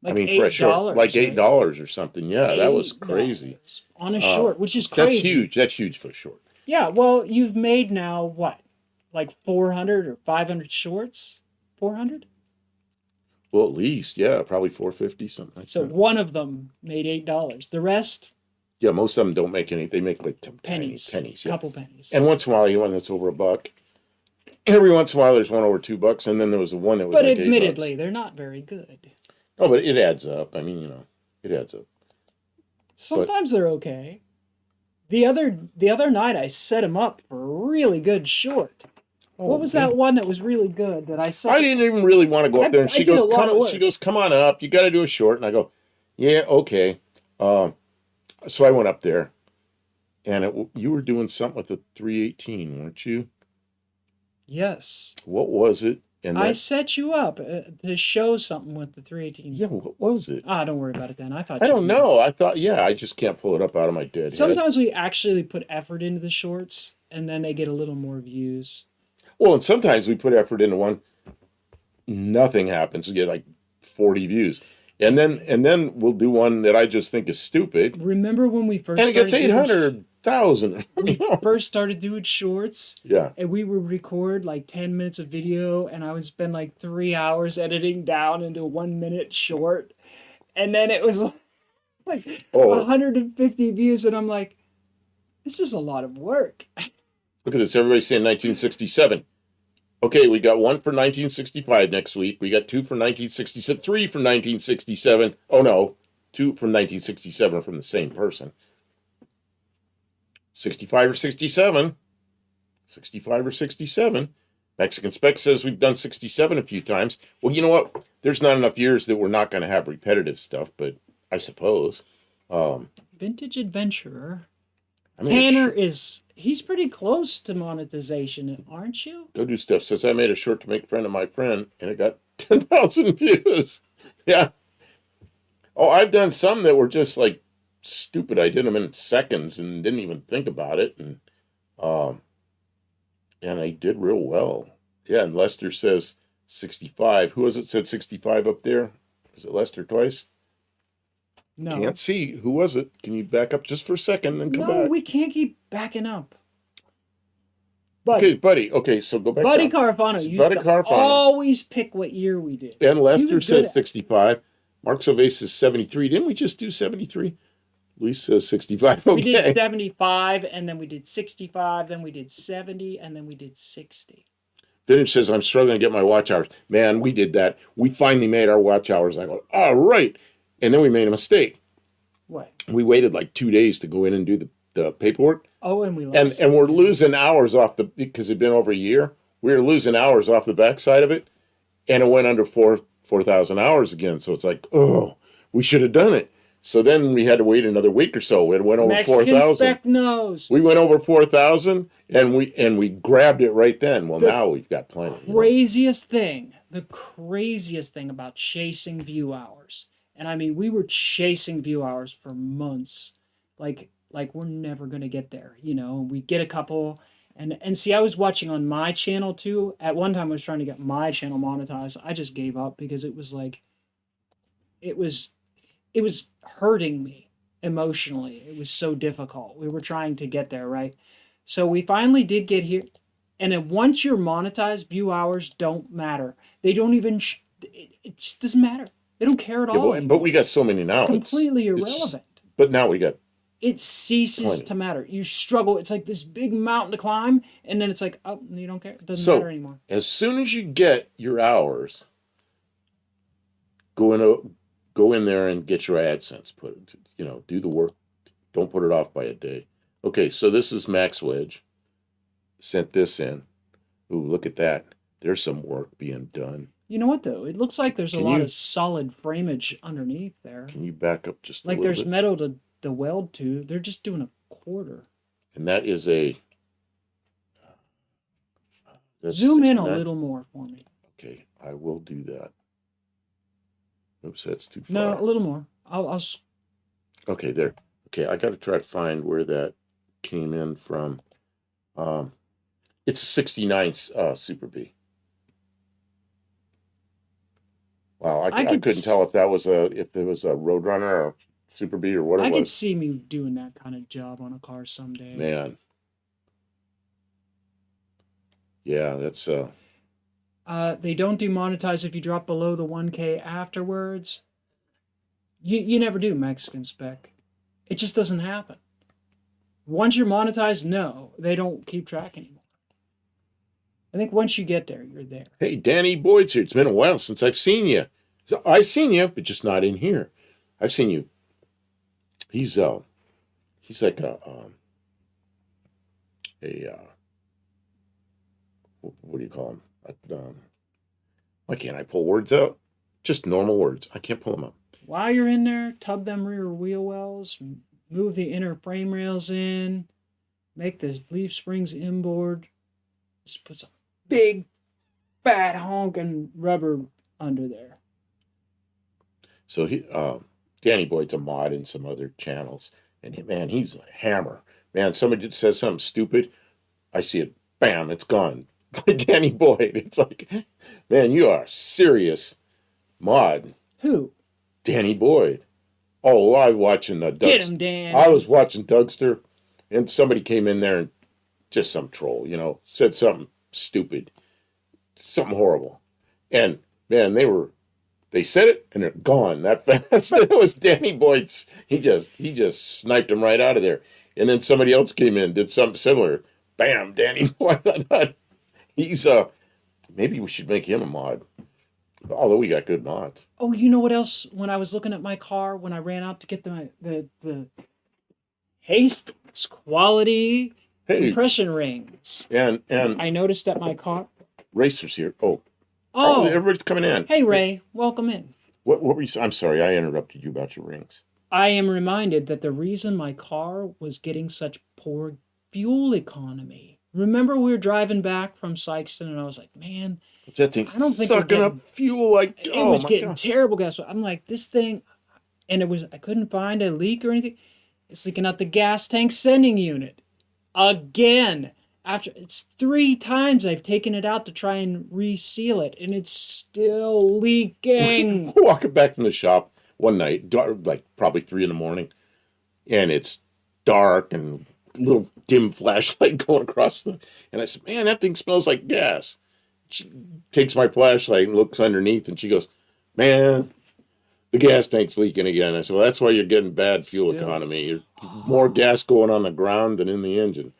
Like for a short, like $8 right? or something. Yeah, that was crazy. On a short, which is crazy. That's huge. That's huge for a short. Yeah, well, you've made now what? Like 400 or 500 shorts? 400? Well, at least, yeah, probably 450, something like so that. One of them made $8. The rest? Yeah, most of them don't make any. They make like pennies. Pennies, yeah. Couple pennies. And once in a while, you one that's over $1. Every once in a while, there's one over $2, and then there was the one that was. But like admittedly, they're not very good. No, but it adds up. I mean, it adds up. Sometimes they're okay. The other night, I set him up for a really good short. What was that one that was really good that I set? I didn't even really want to go up there, and she goes, come on up. You got to do a short, and I go, yeah, okay. So I went up there, and you were doing something with the 318, weren't you? Yes. What was it? And I set you up to show something with the 318. Yeah, what was it? Don't worry about it then. I don't know. I thought, I just can't pull it up out of my dead head. Sometimes we actually put effort into the shorts, and then they get a little more views. Well, and sometimes we put effort into one, nothing happens. We get like 40 views. And then we'll do one that I just think is stupid. Remember when we first and it gets 800,000. We first started doing shorts. Yeah. And we would record like 10 minutes of video, and I would spend like 3 hours editing down into a 1 minute short. And then it was like 150 views, and I'm like, this is a lot of work. Look at this. Everybody's saying 1967. Okay, we got one for 1965 next week. We got two for 1967, three from 1967. Oh, no. Two from 1967 from the same person. 65 or 67. 65 or 67. Mexican Spec says we've done 67 a few times. Well, you know what? There's not enough years that we're not going to have repetitive stuff, but I suppose. Vintage Adventurer. Tanner he's pretty close to monetization, aren't you? Go do stuff. Says I made a short to make a friend of my friend, and it got 10,000 views. Yeah. Oh, I've done some that were just like stupid. I did them in seconds and didn't even think about it. And and I did real well. Yeah, and Lester says 65. Who was it said 65 up there? Was it Lester twice? No. Can't see. Who was it? Can you back up just for a second and come No, back? we can't keep backing up. Okay, Buddy. buddy. Okay, so go back Buddy down. Carfano It's used Buddy to Carfano. always pick what year we did. And He Lester was good says at 65. Mark Sylvain says 73. Didn't we just do 73? Luis says 65. We did Okay. 75, and then we did 65, then we did 70, and then we did 60. Vintage says, I'm struggling to get my watch hours. Man, we did that. We finally made our watch hours. I go, all right. And then we made a mistake. What? We waited like 2 days to go in and do the paperwork. Oh, and we lost. And we're losing hours off because it'd been over a year. We were losing hours off the backside of it. And it went under 4,000 hours again. So it's like, oh, we should have done it. So then we had to wait another week or so. It went over Mexican 4,000. spec knows. We went over 4,000 and we grabbed it right then. Well, now we've got plenty. The craziest thing about chasing view hours. And I mean, we were chasing view hours for months. Like we're never going to get there, you know. We get a couple and see, I was watching on my channel too. At one time I was trying to get my channel monetized. I just gave up because it was like it was hurting me emotionally. It was so difficult. We were trying to get there, right? So we finally did get here. And then once you're monetized, view hours don't matter. They don't even, it just doesn't matter. They don't care at all. But we got so many now. It's completely irrelevant. But now we got. It ceases to matter. You struggle. It's like this big mountain to climb. And then it's like, oh, you don't care. It doesn't matter anymore. As soon as you get your hours, go in there and get your AdSense. Do the work. Don't put it off by a day. Okay, so this is Max Wedge. Sent this in. Ooh, look at that. There's some work being done. You know what, though? It looks like there's a lot of solid frameage underneath there. Can you back up just a little bit? Like there's metal to weld to. They're just doing a quarter. And that is a... Zoom in a little more for me. Okay, I will do that. Oops, that's too far. No, a little more. I'll... Okay, there. Okay, I got to try to find where that came in from. It's a 69 Super B. Wow, I couldn't tell if there was a Roadrunner or a Super B or what it was. I could see me doing that kind of job on a car someday. Man. Yeah, that's they don't demonetize if you drop below the 1K afterwards. You never do, Mexican spec. It just doesn't happen. Once you're monetized, no, they don't keep track anymore. I think once you get there, you're there. Hey, Danny Boyd's here. It's been a while since I've seen you. So I've seen you, but just not in here. I've seen you. He's like what do you call him? Why can't I pull words out? Just normal words. I can't pull them up. While you're in there, tub them rear wheel wells, move the inner frame rails in, make the leaf springs inboard. Just put some big, fat honking rubber under there. So Danny Boyd's a mod in some other channels, and he's a hammer. Man, somebody says something stupid, I see it, bam, it's gone. Danny Boyd. It's like, man, you are a serious mod. Who? Danny Boyd. Oh, I was watching the Get him, Dan. I was watching Dougster, and somebody came in there and just some troll, said something stupid, something horrible, and man, they said it and they're gone that fast. It was Danny Boyd's. He just sniped him right out of there, and then somebody else came in, did something similar. Bam, Danny Boyd. I thought he's maybe we should make him a mod. Although we got good mods. Oh, you know what else? When I was looking at my car, when I ran out to get the Hastings quality compression rings, and I noticed that my car. Racers here. Oh, everybody's coming in. Hey, Ray, welcome in. What were you? I'm sorry, I interrupted you about your rings. I am reminded that the reason my car was getting such poor fuel economy. Remember, we were driving back from Sykeston, and I was like, man. That thing's I don't think sucking up fuel like it was getting terrible gas. I'm like, this thing, and I couldn't find a leak or anything. It's leaking out the gas tank sending unit again. after it's 3 times I've taken it out to try and reseal it, and it's still leaking. Walking back from the shop one night, like probably 3 in the morning, and it's dark and little dim flashlight going across the. And I said, "Man, that thing smells like gas." She takes my flashlight and looks underneath, and she goes, "Man, the gas tank's leaking again." I said, "Well, that's why you're getting bad fuel economy. You're more gas going on the ground than in the engine."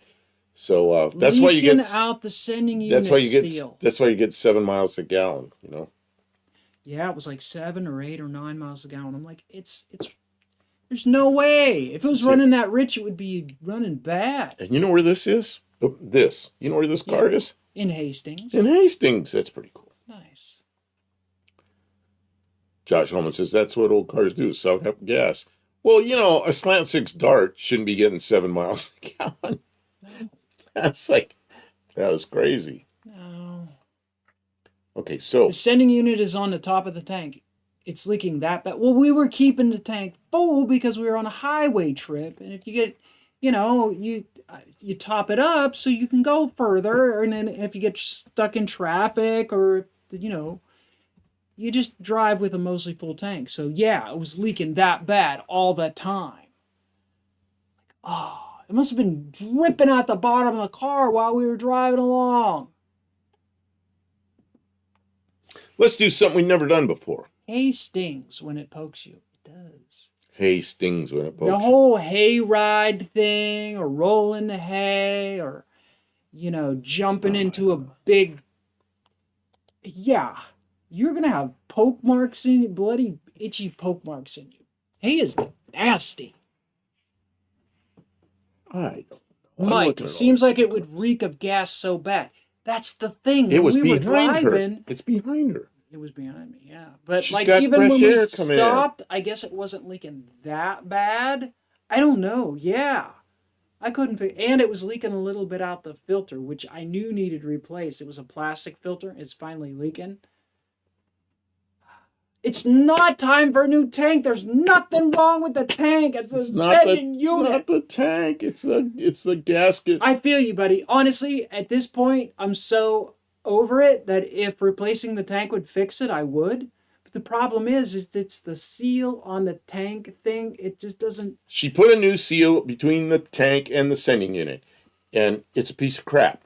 So that's why you Leaking get out the sending unit that's why you get seal. that's why you get 7 miles a gallon. You know. Yeah, it was like 7 or 8 or 9 miles a gallon. I'm like, it's. There's no way. If it was running that rich, it would be running bad. And you know where this is? You know where this car is? In Hastings. In Hastings. That's pretty cool. Nice. Josh Holman says that's what old cars do, suck up gas. Well, you know, a slant six Dart shouldn't be getting 7 miles a gallon. That's like, that was crazy. No. Okay, so. The sending unit is on the top of the tank. It's leaking that bad. Well, we were keeping the tank full because we were on a highway trip. And if you get, you top it up so you can go further. And then if you get stuck in traffic or, you just drive with a mostly full tank. So yeah, it was leaking that bad all the time. Oh, it must have been dripping out the bottom of the car while we were driving along. Let's do something we've never done before. Hay stings when it pokes you. It does. Hay stings when it pokes you. The whole hay ride thing, or rolling the hay, or, jumping into a big... Yeah. You're going to have poke marks in you, bloody, itchy poke marks in you. Hay is nasty. I don't know. Mike, it seems like it would reek of gas so bad. That's the thing. It was we behind her. It's behind her. It was behind me, yeah. But She's got even fresh when air we coming stopped, I guess it wasn't leaking that bad. I don't know. Yeah. I couldn't figure, and it was leaking a little bit out the filter, which I knew needed replaced. It was a plastic filter. It's finally leaking. It's not time for a new tank. There's nothing wrong with the tank. It's a sending unit. Not the tank. It's the gasket. I feel you, buddy. Honestly, at this point, I'm so over it that if replacing the tank would fix it, I would. But the problem is it's the seal on the tank thing. It just doesn't. She put a new seal between the tank and the sending unit, and it's a piece of crap.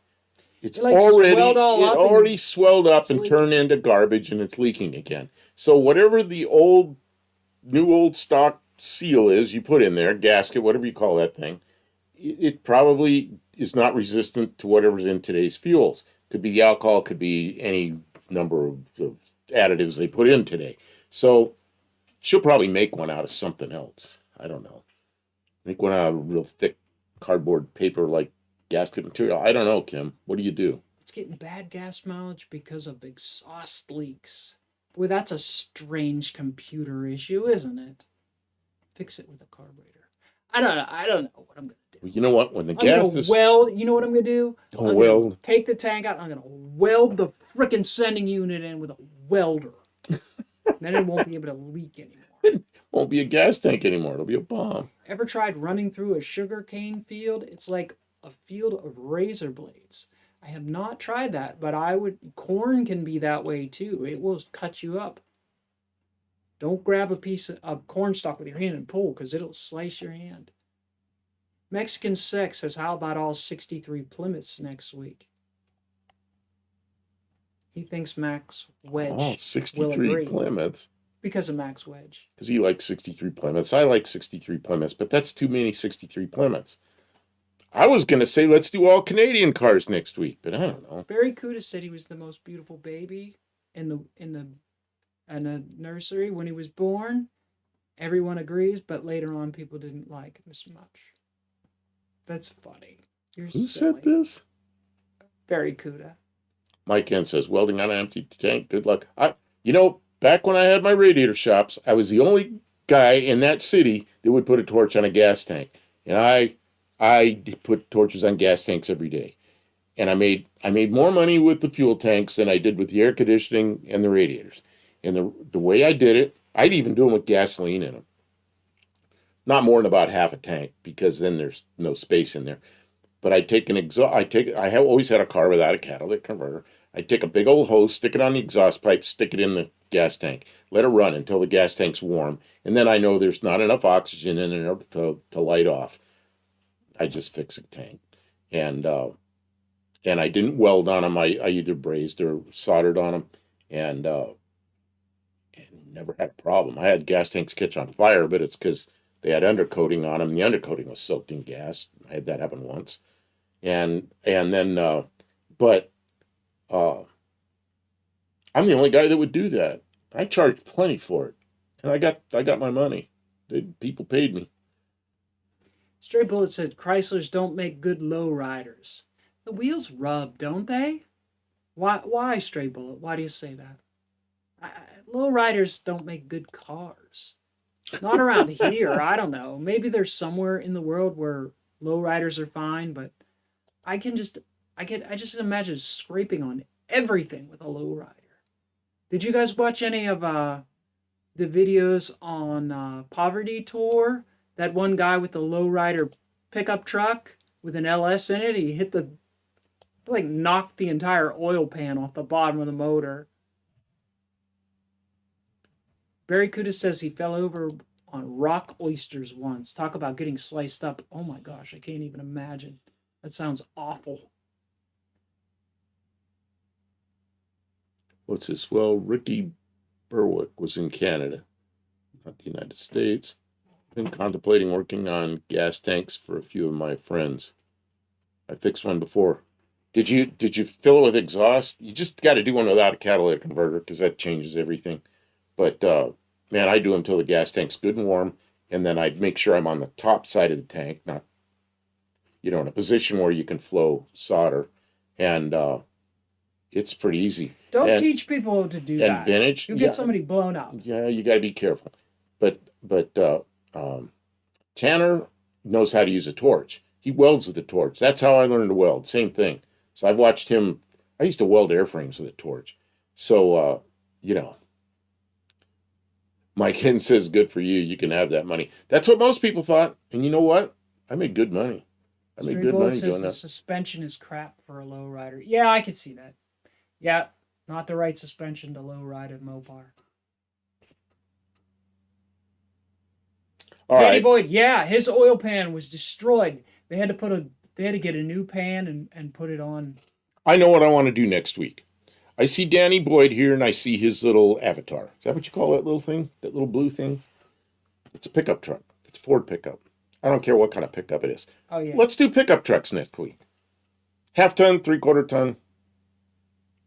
It's like already swelled up and turned into garbage, and it's leaking again. So whatever the new old stock seal is you put in there, gasket, whatever you call that thing, it probably is not resistant to whatever's in today's fuels. Could be the alcohol, could be any number of additives they put in today. So she'll probably make one out of something else. I don't know. Make one out of real thick cardboard paper like gasket material. I don't know, Kim. What do you do? It's getting bad gas mileage because of exhaust leaks. Boy, that's a strange computer issue, isn't it? Fix it with a carburetor. I don't know what I'm going to do. Well, you know what? When the you know what I'm going to do? Take the tank out. I'm going to weld the frickin' sending unit in with a welder. Then it won't be able to leak anymore. It won't be a gas tank anymore. It'll be a bomb. Ever tried running through a sugarcane field? It's like a field of razor blades. I have not tried that, but corn can be that way too. It will cut you up. Don't grab a piece of corn stalk with your hand and pull, because it'll slice your hand. Mexican Sex says, how about all 63 Plymouths next week? He thinks Max Wedge will 63 agree. Plymouths. Because of Max Wedge. Because he likes 63 Plymouths. I like 63 Plymouths, but that's too many 63 Plymouths. I was going to say let's do all Canadian cars next week, but I don't know. Barry Kuda said he was the most beautiful baby in the nursery when he was born. Everyone agrees, but later on people didn't like him as much. That's funny. Who said this? Barry Kuda. Mike Kent says, welding on an empty tank, good luck. Back when I had my radiator shops, I was the only guy in that city that would put a torch on a gas tank. And I put torches on gas tanks every day. And I made more money with the fuel tanks than I did with the air conditioning and the radiators. And the way I did it, I'd even do them with gasoline in them. Not more than about half a tank, because then there's no space in there. but I take an exhaust. I have always had a car without a catalytic converter. I take a big old hose, stick it on the exhaust pipe, stick it in the gas tank, let it run until the gas tank's warm, and then I know there's not enough oxygen in there to light off. I just fix a tank, and I didn't weld on them. I either brazed or soldered on them, and never had a problem. I had gas tanks catch on fire, but it's because they had undercoating on them. And the undercoating was soaked in gas. I had that happen once, and then but I'm the only guy that would do that. I charged plenty for it, and I got my money. People paid me. Stray Bullet said Chryslers don't make good low riders. The wheels rub, don't they? Why, Stray Bullet? Why do you say that? Low riders don't make good cars. Not around here. I don't know. Maybe there's somewhere in the world where low riders are fine, but I just imagine scraping on everything with a low rider. Did you guys watch any of the videos on Poverty Tour? That one guy with the low rider pickup truck with an LS in it, he hit knocked the entire oil pan off the bottom of the motor. Barry Kuda says he fell over on rock oysters once. Talk about getting sliced up. Oh my gosh, I can't even imagine. That sounds awful. What's this? Well, Ricky Berwick was in Canada, not the United States. Been contemplating working on gas tanks for a few of my friends. I fixed one before. Did you fill it with exhaust? You just got to do one without a catalytic converter because that changes everything. But man, I do them until the gas tank's good and warm, and then I'd make sure I'm on the top side of the tank, not in a position where you can flow solder, and it's pretty easy. Don't teach people to do that. And vintage, you get somebody blown up. Yeah, you got to be careful. But Tanner knows how to use a torch. He welds with a torch. That's how I learned to weld. Same thing. So I've watched him. I used to weld airframes with a torch. So Mike Hinn says, "Good for you. You can have that money." That's what most people thought. And you know what? I made good money. I made good money doing that. The suspension is crap for a low rider. Yeah, I could see that. Yeah, not the right suspension to low ride a Mopar. Danny Boyd, yeah, his oil pan was destroyed. They had to get a new pan and put it on. I know what I want to do next week. I see Danny Boyd here, and I see his little avatar. Is that what you call that little thing? That little blue thing? It's a pickup truck. It's a Ford pickup. I don't care what kind of pickup it is. Oh, yeah. Let's do pickup trucks next week. 1/2 ton, 3/4 ton,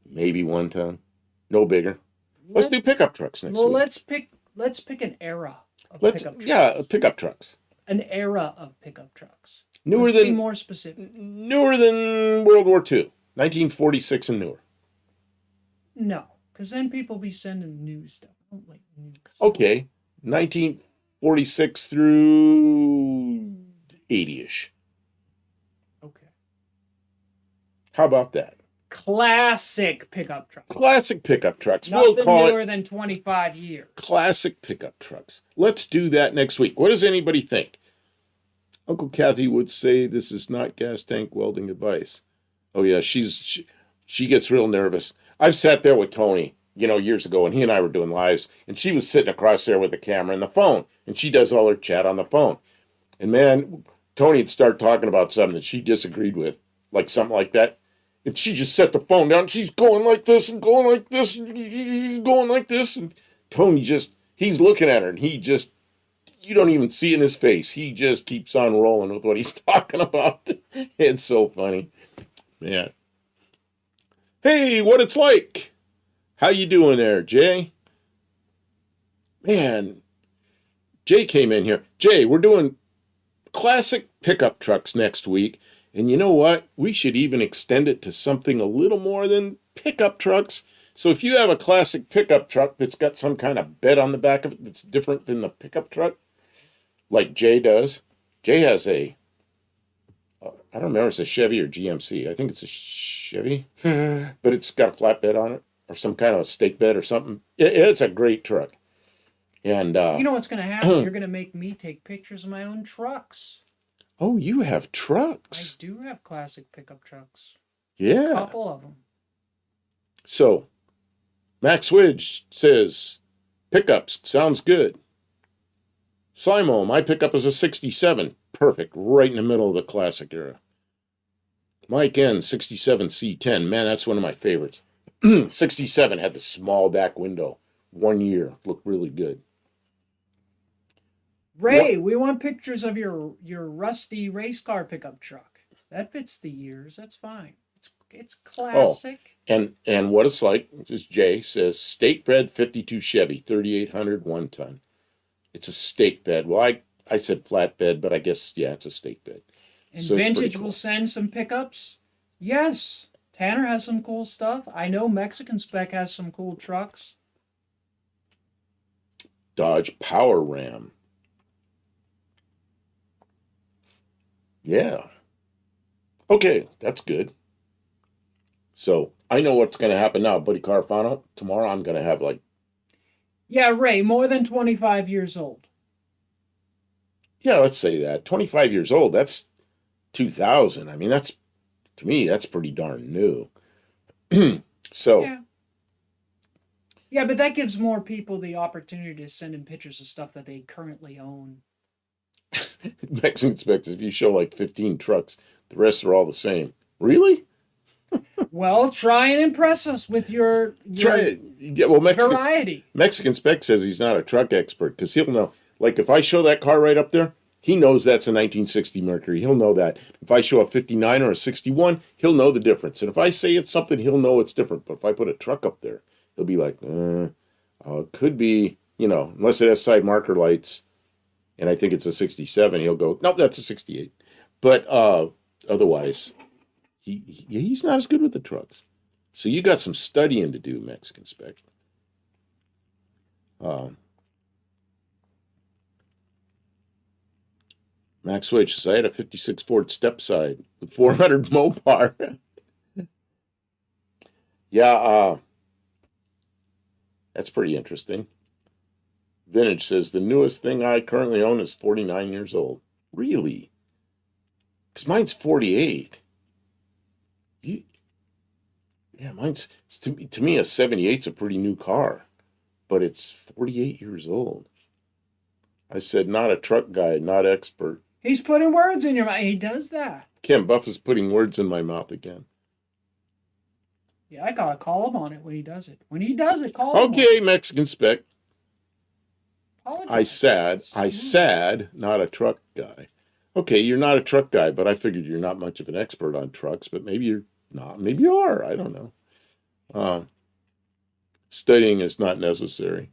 maybe 1 ton. No bigger. Let's do pickup trucks next week. Well, let's pick an era of pickup trucks. Yeah, pickup trucks. An era of pickup trucks. Be more specific. Newer than World War II. 1946 and newer. No, because then people be sending new stuff. I don't like new stuff. Okay, 1946 through 80-ish. Okay. How about that? Classic pickup trucks. Classic pickup trucks. Nothing we'll call newer than 25 years. Classic pickup trucks. Let's do that next week. What does anybody think? Uncle Kathy would say this is not gas tank welding advice. Oh yeah, she gets real nervous. I've sat there with Tony, years ago, and he and I were doing lives, and she was sitting across there with the camera and the phone, and she does all her chat on the phone. And man, Tony would start talking about something that she disagreed with, like something like that. And she just set the phone down. She's going like this and going like this and going like this. And Tony he's looking at her, and you don't even see in his face. He just keeps on rolling with what he's talking about. It's so funny. Man. Hey, what it's like. How you doing there, Jay? Man, Jay came in here. Jay, we're doing classic pickup trucks next week. And you know what? We should even extend it to something a little more than pickup trucks. So if you have a classic pickup truck that's got some kind of bed on the back of it that's different than the pickup truck, like Jay does. Jay has I don't remember if it's a Chevy or GMC. I think it's a Chevy, but it's got a flatbed on it or some kind of a stake bed or something. It's a great truck. And you know what's going to happen? You're going to make me take pictures of my own trucks. Oh, you have I trucks. do have classic pickup trucks. Yeah. Couple of them. So, Max Widge says, pickups, sounds good. Simo, my pickup is a 67. Perfect, right in the middle of the classic era. Mike N, 67 C10. Man, that's one of my favorites. 67 had the small back window. 1 year. Looked really good. Ray, we want pictures of your rusty race car pickup truck. That fits the years. That's fine. It's Oh, classic. and what it's like, this Jay says, state bred 52 Chevy, 3800 1 ton. It's a stake bed. Well, I said flatbed, but I guess, yeah, it's a stake bed. And So it's pretty Vintage cool. will send some pickups. Yes, Tanner has some cool stuff. I know Mexican Spec has some cool trucks. Dodge Power Ram. Yeah. Okay, that's good. So I know what's going to happen now. Buddy Carfano, tomorrow I'm going to have like, Yeah, Ray, more than 25 years old. yeah, let's say that. 25 years old, that's 2000. I mean, that's, to me, that's pretty darn new. So, Yeah. Yeah, but that gives more people the opportunity to send in pictures of stuff that they currently own. Mexican specs, if you show like 15 trucks, the rest are all the same. Really? Well, try and impress us with Try your it. Yeah, well, variety. Mexican spec says he's not a truck expert because he'll know. Like if I show that car right up there, he knows that's a 1960 Mercury. He'll know that. If I show a 59 or a 61, he'll know the difference. And if I say it's something, he'll know it's different. But if I put a truck up there, he'll be like, it could be, unless it has side marker lights, and I think it's a 67, he'll go, nope, that's a 68. But otherwise, he's not as good with the trucks. So you got some studying to do, Mexican spec. Max Wage says, I had a 56 Ford Stepside with 400 Mopar. Yeah, that's pretty interesting. Vintage says, the newest thing I currently own is 49 years old. Really? Because mine's 48. Yeah, mine's, to me, a 78's a pretty new car, but it's 48 years old. I said, not a truck guy, not expert. He's putting words in your mouth. He does that. Kim Buff is putting words in my mouth again. Yeah, I gotta call him on it when he does it. When he does it, call him. Okay, Mexican spec. Apologize. I said, not a truck guy. Okay, you're not a truck guy, but I figured you're not much of an expert on trucks, but maybe you're not. Maybe you are. I don't know. Studying is not necessary.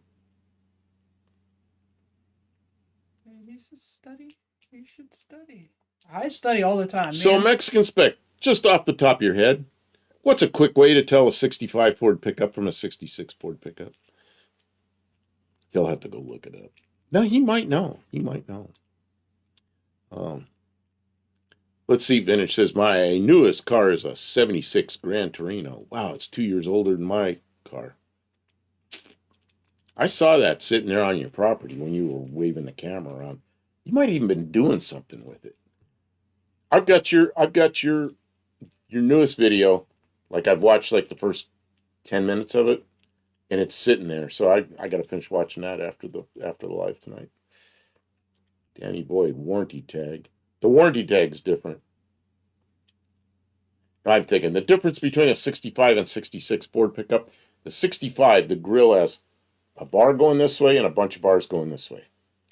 You should study. You should study. I study all the time. So, Man. Mexican spec, just off the top of your head, what's a quick way to tell a 65 Ford pickup from a 66 Ford pickup? He'll have to go look it up. No, he might know. He might know. Let's see. Vintage says, my newest car is a 76 Gran Torino. Wow, it's 2 years older than my car. I saw that sitting there on your property when you were waving the camera around. You might even been doing something with it. I've got your newest video. Like I've watched like the first 10 minutes of it, and it's sitting there. So I got to finish watching that after the live tonight. Danny Boyd, warranty tag. The warranty tag's different. I'm thinking the difference between a 65 and 66 Ford pickup, the 65, the grill has a bar going this way and a bunch of bars going this way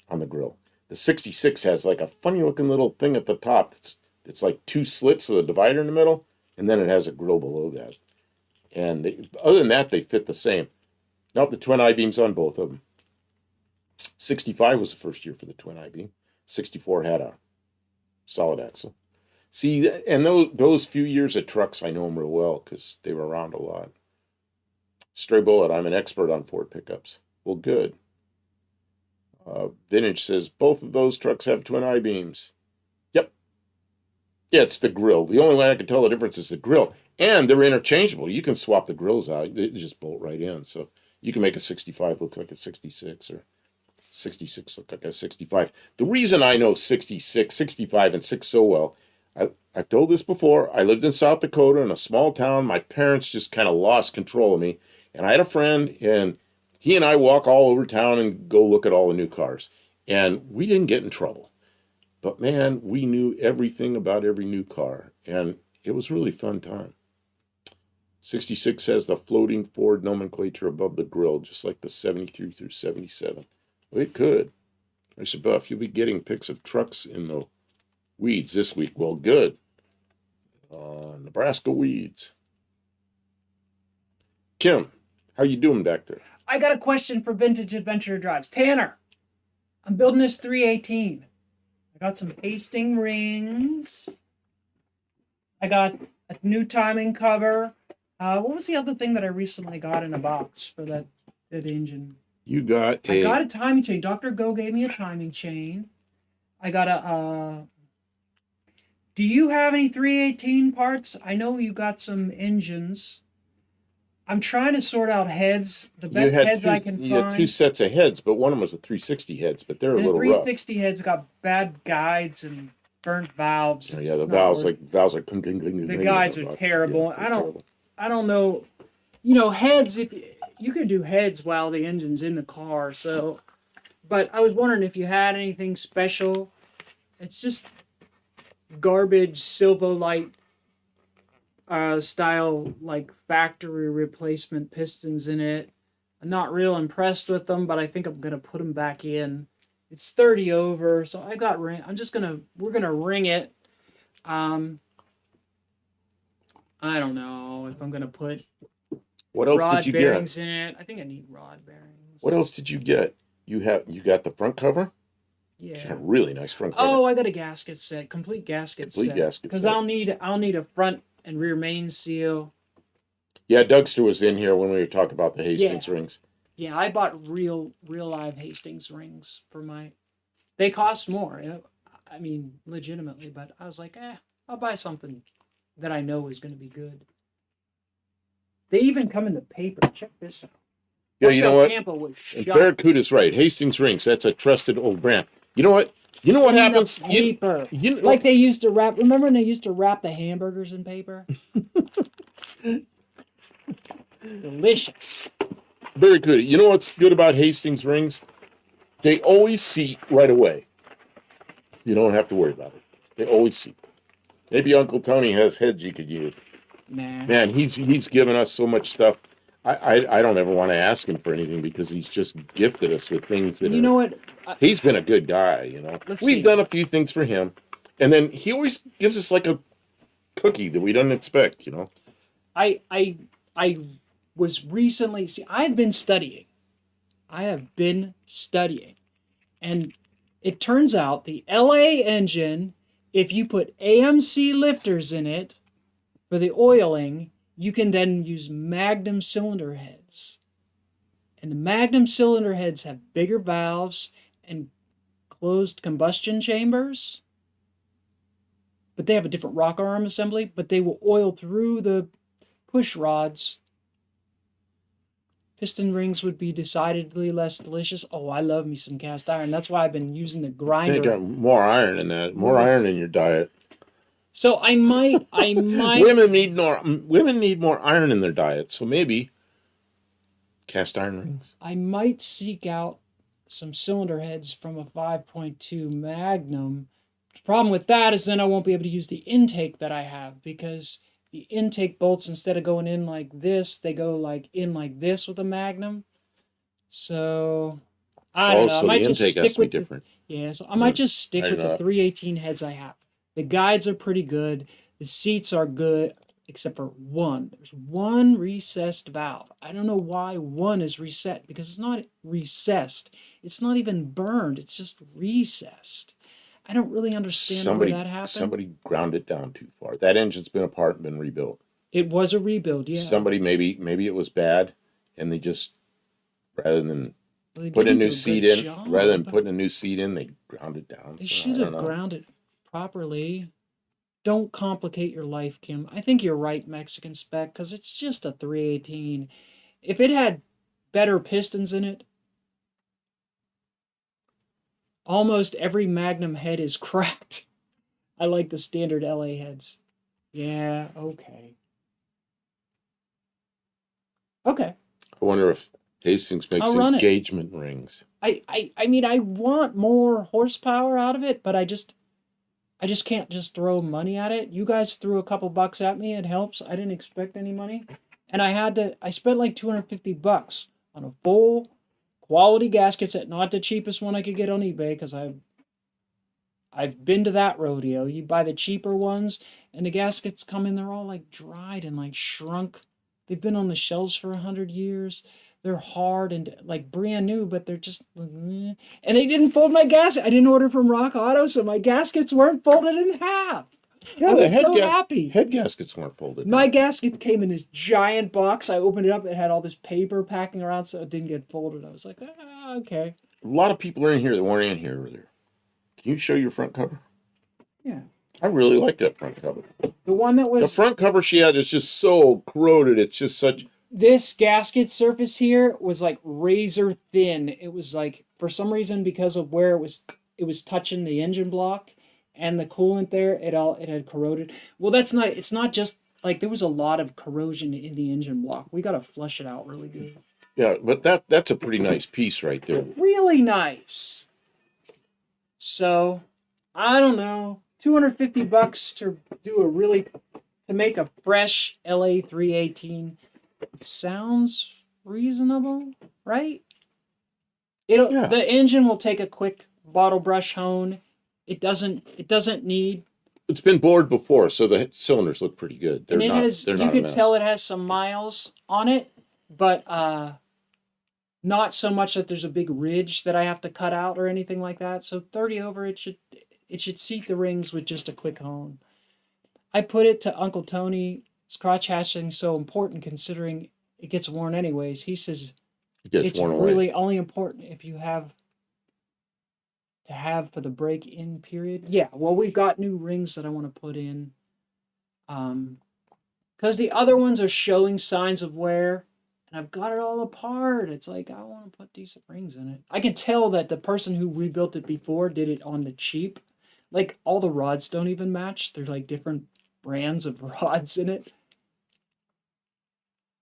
on the grill. The 66 has like a funny looking little thing at the top. It's like two slits with a divider in the middle, and then it has a grill below that. And other than that, they fit the same. Now the twin I-beams on both of them. 65 was the first year for the twin I-beam. 64 had a solid axle. See, and those few years of trucks, I know them real well because they were around a lot. Stray Bullet, I'm an expert on Ford pickups. Well, good. Vintage says, both of those trucks have twin I-beams. Yep. Yeah, it's the grill. The only way I can tell the difference is the grill. And they're interchangeable. You can swap the grills out. They just bolt right in. So you can make a 65 look like a 66 or 66 looked like a 65. The reason I know 66, 65, and 6 so well, I've told this before. I lived in South Dakota in a small town. My parents just kind of lost control of me. And I had a friend, and he and I walk all over town and go look at all the new cars. And we didn't get in trouble. But man, we knew everything about every new car. And it was really fun time. 66 has the floating Ford nomenclature above the grill, just like the 73 through 77. Well, it could. I said, Buff, you'll be getting pics of trucks in the weeds this week. Well, good. Nebraska weeds. Kim, how you doing back there? I got a question for Vintage Adventure Drives. Tanner, I'm building this 318. I got some Hastings rings. I got a new timing cover. What was the other thing that I recently got in a box for that engine? You got I got a timing chain. Dr. Go gave me a timing chain. I got a... do you have any 318 parts? I know you got some engines. I'm trying to sort out heads. The best heads I can find. You had two sets of heads, but one of them was the 360 heads, but they're a little rough. 360 heads got bad guides and burnt valves. Oh, yeah, the valves are the guides are terrible. Yeah, I don't know. You know, heads, if you could do heads while the engine's in the car, so but I was wondering if you had anything special. It's just garbage Silvolite style, like factory replacement pistons in it. I'm not real impressed with them, but I think I'm gonna put them back in. It's 30 over, so I got ring. We're gonna ring it. I don't know if I'm gonna put what else rod did you bearings get? in it. I think I need rod bearings. What else did you get? You got the front cover? Yeah. You got a really nice front cover. Oh, I got a gasket set, complete gasket set. Because I'll need a front and rear main seal. Yeah, Dougster was in here when we were talking about the Hastings rings. Yeah, I bought real live Hastings rings for my. They cost more. I mean, legitimately, but I was like, I'll buy something that I know is going to be good. They even come in the paper. Check this out. Yeah, you know what? Campo was and Barracuda's right. Hastings rings. That's a trusted old brand. You know what? You know what happens? Paper. Like they used to wrap. Remember when they used to wrap the hamburgers in paper? Delicious. Barracuda. You know what's good about Hastings rings? They always seat right away. You don't have to worry about it. They always seat. Maybe Uncle Tony has heads you could use. Nah. Man, he's given us so much stuff. I don't ever want to ask him for anything because he's just gifted us with things that. You know what? He's been a good guy. You know, we've done a few things for him, and then he always gives us like a cookie that we don't expect. You know. I was recently. See, I've been studying. I have been studying, and it turns out the LA engine, if you put AMC lifters in it for the oiling, you can then use Magnum cylinder heads. And the Magnum cylinder heads have bigger valves and closed combustion chambers. But they have a different rock arm assembly, but they will oil through the push rods. Piston rings would be decidedly less delicious. Oh, I love me some cast iron. That's why I've been using the grinder. You got more iron in that. More iron in your diet. So I might. Women need more iron in their diet. So maybe cast iron rings. I might seek out some cylinder heads from a 5.2 Magnum. The problem with that is then I won't be able to use the intake that I have because the intake bolts, instead of going in like this, they go like in like this with a Magnum. So I don't know. I might just stick with different. So I might just stick with the 318 heads I have. The guides are pretty good. The seats are good, except for one. There's one recessed valve. I don't know why one is reset, because it's not recessed. It's not even burned. It's just recessed. I don't really understand why that happened. Somebody ground it down too far. That engine's been apart and been rebuilt. It was a rebuild, yeah. Somebody, maybe it was bad, and they just, rather than putting a new seat in, they ground it down. They should have ground it properly. Don't complicate your life, Kim. I think you're right, Mexican Spec, because it's just a 318. If it had better pistons in it, Almost every Magnum head is cracked. I like the standard LA heads. Yeah, okay. Okay, I wonder if Hastings makes I'll run it. engagement rings. I mean, I want more horsepower out of it, but I just can't just throw money at it. You guys threw a couple bucks at me. It helps. I didn't expect any money. And I spent like $250 on a full quality gasket set, not the cheapest one I could get on eBay because I've been to that rodeo. You buy the cheaper ones and the gaskets come in, they're all like dried and like shrunk. They've been on the shelves for 100 years. They're hard and like brand new, but they're just and they didn't fold my gasket. I didn't order from Rock Auto, so my gaskets weren't folded in half. Yeah, I the was so happy. head gaskets weren't folded. My gaskets came in this giant box. I opened it up. It had all this paper packing around, so it didn't get folded. I was like, okay. A lot of people are in here that weren't in here earlier. Can you show your front cover? Yeah. I really like that front cover. The one that was The front cover she had is just so corroded. It's just such. This gasket surface here was like razor thin. It was like for some reason because of where it was touching the engine block and the coolant there, it had corroded. Well, it's not just like there was a lot of corrosion in the engine block. We got to flush it out really good. Yeah, but that's a pretty nice piece right there. Really nice. So, I don't know, $250 to do to make a fresh LA 318 sounds reasonable, right? Yeah. The engine will take a quick bottle brush hone. It doesn't need. It's been bored before, so the cylinders look pretty good. They're you can tell it has some miles on it, but not so much that there's a big ridge that I have to cut out or anything like that. So 30 over, it should seat the rings with just a quick hone. I put it to Uncle Tony. Crotch hatching so important considering it gets worn anyways. He says it's really only important if you have for the break-in period. Yeah, well, we've got new rings that I want to put in. Because the other ones are showing signs of wear, and I've got it all apart. It's like, I want to put decent rings in it. I can tell that the person who rebuilt it before did it on the cheap. Like, all the rods don't even match. They're like different brands of rods in it.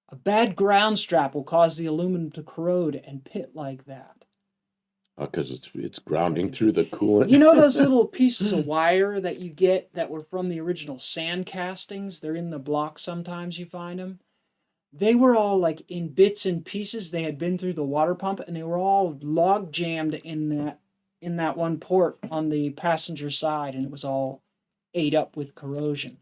A bad ground strap will cause the aluminum to corrode and pit like that. Because it's grounding through the coolant. You know those little pieces of wire that you get that were from the original sand castings? They're in the block sometimes you find them. They were all like in bits and pieces. They had been through the water pump and they were all log jammed in that one port on the passenger side, and it was all ate up with corrosion.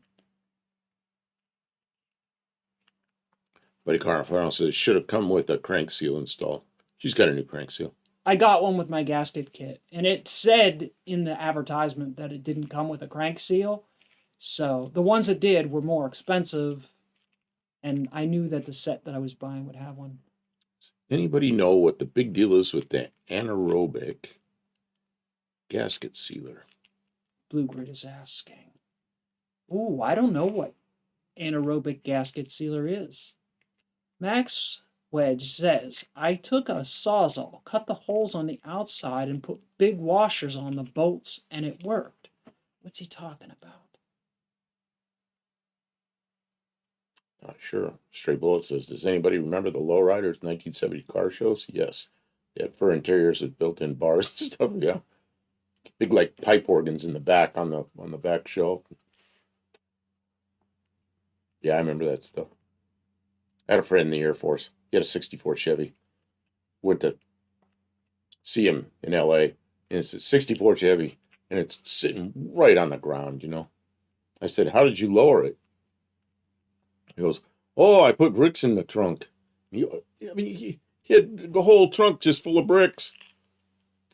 Buddy Carnifaro says it should have come with a crank seal installed. She's got a new crank seal. I got one with my gasket kit, and it said in the advertisement that it didn't come with a crank seal. So the ones that did were more expensive, and I knew that the set that I was buying would have one. Anybody know what the big deal is with the anaerobic gasket sealer? Blue Grid is asking. Ooh, I don't know what anaerobic gasket sealer is. Max Wedge says, I took a Sawzall, cut the holes on the outside, and put big washers on the bolts, and it worked. What's he talking about? Not sure. Stray Bullet says, does anybody remember the Lowriders 1970 car shows? Yes. They had fur interiors with built-in bars and stuff, yeah. Big like pipe organs in the back on the back shelf. Yeah, I remember that stuff. I had a friend in the Air Force. He had a 64 Chevy. Went to see him in LA. And it's a 64 Chevy. And it's sitting right on the ground, you know. I said, how did you lower it? He goes, oh, I put bricks in the trunk. He had the whole trunk just full of bricks.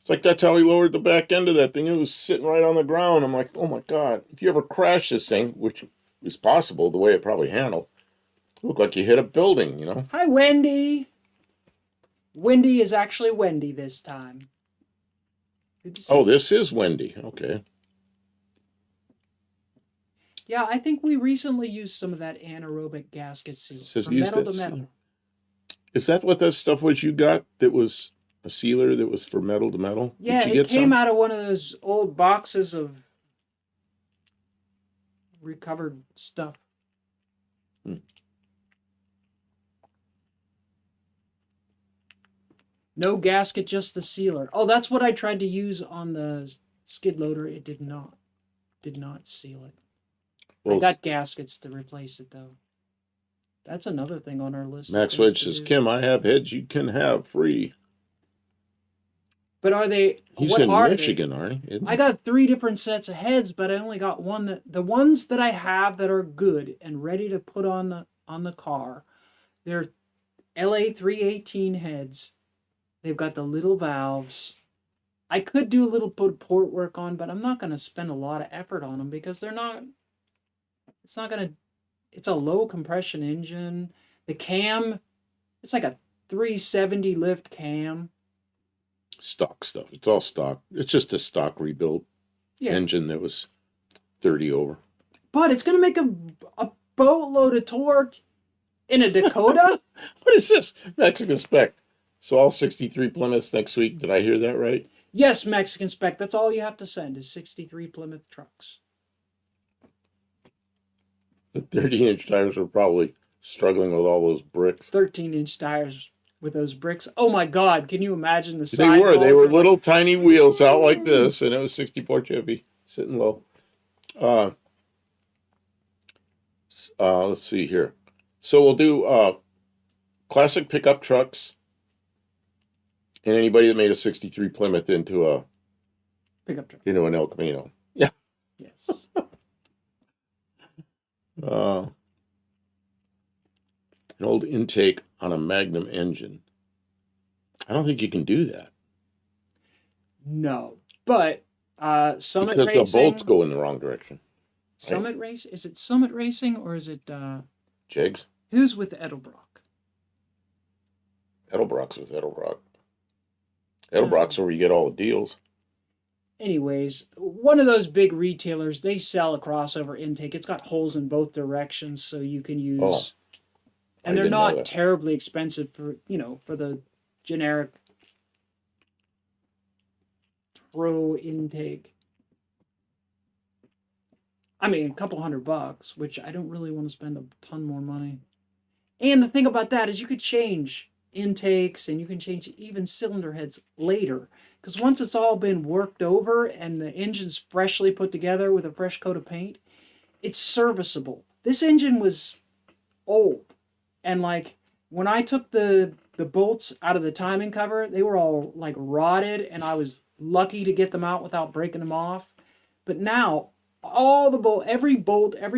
It's like that's how he lowered the back end of that thing. It was sitting right on the ground. I'm like, oh my God. If you ever crash this thing, which is possible the way it probably handled, looked like you hit a building, you know. Hi, Wendy. Wendy is actually Wendy this time. Oh, this is Wendy. Okay. Yeah, I think we recently used some of that anaerobic gasket seal from metal to metal. Is that what that stuff was you got that was A sealer that was for metal to metal. Yeah, Did you it get came some? out of one of those old boxes of recovered stuff. Hmm. No gasket, just the sealer. Oh, that's what I tried to use on the skid loader. It did not seal it. I Well, got gaskets to replace it though. That's another thing on our list of Max things Wedge to says, do. Kim, I have heads you can have free. But are they? He's What in are they? Michigan, aren't he? Isn't I he? got 3 different sets of heads, but I only got one. The ones that I have that are good and ready to put on the car, they're LA 318 heads. They've got the little valves. I could do a little port work on, but I'm not going to spend a lot of effort on them because they're not. It's not going to. It's a low compression engine. The cam, it's like a 370 lift cam. Stock stuff. It's all stock. It's just a stock rebuilt Yeah, engine that was 30 over. but it's going to make a boatload of torque in a Dakota. What is this? Mexican spec. So all 63 Plymouths next week. Did I hear that right? Yes, Mexican spec. That's all you have to send is 63 Plymouth trucks. The 30-inch tires were probably struggling with all those bricks. 13-inch tires with those bricks. Oh my God! Can you imagine the They side? were. They walls were like, little tiny wheels out like this, and it was 64 Chevy sitting low. Uh, let's see here. So we'll do classic pickup trucks, and anybody that made a 63 Plymouth pickup truck. into an El Camino. Yeah. Yes. An old intake on a Magnum engine. I don't think you can do that No, but Summit because the Racing. bolts go in the wrong direction. Summit Race. Is it Summit Racing or is it Jegs? who's with Edelbrock? Edelbrock's with Edelbrock. Edelbrock's where you get all the deals. Anyways, one of those big retailers, they sell a crossover intake. It's got holes in both directions, so you can use. Oh, I and they're didn't know not that. terribly expensive for the generic pro intake. I mean, a couple $100, which I don't really want to spend a ton more money. And the thing about that is you could change intakes and you can change even cylinder heads later. Because once it's all been worked over and the engine's freshly put together with a fresh coat of paint, it's serviceable. This engine was old. And like when I took the bolts out of the timing cover, they were all like rotted and I was lucky to get them out without breaking them off. But now all the bolt, every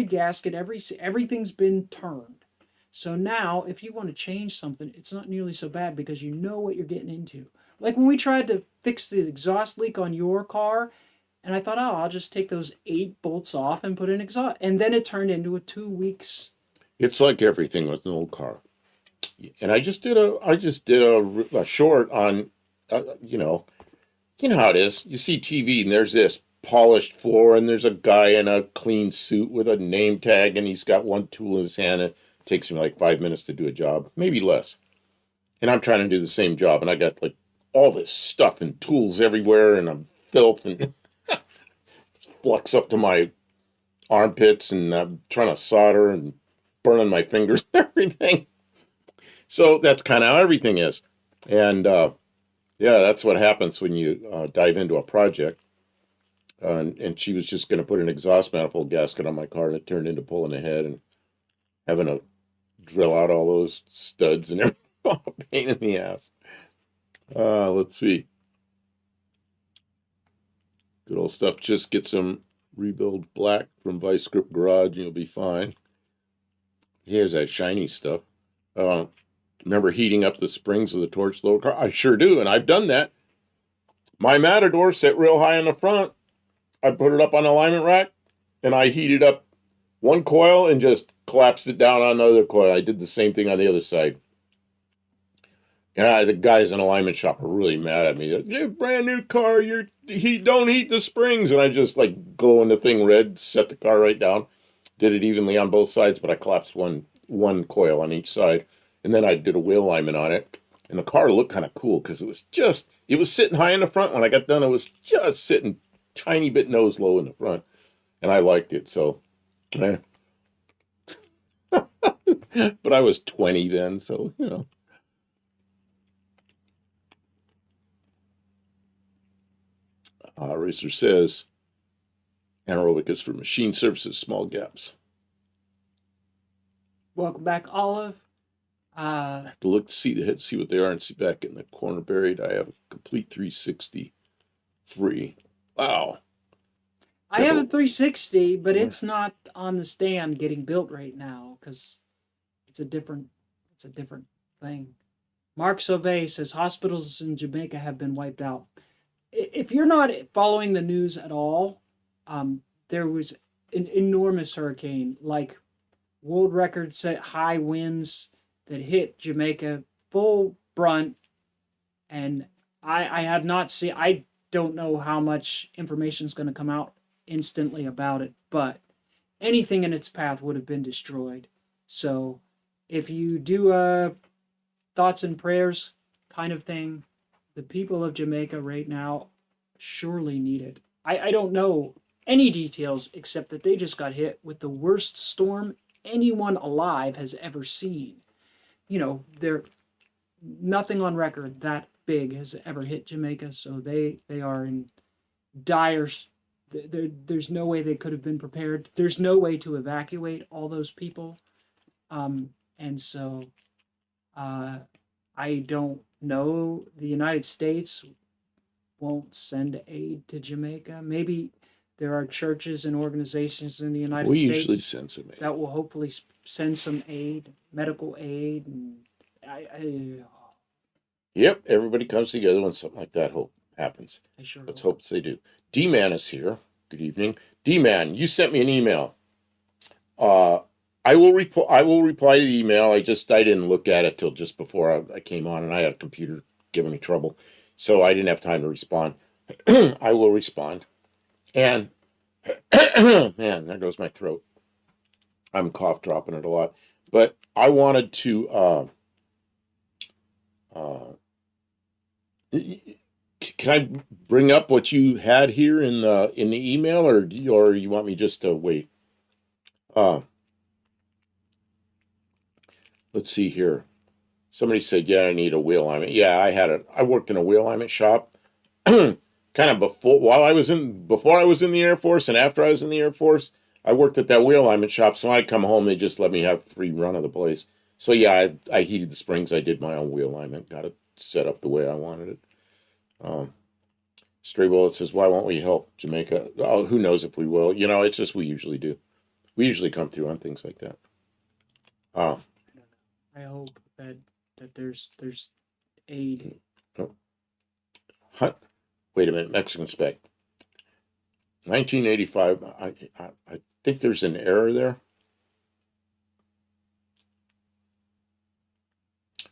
gasket, everything's been turned. So now, if you want to change something, it's not nearly so bad because you know what you're getting into. Like when we tried to fix the exhaust leak on your car, and I thought, oh, I'll just take those 8 bolts off and put an exhaust. And then it turned into a 2 weeks. It's like everything with an old car. And I just did a short on, you know how it is. You see TV and there's this polished floor and there's a guy in a clean suit with a name tag and he's got one tool in his hand and it takes him like 5 minutes to do a job, maybe less. And I'm trying to do the same job and I got like all this stuff and tools everywhere and I'm filth and flux up to my armpits and I'm trying to solder and burning my fingers and everything. So that's kind of how everything is. And yeah, that's what happens when you dive into a project. And she was just going to put an exhaust manifold gasket on my car, and it turned into pulling ahead and having to drill out all those studs and everything. A pain in the ass. Let's see. Good old stuff. Just get some rebuild black from Vice Grip Garage, and you'll be fine. Here's that shiny stuff. Remember heating up the springs with a torch load car? I sure do, and I've done that. My Matador set real high in the front. I put it up on an alignment rack, and I heated up one coil and just collapsed it down on another coil. I did the same thing on the other side. And the guys in alignment shop are really mad at me. You're brand new car, don't heat the springs. And I just like glowing the thing red, set the car right down. Did it evenly on both sides, but I collapsed one coil on each side. And then I did a wheel alignment on it. And the car looked kind of cool because it was sitting high in the front. When I got done, it was just sitting tiny bit nose low in the front. And I liked it. So, eh. But I was 20 then. So, Racer says anaerobic is for machine surfaces, small gaps. Welcome back, Olive. I have to look to see the head, see what they are, and see back in the corner buried. I have a complete 360 free. Wow. I have a 360, but it's not on the stand getting built right now because it's a different thing. Mark Sauvé says hospitals in Jamaica have been wiped out. If you're not following the news at all, there was an enormous hurricane, like world record set high winds that hit Jamaica full brunt, and I have not seen. I don't know how much information is going to come out instantly about it, but anything in its path would have been destroyed. So if you do a thoughts and prayers kind of thing, the people of Jamaica right now surely need it. I don't know any details except that they just got hit with the worst storm anyone alive has ever seen. They're nothing on record that big has ever hit Jamaica, so they are in dire. There's no way they could have been prepared. There's no way to evacuate all those people, and so I don't know. The United States won't send aid to Jamaica. Maybe there are churches and organizations in the United States. We usually send some aid. That will hopefully send some aid, medical aid, and Yep, everybody comes together when something like that happens. Let's hope they do. D-Man is here. Good evening. D-Man, you sent me an email. I will reply to the email. I didn't look at it till just before I came on, and I had a computer giving me trouble, so I didn't have time to respond. I will respond. And man, there goes my throat. I'm cough dropping it a lot. But I wanted to can I bring up what you had here in the email, or you want me just to wait? Let's see here. Somebody said, "Yeah, I need a wheel alignment." Yeah, I worked in a wheel alignment shop, kind of before I was in the Air Force and after I was in the Air Force. I worked at that wheel alignment shop, so I'd come home, they just let me have free run of the place. So yeah, I heated the springs. I did my own wheel alignment, got it set up the way I wanted it. Stray Bullet says, "Why won't we help Jamaica?" Oh, who knows if we will? It's just we usually do. We usually come through on things like that. I hope that there's aid. Oh. Wait a minute, Mexican spec. 1985. I think there's an error there.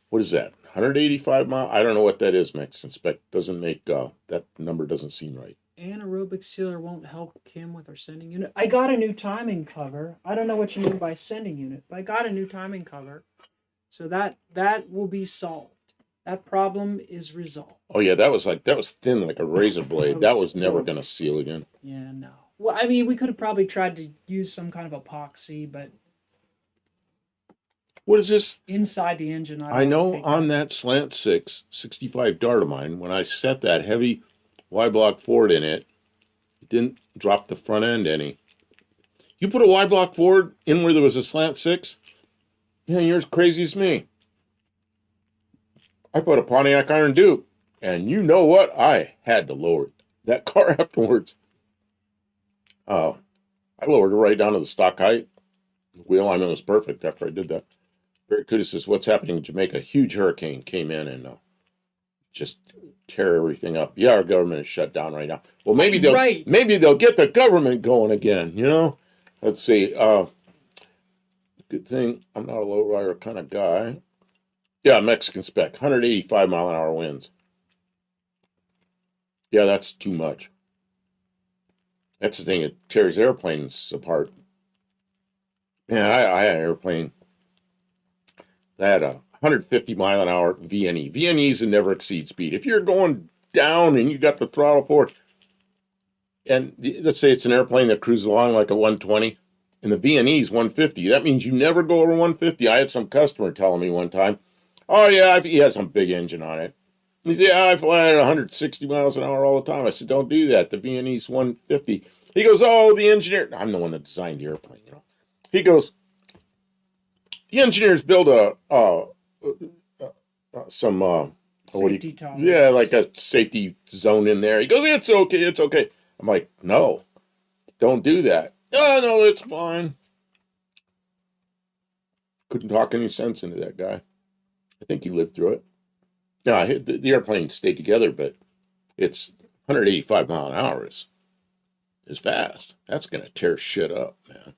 What is that? 185 mile? I don't know what that is, Mexican spec. Doesn't make that number doesn't seem right. Anaerobic sealer won't help Kim with our sending unit. I got a new timing cover. I don't know what you mean by sending unit, but I got a new timing cover. So that will be solved. That problem is resolved. Oh yeah, that was thin like a razor blade. That was never going to seal again. Yeah, no. Well, I mean, we could have probably tried to use some kind of epoxy, but what is this? Inside the engine. I know on that Slant 6 65 Dart of mine, when I set that heavy Y-block Ford in it, it didn't drop the front end any. You put a Y-block Ford in where there was a Slant 6? Yeah, you're as crazy as me. I put a Pontiac Iron Duke, and you know what? I had to lower that car afterwards. I lowered it right down to the stock height. The wheel alignment was perfect after I did that. Barracuda says, "What's happening in Jamaica? A huge hurricane came in and just tear everything up." Yeah, our government is shut down right now. Well, maybe they'll get the government going again. Let's see. Good thing I'm not a low rider kind of guy. Yeah, Mexican spec, 185 mile an hour winds. Yeah, that's too much. That's the thing, it tears airplanes apart. Man, I had an airplane that had a 150 mile an hour VNE. VNEs and never exceed speed. If you're going down and you got the throttle forward, and let's say it's an airplane that cruises along like a 120, and the VNE is 150, that means you never go over 150. I had some customer telling me one time, oh yeah, he had some big engine on it. He said, yeah, I fly at 160 miles an hour all the time. I said, don't do that. The VNE is 150. He goes, oh, the engineer. I'm the one that designed the airplane, you know. He goes, the engineers build some Safety tolerance. yeah, like a safety zone in there. He goes, it's okay, it's okay. I'm like, no, don't do that. Oh no, it's fine. Couldn't talk any sense into that guy. I think he lived through it. No, the airplane stayed together, but it's 185 mile an hour is fast. That's gonna tear shit up, man.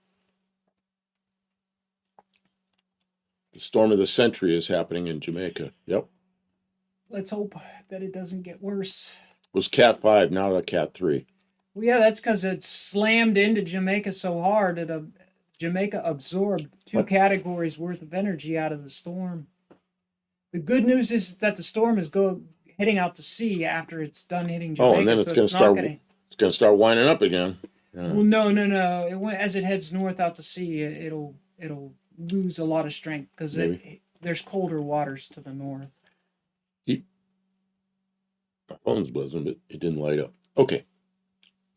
The storm of the century is happening in Jamaica. Yep. Let's hope that it doesn't get worse. It was Cat 5, now a Cat 3. Well, yeah, that's because it slammed into Jamaica so hard that Jamaica absorbed two categories worth of energy out of the storm. The good news is that the storm is heading out to sea after it's done hitting Jamaica. Oh, and then so it's going to start winding up again. Yeah. Well, no. As it heads north out to sea, it'll lose a lot of strength because there's colder waters to the north. My phone's buzzing, but it didn't light up. Okay.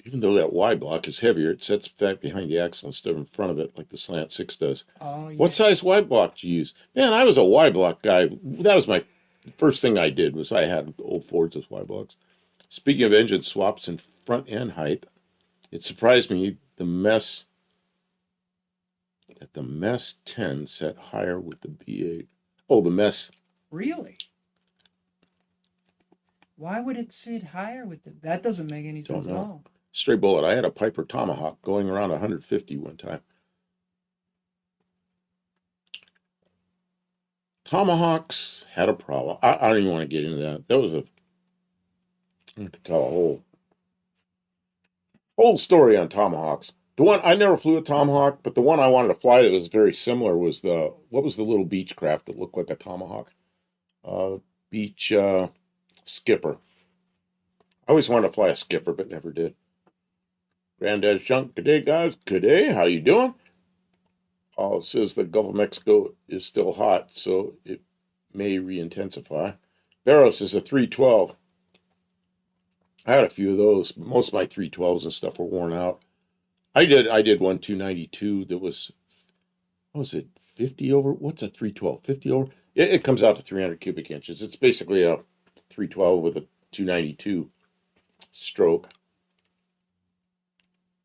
Even though that Y block is heavier, it sets back behind the axle instead of in front of it like the Slant 6 does. Oh, yeah. What size Y block do you use? Man, I was a Y block guy. That was my first thing I did was I had old Fords with Y blocks. Speaking of engine swaps and front end height, it surprised me that the Mess 10 set higher with the V8. Oh, the Mess. Really? Why would it sit higher with it? That doesn't make any sense at all. Stray bullet. I had a Piper Tomahawk going around 150 one time. Tomahawks had a problem. I don't even want to get into that. That was I could tell a whole story on Tomahawks. The one I never flew a Tomahawk, but the one I wanted to fly that was very similar was what was the little beach craft that looked like a Tomahawk? Beach Skipper. I always wanted to fly a Skipper, but never did. Granddad's Junk. Good day, guys. Good day. How you doing? Oh, it says the Gulf of Mexico is still hot, so it may re-intensify. Barros is a 312. I had a few of those, but most of my 312s and stuff were worn out. I did one 292 that was, what was it, 50 over? What's a 312? 50 over? It comes out to 300 cubic inches. It's basically a 312 with a 292 stroke.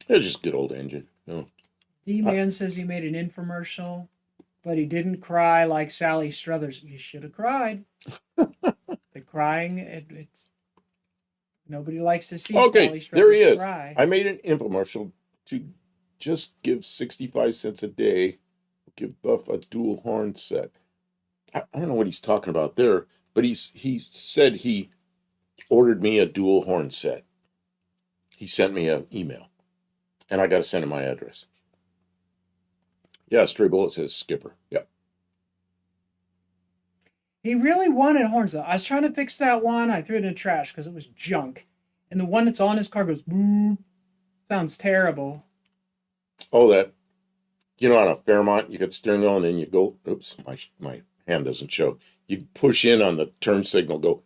It's just a good old engine. You know. D-Man says he made an infomercial, but he didn't cry like Sally Struthers. You should have cried. The crying, it's nobody likes to see Sally Struthers there he is. Cry. I made an infomercial to just give 65 cents a day, give Buff a dual horn set. I don't know what he's talking about there, but he said he ordered me a dual horn set. He sent me an email, and I got to send him my address. Yeah, Stray Bullet says Skipper. Yep. He really wanted horns, though. I was trying to fix that one. I threw it in the trash because it was junk. And the one that's on his car goes, boop. Sounds terrible. Oh, that, on a Fairmont, you get steering wheel and then you go, oops, my hand doesn't show. You push in on the turn signal, go,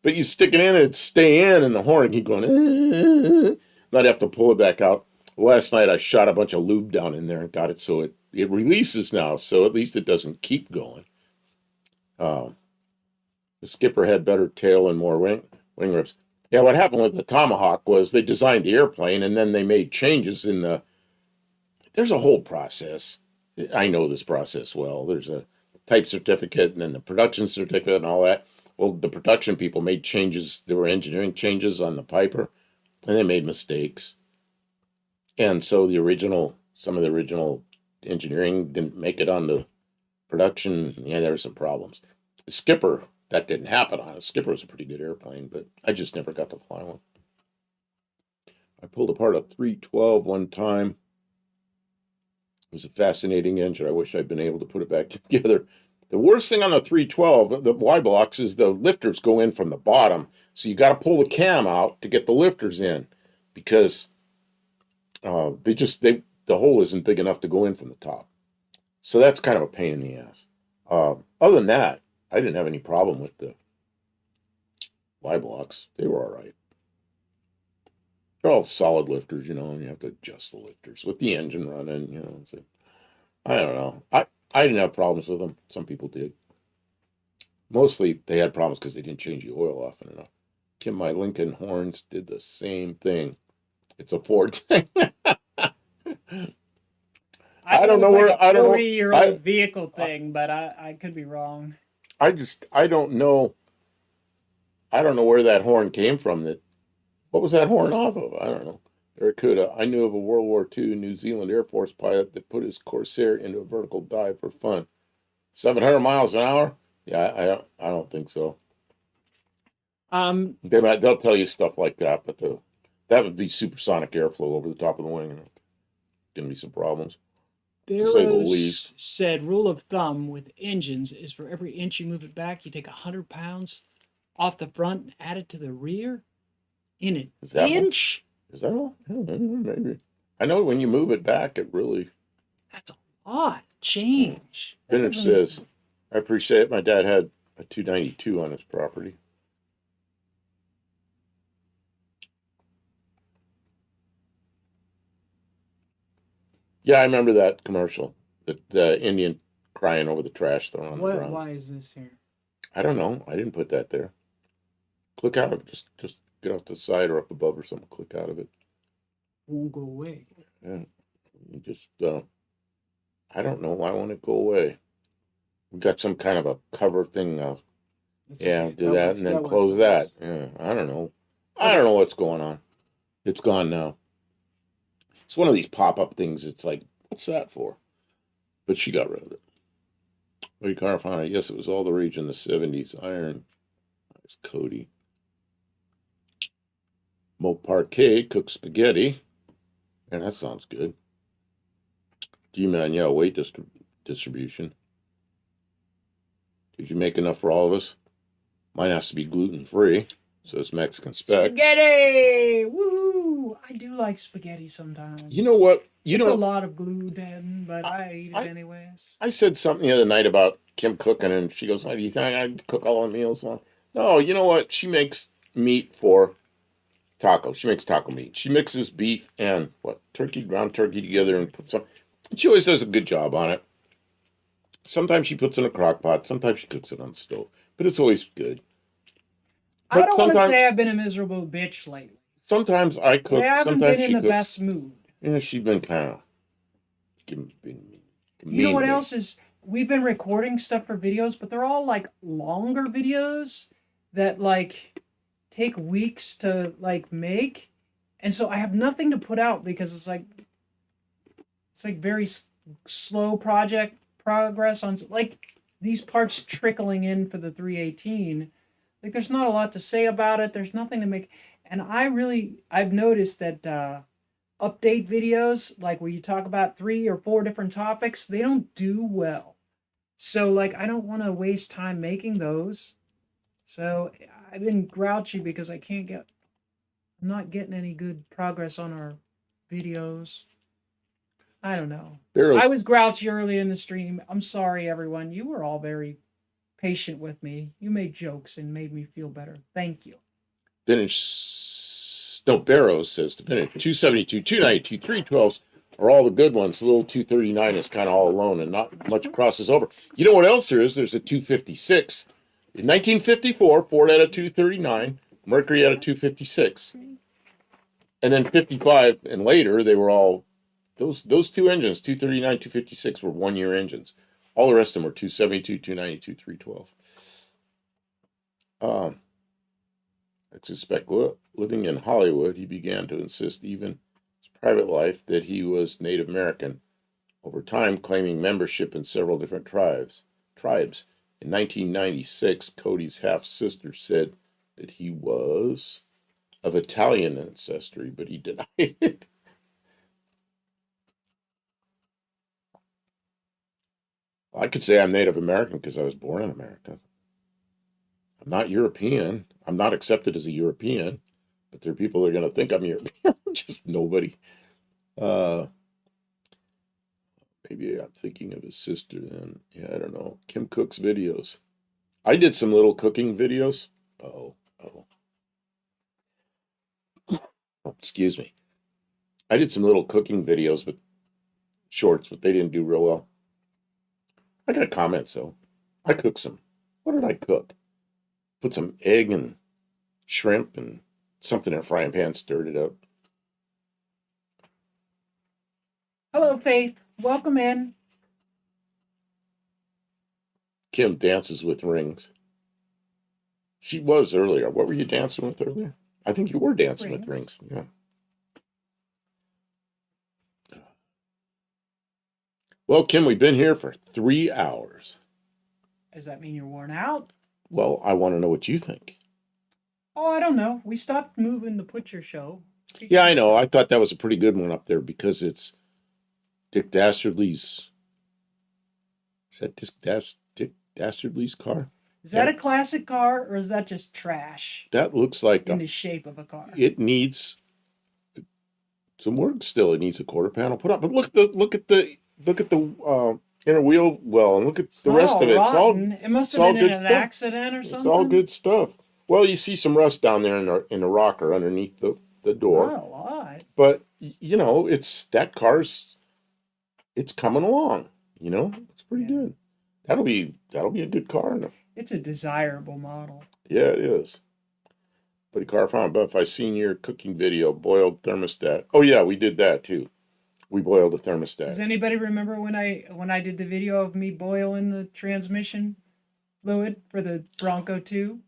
but you stick it in and it stay in, and the horn keep going, and I'd have to pull it back out. Last night I shot a bunch of lube down in there and got it so it releases now, so at least it doesn't keep going. The Skipper had better tail and more wing ribs. Yeah, what happened with the Tomahawk was they designed the airplane and then they made changes there's a whole process. I know this process well. There's a type certificate and then the production certificate and all that. Well, the production people made changes. There were engineering changes on the Piper, and they made mistakes. And so some of the original engineering didn't make it onto production. Yeah, there were some problems. The Skipper, that didn't happen on it. Skipper was a pretty good airplane, but I just never got to fly one. I pulled apart a 312 one time. was a fascinating engine. I wish I'd been able to put it back together. The worst thing on the 312, the Y blocks, is the lifters go in from the bottom. So you got to pull the cam out to get the lifters in because the hole isn't big enough to go in from the top. So that's kind of a pain in the ass. Other than that, I didn't have any problem with the Y blocks. They were all right. They're all solid lifters, and you have to adjust the lifters with the engine running, So I don't know. I didn't have problems with them. Some people did. Mostly they had problems because they didn't change the oil often enough. My Lincoln horns did the same thing. It's a Ford thing. I don't know where I don't know. 40-year-old vehicle thing, but I could be wrong. I don't know. I don't know where that horn came from. What was that horn off of? I don't know. Barracuda. I knew of a World War II New Zealand Air Force pilot that put his Corsair into a vertical dive for fun. 700 miles an hour? Yeah, I don't think so. They'll tell you stuff like that, but that would be supersonic airflow over the top of the wing. Gonna be some problems. Barrows said rule of thumb with engines is for every inch you move it back, you take 100 pounds off the front and add it to the rear in an inch. Is that all? Maybe. I know when you move it back, it really. That's a lot change. Vintage says, I appreciate it. My dad had a 292 on his property. Yeah, I remember that commercial. The Indian crying over the trash thrown on the ground. Why is this here? I don't know. I didn't put that there. Click out of it. Just get off the side or up above or something. Click out of it. Won't go away. Yeah. You just, I don't know. Why won't it go away? We got some kind of a cover thing. Yeah, do that and then close that. Yeah, I don't know. I don't know what's going on. It's gone now. It's one of these pop-up things. It's like, what's that for? But she got rid of it. What do you car find? Yes, it was all the rage in the 70s. Iron. There's Cody. Mo Parquet cook spaghetti. And that sounds good. G-Man, yeah, weight distribution. Did you make enough for all of us? Mine has to be gluten-free, so it's Mexican spec. Spaghetti! Woo! I do like spaghetti sometimes. You know what? It's a lot of gluten, but I eat it anyways. I said something the other night about Kim cooking, and she goes, "Why do you think I cook all the meals?" No, you know what? She makes meat for tacos. She makes taco meat. She mixes beef and ground turkey together and puts some. And she always does a good job on it. Sometimes she puts it in a crock pot. Sometimes she cooks it on the stove. But it's always good. But I don't want to say I've been a miserable bitch lately. Sometimes I cook. I haven't sometimes been in the best mood. Yeah, she's been kind of. You know what else is? We've been recording stuff for videos, but they're all like longer videos that like take weeks to like make, and so I have nothing to put out because it's like very slow project progress on like these parts trickling in for the 318. Like there's not a lot to say about it. There's nothing to make, and I've noticed that update videos like where you talk about 3 or 4 different topics, they don't do well. So like I don't want to waste time making those. So I've been grouchy because I'm not getting any good progress on our videos. I don't know. I was grouchy early in the stream. I'm sorry, everyone. You were all very patient with me. You made jokes and made me feel better. Thank you. Barrows says to finish 272, 292, 312s are all the good ones. The little 239 is kind of all alone and not much crosses over. You know what else there is? There's a 256. In 1954, Ford had a 239, Mercury had a 256. And then 55 and later, they were all, those 2 engines, 239, 256, were 1-year engines. All the rest of them were 272, 292, 312. I suspect living in Hollywood, he began to insist even in his private life that he was Native American, over time claiming membership in several different tribes. In 1996, Cody's half-sister said that he was of Italian ancestry, but he denied it. I could say I'm Native American because I was born in America. I'm not European. I'm not accepted as a European, but there are people that are going to think I'm European. Just nobody. Uh, Maybe I'm thinking of his sister then. Yeah, I don't know. Kim cooks videos. I did some little cooking videos. Oh, oh, excuse me. I did some little cooking videos with shorts, but they didn't do real well. I got comments though. I cooked some. What did I cook? Put some egg and shrimp and something in a frying pan, stirred it up. Hello, Faith. Welcome in. Kim dances with rings. She was earlier. What were you dancing with earlier? I think you were dancing with rings. Yeah. Well, Kim, we've been here for 3 hours. Does that mean you're worn out? Well, I want to know what you think. Oh, I don't know. We stopped moving the Butcher show. Yeah, I know. I thought that was a pretty good one up there because it's Dick Dastardly's. Is that Dick Dastardly's car? Is that a classic car or is that just trash? That looks like in the shape of a car. It needs some work still. It needs a quarter panel put up. But look at the inner wheel well, and look at the rest of it. Rotten. It must have been in an accident or something. It's all good stuff. Well, you see some rust down there in the rocker underneath the door. Not a lot. But you know, it's coming along. You know, it's pretty good. That'll be a good car. It's a desirable model. Yeah, it is. Pretty car found. But if I seen your cooking video, boiled thermostat. Oh yeah, we did that too. We boiled a thermostat. Does anybody remember when I did the video of me boiling the transmission fluid for the Bronco II?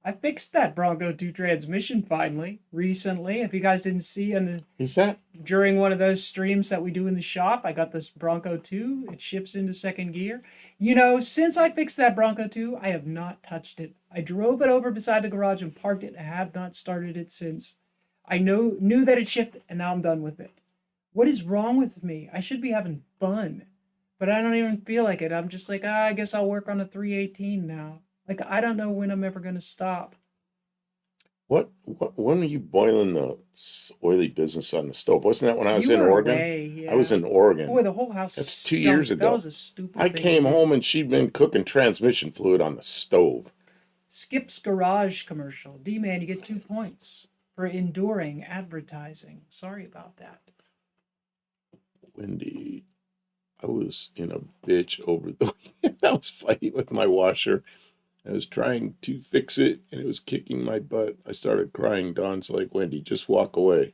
I fixed that Bronco II transmission finally, recently. If you guys didn't see during one of those streams that we do in the shop, I got this Bronco II. It shifts into second gear. You know, since I fixed that Bronco II, I have not touched it. I drove it over beside the garage and parked it. I have not started it since. I knew that it shifted, and now I'm done with it. What is wrong with me? I should be having fun, but I don't even feel like it. I'm just like, I guess I'll work on a 318 now. Like, I don't know when I'm ever going to stop. When were you boiling the oily business on the stove? Wasn't that when I was in Oregon? Yeah. I was in Oregon. Boy, the whole house That's stunk. 2 years ago. That was a stupid I came home and she'd been cooking transmission fluid on the stove. Skip's Garage commercial. D-Man, you get 2 points for enduring advertising. Sorry about that. Wendy, I was in a bitch over the weekend. I was fighting with my washer. I was trying to fix it, and it was kicking my butt. I started crying. Dawn's like, Wendy, just walk away.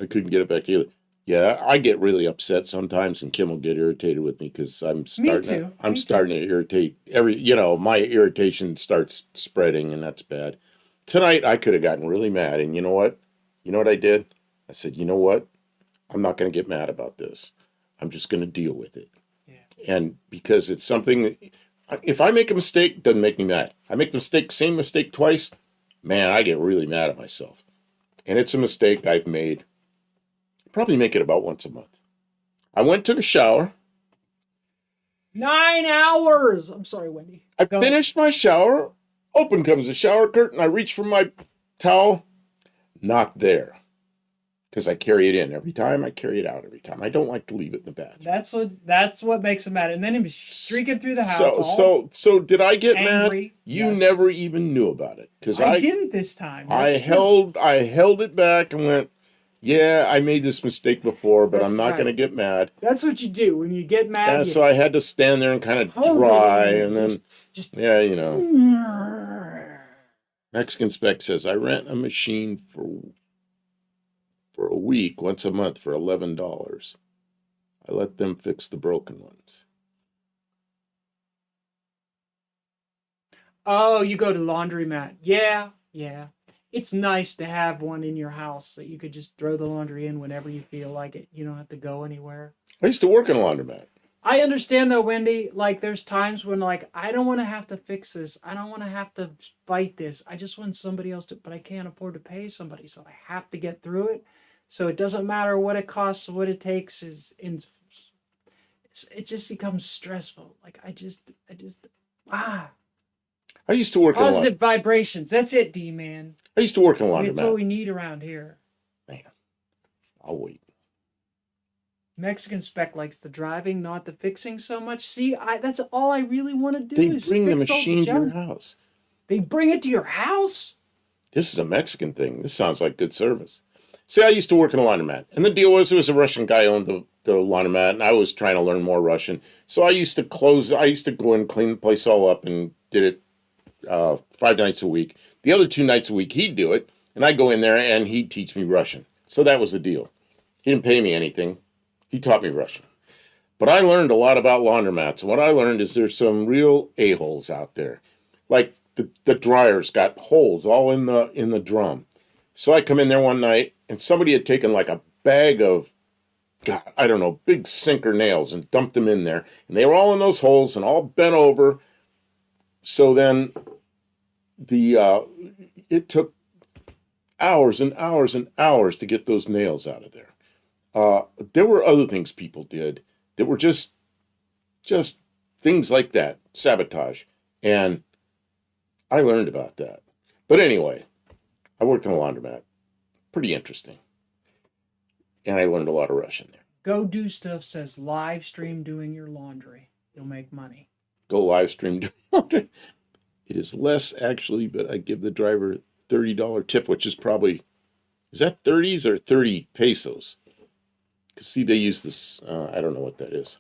I couldn't get it back either. Yeah, I get really upset sometimes, and Kim will get irritated with me because I'm starting to irritate. My irritation starts spreading, and that's bad. Tonight, I could have gotten really mad, and you know what? You know what I did? I said, you know what? I'm not going to get mad about this. I'm just going to deal with it. Yeah. And because it's something that, if I make a mistake, it doesn't make me mad. I make the same mistake twice, man, I get really mad at myself. And it's a mistake I've made. Probably make it about once a month. I went, took a shower. 9 hours! I'm sorry, Wendy. I finished my shower. Open comes the shower curtain. I reach for my towel. Not there. Because I carry it in every time. I carry it out every time. I don't like to leave it in the bathroom. That's what makes him mad. And then he was streaking through the house. So did I get angry? Mad? You never even knew about it. Because I didn't this time. I held it back and went, yeah, I made this mistake before, but I'm not going to get mad. That's what you do when you get mad. Yeah, so I had to stand there and kind of dry, and then Mexican Spec says I rent a machine for a week, once a month, for $11. I let them fix the broken ones. Oh, you go to laundromat. Yeah. It's nice to have one in your house that you could just throw the laundry in whenever you feel like it. You don't have to go anywhere. I used to work in a laundromat. I understand though, Wendy, like there's times when like, I don't want to have to fix this. I don't want to have to fight this. I just want somebody else to, but I can't afford to pay somebody. So I have to get through it. So it doesn't matter what it costs, what it takes it just becomes stressful. Like ah, I used to work in a positive vibrations. That's it, D man. I used to work in a That's what laundromat. we need around here. Man, I'll wait. Mexican spec likes the driving, not the fixing so much. See, that's all I really want to do They is bring the fix all the machine to your junk. house. They bring it to your house? This is a Mexican thing. This sounds like good service. See, I used to work in a laundromat, and the deal was there was a Russian guy owned the laundromat, and I was trying to learn more Russian. So I used to go and clean the place all up and did it 5 nights a week. The other 2 nights a week, he'd do it, and I'd go in there and he'd teach me Russian. So that was the deal. He didn't pay me anything. He taught me Russian. But I learned a lot about laundromats. And what I learned is there's some real a-holes out there. Like the dryer's got holes all in the drum. So I come in there one night and somebody had taken like a bag of, God, I don't know, big sinker nails and dumped them in there. And they were all in those holes and all bent over. So then it took hours and hours and hours to get those nails out of there. There were other things people did that were just things like that, sabotage. And I learned about that. But anyway, I worked in a laundromat. Pretty interesting. And I learned a lot of Russian there. Go Do Stuff says live stream doing your laundry. You'll make money. Go live stream doing laundry. It is less actually, but I give the driver $30 tip, which is probably, is that 30s or 30 pesos? Because see, they use this, I don't know what that is.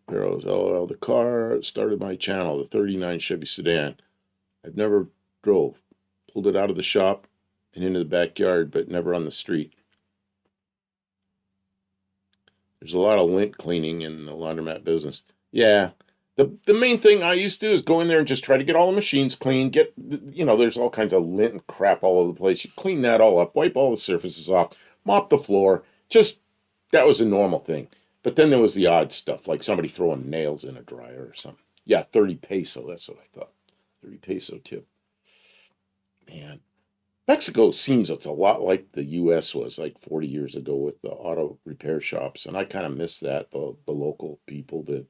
Barrows, LOL, the car started my channel, the 39 Chevy sedan. I've never drove. Pulled it out of the shop and into the backyard, but never on the street. There's a lot of lint cleaning in the laundromat business. Yeah. The main thing I used to do is go in there and just try to get all the machines clean, there's all kinds of lint and crap all over the place. You clean that all up, wipe all the surfaces off, mop the floor. That was a normal thing. But then there was the odd stuff, like somebody throwing nails in a dryer or something. Yeah, 30 peso, that's what I thought. 30 peso tip. Man, Mexico seems it's a lot like the U.S. was like 40 years ago with the auto repair shops. And I kind of miss that, the local people that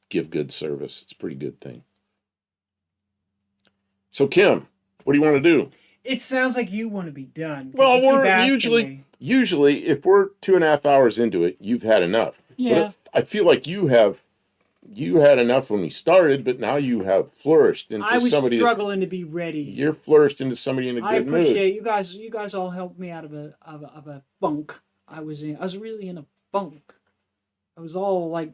give good service. It's a pretty good thing. So, Kim, what do you want to do? It sounds like you want to be done. Well, we're usually if we're 2.5 hours into it, you've had enough. Yeah. But I feel like you had enough when we started, but now you have flourished into somebody. I was struggling to be ready. You're flourished into somebody in a good mood. I appreciate you guys. You guys all helped me out of a funk I was in. I was really in a funk. I was all like,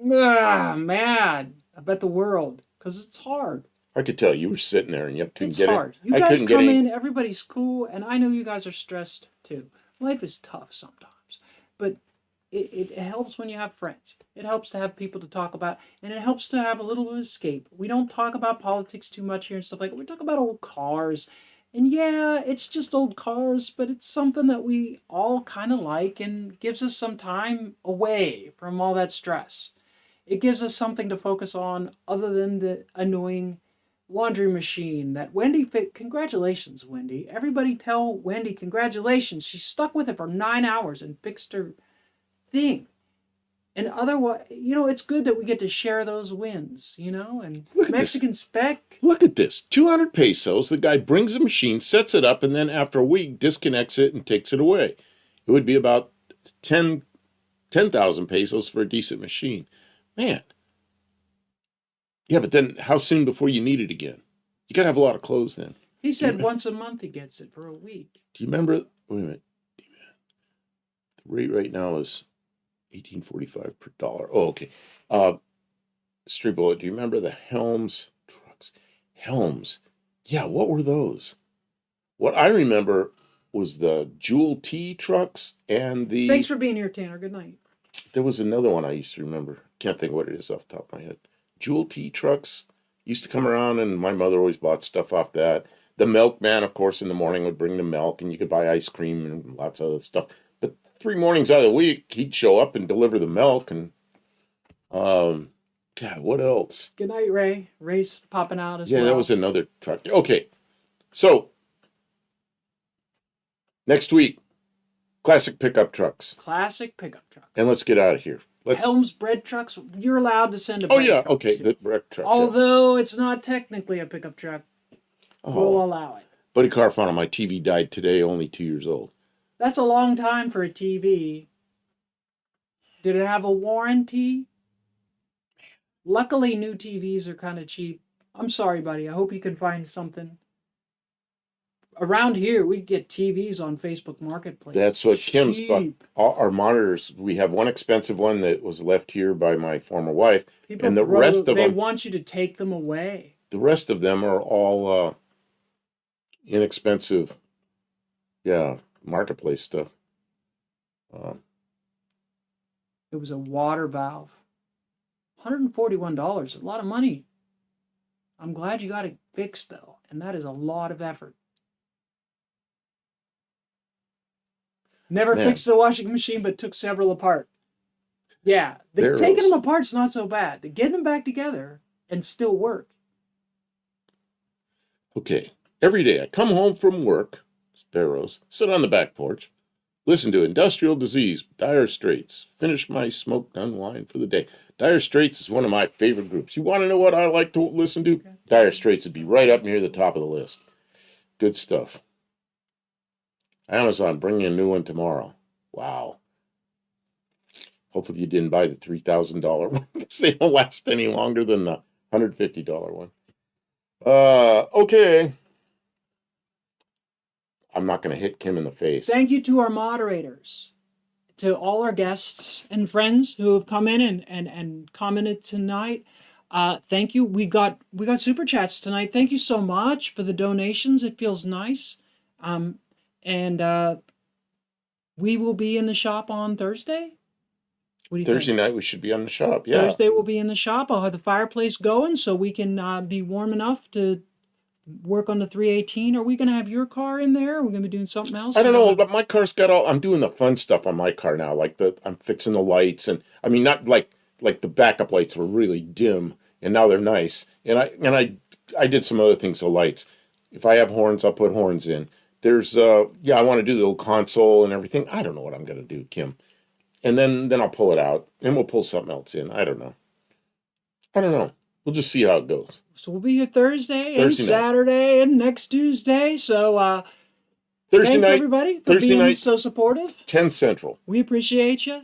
mad about the world because it's hard. I could tell you were sitting there and you couldn't It's get hard. it. You guys come in, everybody's cool, and I know you guys are stressed too. Life is tough sometimes, but it helps when you have friends. It helps to have people to talk about, and it helps to have a little bit of escape. We don't talk about politics too much here and stuff like that. We talk about old cars, and yeah, it's just old cars, but it's something that we all kind of like and gives us some time away from all that stress. It gives us something to focus on other than the annoying laundry machine that Wendy fit. Congratulations, Wendy. Everybody tell Wendy congratulations. She stuck with it for 9 hours and fixed her thing. And otherwise, it's good that we get to share those wins, and Mexican spec. Look at this. 200 pesos. The guy brings the machine, sets it up, and then after a week disconnects it and takes it away. It would be about 10,000 pesos for a decent machine. Man. Yeah, but then how soon before you need it again? You got to have a lot of clothes then. He said once a month he gets it for a week. Do you remember? Wait a minute. The rate right now is $18.45 per dollar. Oh, okay. Street Bullet, do you remember the Helms trucks? Helms. Yeah, what were those? What I remember was the Jewel T trucks and the... Thanks for being here, Tanner. Good night. There was another one I used to remember. Can't think what it is off the top of my head. Jewel T trucks used to come around, and my mother always bought stuff off that. The milkman, of course, in the morning would bring the milk, and you could buy ice cream and lots of other stuff. But 3 mornings out of the week, he'd show up and deliver the milk. And God, what else? Good night, Ray. Ray's popping out as well. Yeah, that was another truck. Okay, so next week, classic pickup trucks. Classic pickup trucks. And let's get out of here. Helm's bread trucks, you're allowed to send a Oh bread yeah, truck okay, too. the bread truck. Yeah. Although it's not technically a pickup truck, we'll Oh, allow it. buddy car found out my TV died today, only 2 years old. That's a long time for a TV. Did it have a warranty? Luckily, new TVs are kind of cheap. I'm sorry, buddy. I hope you can find something. Around here, we get TVs on Facebook Marketplace. That's what Kim's bought. Cheap. All our monitors, we have one expensive one that was left here by my former wife, People and the rest of they them, want you to take them away. the rest of them are all inexpensive, yeah, marketplace stuff. It was a water valve. $141, a lot of money. I'm glad you got it fixed though, and that is a lot of effort. Never Man. fixed a washing machine, but took several apart. Yeah, Barrows. taking them apart's not so bad. Getting them back together and still work. Okay, every day I come home from work, Sparrows, sit on the back porch, listen to Industrial Disease, Dire Straits, finish my smoked unwind for the day. Dire Straits is one of my favorite groups. You want to know what I like to listen to? Okay. Dire Straits would be right up near the top of the list. Good stuff. Amazon bringing a new one tomorrow. Wow. Hopefully you didn't buy the $3,000 one because they don't last any longer than the $150 one. Okay. I'm not going to hit Kim in the face. Thank you to our moderators, to all our guests and friends who have come in and commented tonight. Thank you. We got super chats tonight. Thank you so much for the donations. It feels nice. And we will be in the shop on Thursday. What do you Thursday think? night we should be on the shop. Yeah. Thursday we'll be in the shop. I'll have the fireplace going so we can be warm enough to work on the 318. Are we going to have your car in there? Are we going to be doing something else? I don't know, but my car's got all. I'm doing the fun stuff on my car now, like I'm fixing the lights, and I mean not like the backup lights were really dim, and now they're nice. And I did some other things to lights. If I have horns, I'll put horns in. There's I want to do the little console and everything. I don't know what I'm gonna do, Kim. And then I'll pull it out, and we'll pull something else in. I don't know. We'll just see how it goes. So we'll be here Thursday and night. Saturday and next Tuesday. So Thursday thanks night, everybody for Thursday being night, so supportive. 10 Central. We appreciate you.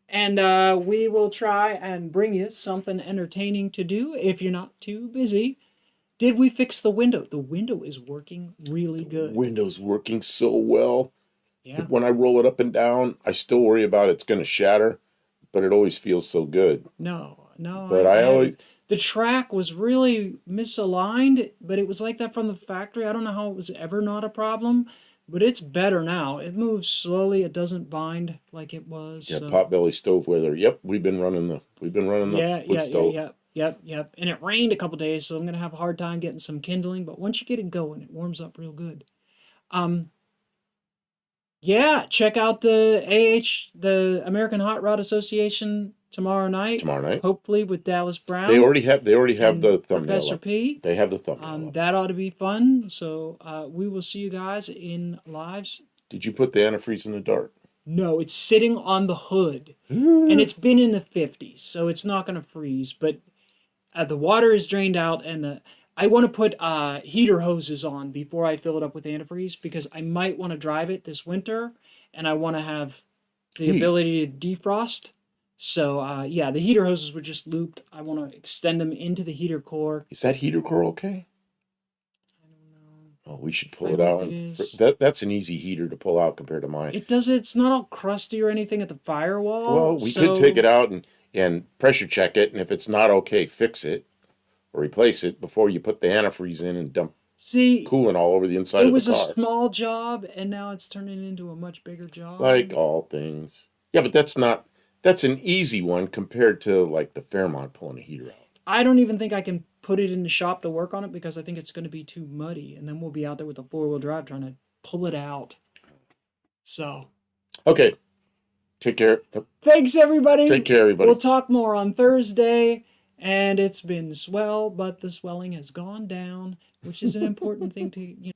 And we will try and bring you something entertaining to do if you're not too busy. Did we fix the window? The window is working really good. Window's working so well. Yeah. When I roll it up and down, I still worry about it's going to shatter, but it always feels so good. No. But I always... The track was really misaligned, but it was like that from the factory. I don't know how it was ever not a problem, but it's better now. It moves slowly. It doesn't bind like it was. Yeah, potbelly stove weather. Yep, we've been running the wood stove. Yep. And it rained a couple days, so I'm gonna have a hard time getting some kindling. But once you get it going, it warms up real good. Yeah, check out the American Hot Rod Association tomorrow night. Hopefully with Dallas Brown. They already have the thumbnail. Professor up. P. They have the thumbnail. That ought to be fun. So we will see you guys in lives. Did you put the antifreeze in the dart? No, it's sitting on the hood, and it's been in the 50s, so it's not going to freeze. But the water is drained out, and I want to put heater hoses on before I fill it up with antifreeze because I might want to drive it this winter, and I want to have the ability to defrost. So the heater hoses were just looped. I want to extend them into the heater core. Is that heater core okay? I don't know. Oh, we should pull it out. That's an easy heater to pull out compared to mine. It's not all crusty or anything at the firewall. Well, we could take it out and pressure check it, and if it's not okay, fix it or replace it before you put the antifreeze in and dump coolant all over the inside of the car. It was a small job, and now it's turning into a much bigger job. Like all things. Yeah, but that's an easy one compared to like the Fairmont pulling a heater out. I don't even think I can put it in the shop to work on it because I think it's going to be too muddy, and then we'll be out there with a 4-wheel drive trying to pull it out. So. Okay. Take care. Thanks, everybody. Take care, everybody. We'll talk more on Thursday, and it's been swell, but the swelling has gone down, which is an important thing to